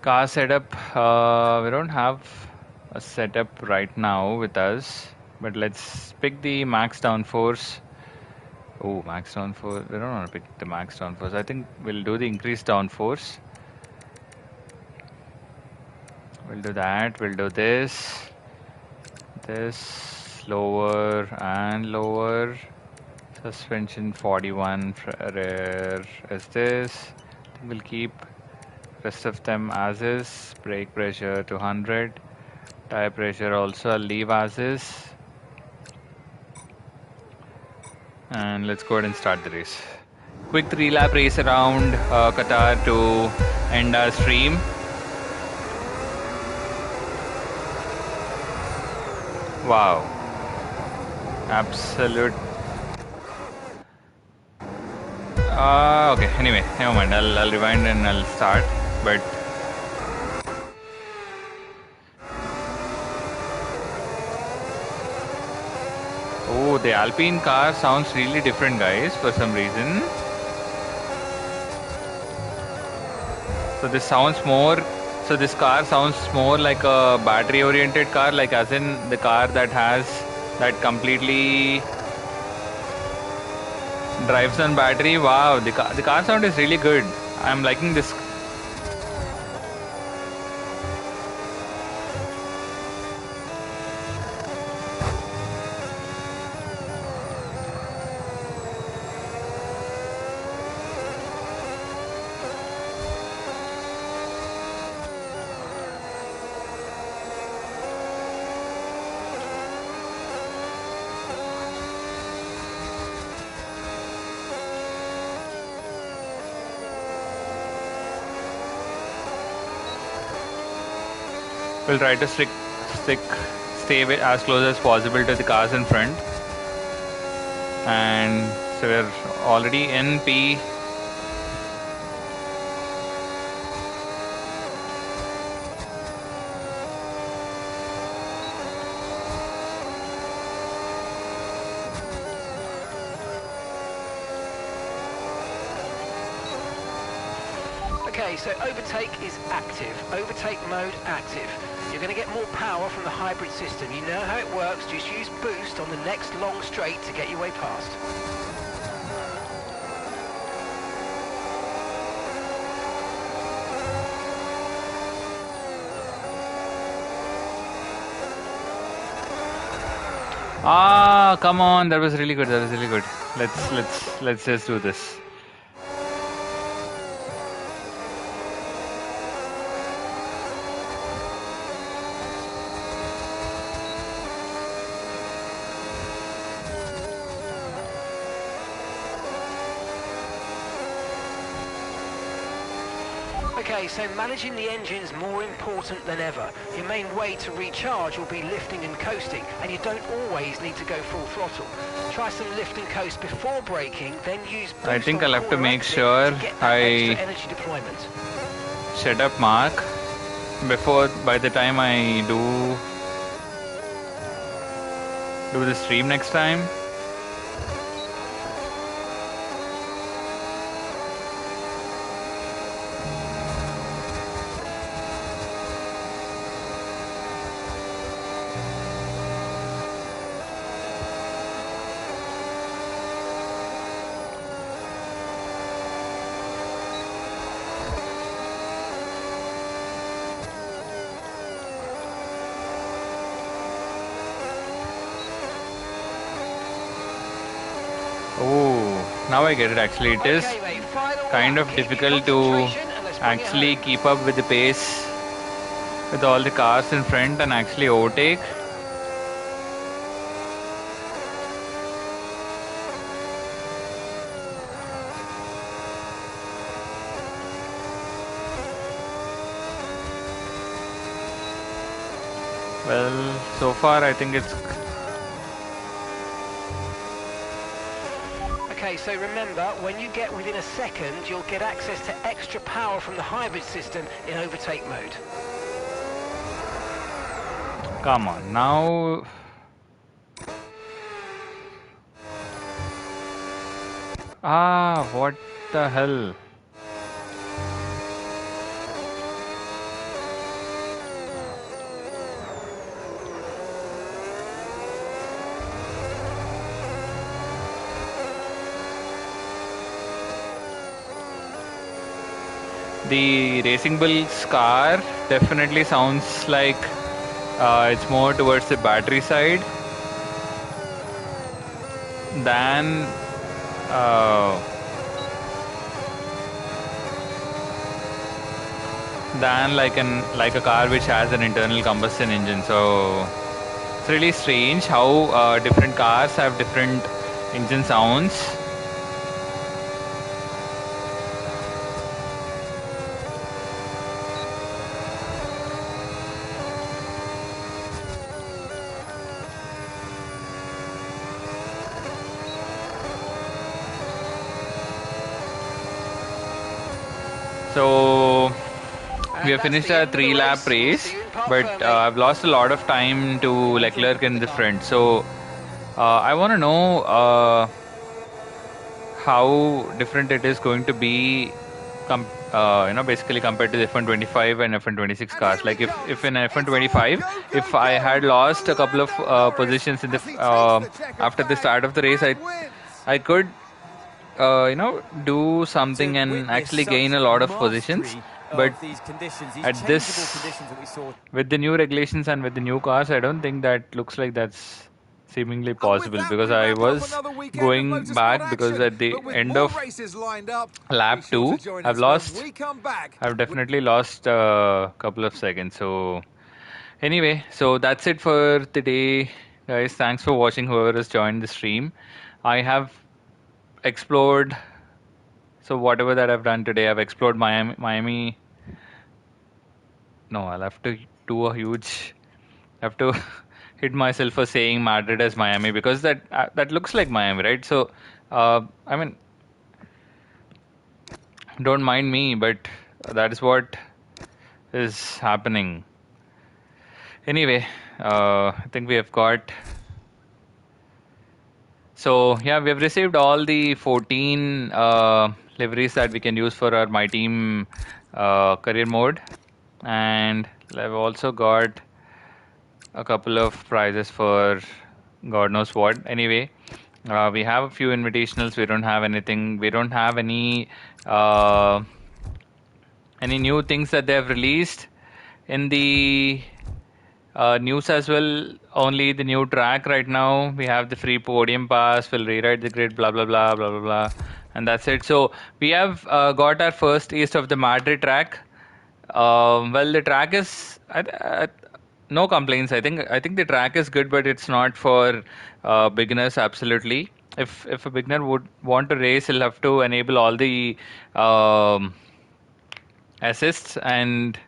S1: Car setup. We don't have a setup right now with us, but let's pick the max downforce. Oh, max downforce. We don't want to pick the max downforce. I think we'll do the increased downforce. We'll do that. We'll do this. This lower and lower. Suspension 41 rare is this. We'll keep rest of them as is. Brake pressure 200. Tire pressure also I'll leave as is. And let's go ahead and start the race. Quick 3-lap race around Qatar to end our stream. Wow. Absolute. Okay. Anyway, never mind. I'll rewind and I'll start. But oh, the Alpine car sounds really different, guys, for some reason. So this sounds more. So this car sounds more like a battery-oriented car, like as in the car that has that completely drives on battery. Wow, the car sound is really good. I'm liking this. We'll try to stay as close as possible to the cars in front. And so we're already in P.
S2: Okay, so overtake is active. Overtake mode active. You're going to get more power from the hybrid system. You know how it works. Just use boost on the next long straight to get your way past.
S1: Ah, come on, that was really good. That was really good. Let's just do this.
S2: Okay, so managing the engine is more important than ever. Your main way to recharge will be lifting and coasting, and you don't always need to go full throttle. Try some lift and coast before braking, then use boost
S1: I think
S2: on
S1: I'll have to
S2: corner
S1: make
S2: exit
S1: sure
S2: to get that
S1: I
S2: extra energy deployment.
S1: set up mark before by the time I do the stream next time. Oh, now I get it actually. It is
S2: Okay, mate, final
S1: kind
S2: lap.
S1: of
S2: Keep your
S1: difficult to
S2: concentration and let's bring it
S1: actually
S2: home.
S1: keep up with the pace with all the cars in front and actually overtake. Well, so far I think it's
S2: Okay, so remember, when you get within a second, you'll get access to extra power from the hybrid system in overtake mode.
S1: come on now. Ah, what the hell? The Racing Bull's car definitely sounds like it's more towards the battery side than like a car which has an internal combustion engine. So it's really strange how different cars have different engine sounds. So we have
S2: that's
S1: finished
S2: the
S1: a
S2: end of the
S1: 3-lap
S2: race. We'll
S1: race,
S2: see you in park
S1: but
S2: firmly.
S1: I've lost a lot of time to Leclerc in the front. So I want to know how different it is going to be, basically compared to the F125 and F126 cars. Like if in F125, if I had lost a couple of positions in the after the start of the race, I could do something and actually gain a lot of positions. But
S7: these conditions, these
S1: at
S7: changeable
S1: this,
S7: conditions that we saw.
S1: with the new regulations and with the new cars, I don't think that looks like that's seemingly possible, because I was going back because at the end of lap 2, I've definitely lost a couple of seconds. So anyway, so that's it for today, guys. Thanks for watching, whoever has joined the stream. I have explored, so whatever that I've done today, I've explored Miami. No, I'll have to do a huge. I have to hit myself for saying Madrid as Miami, because that looks like Miami, right? So, I mean, don't mind me, but that is what is happening. Anyway, I think we have got. So yeah, we have received all the 14 liveries that we can use for our My Team career mode, and I've also got a couple of prizes for God knows what. Anyway, we have a few invitationals. We don't have anything. We don't have any new things that they have released in the news as well. Only the new track right now. We have the free podium pass. We'll rewrite the grid. Blah blah blah blah blah blah, and that's it. So we have got our first taste of the Madrid track. Well, the track is no complaints. I think the track is good, but it's not for beginners. Absolutely. If a beginner would want to race, he'll have to enable all the assists, and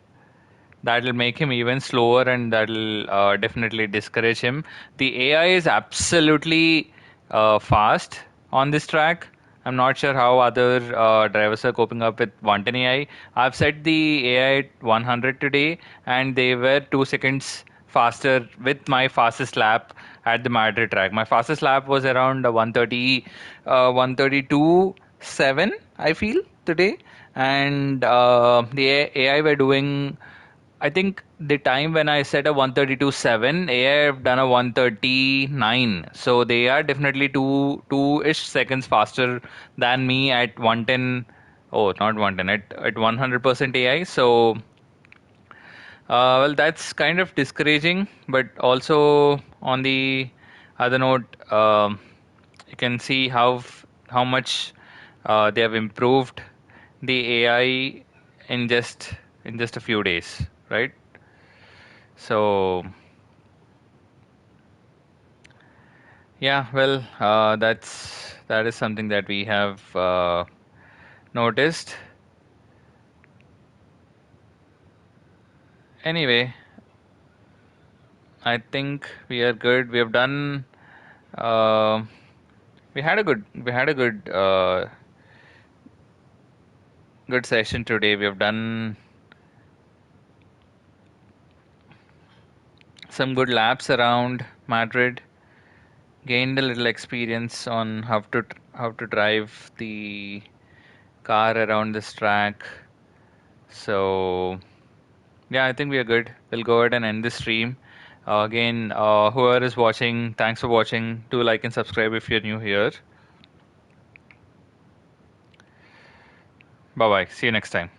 S1: that'll make him even slower, and that'll definitely discourage him. The AI is absolutely fast on this track. I'm not sure how other drivers are coping up with 110 AI. I've set the AI at 100 today, and they were 2 seconds faster with my fastest lap at the Madrid track. My fastest lap was around 130, 132.7, I feel, today. And the AI were doing, I think the time when I set a 132.7, AI have done a 139. So they are definitely two-ish seconds faster than me at 110. Oh, not 110, at 100% AI. So, well, that's kind of discouraging. But also on the other note, you can see how much they have improved the AI in just a few days, right? So yeah, well, that is something that we have noticed. Anyway, I think we are good. We have done. Uh, we had a good session today. We have done some good laps around Madrid. Gained a little experience on how to drive the car around this track. So yeah, I think we are good. We'll go ahead and end the stream. Again, whoever is watching, thanks for watching. Do like and subscribe if you're new here. Bye bye. See you next time.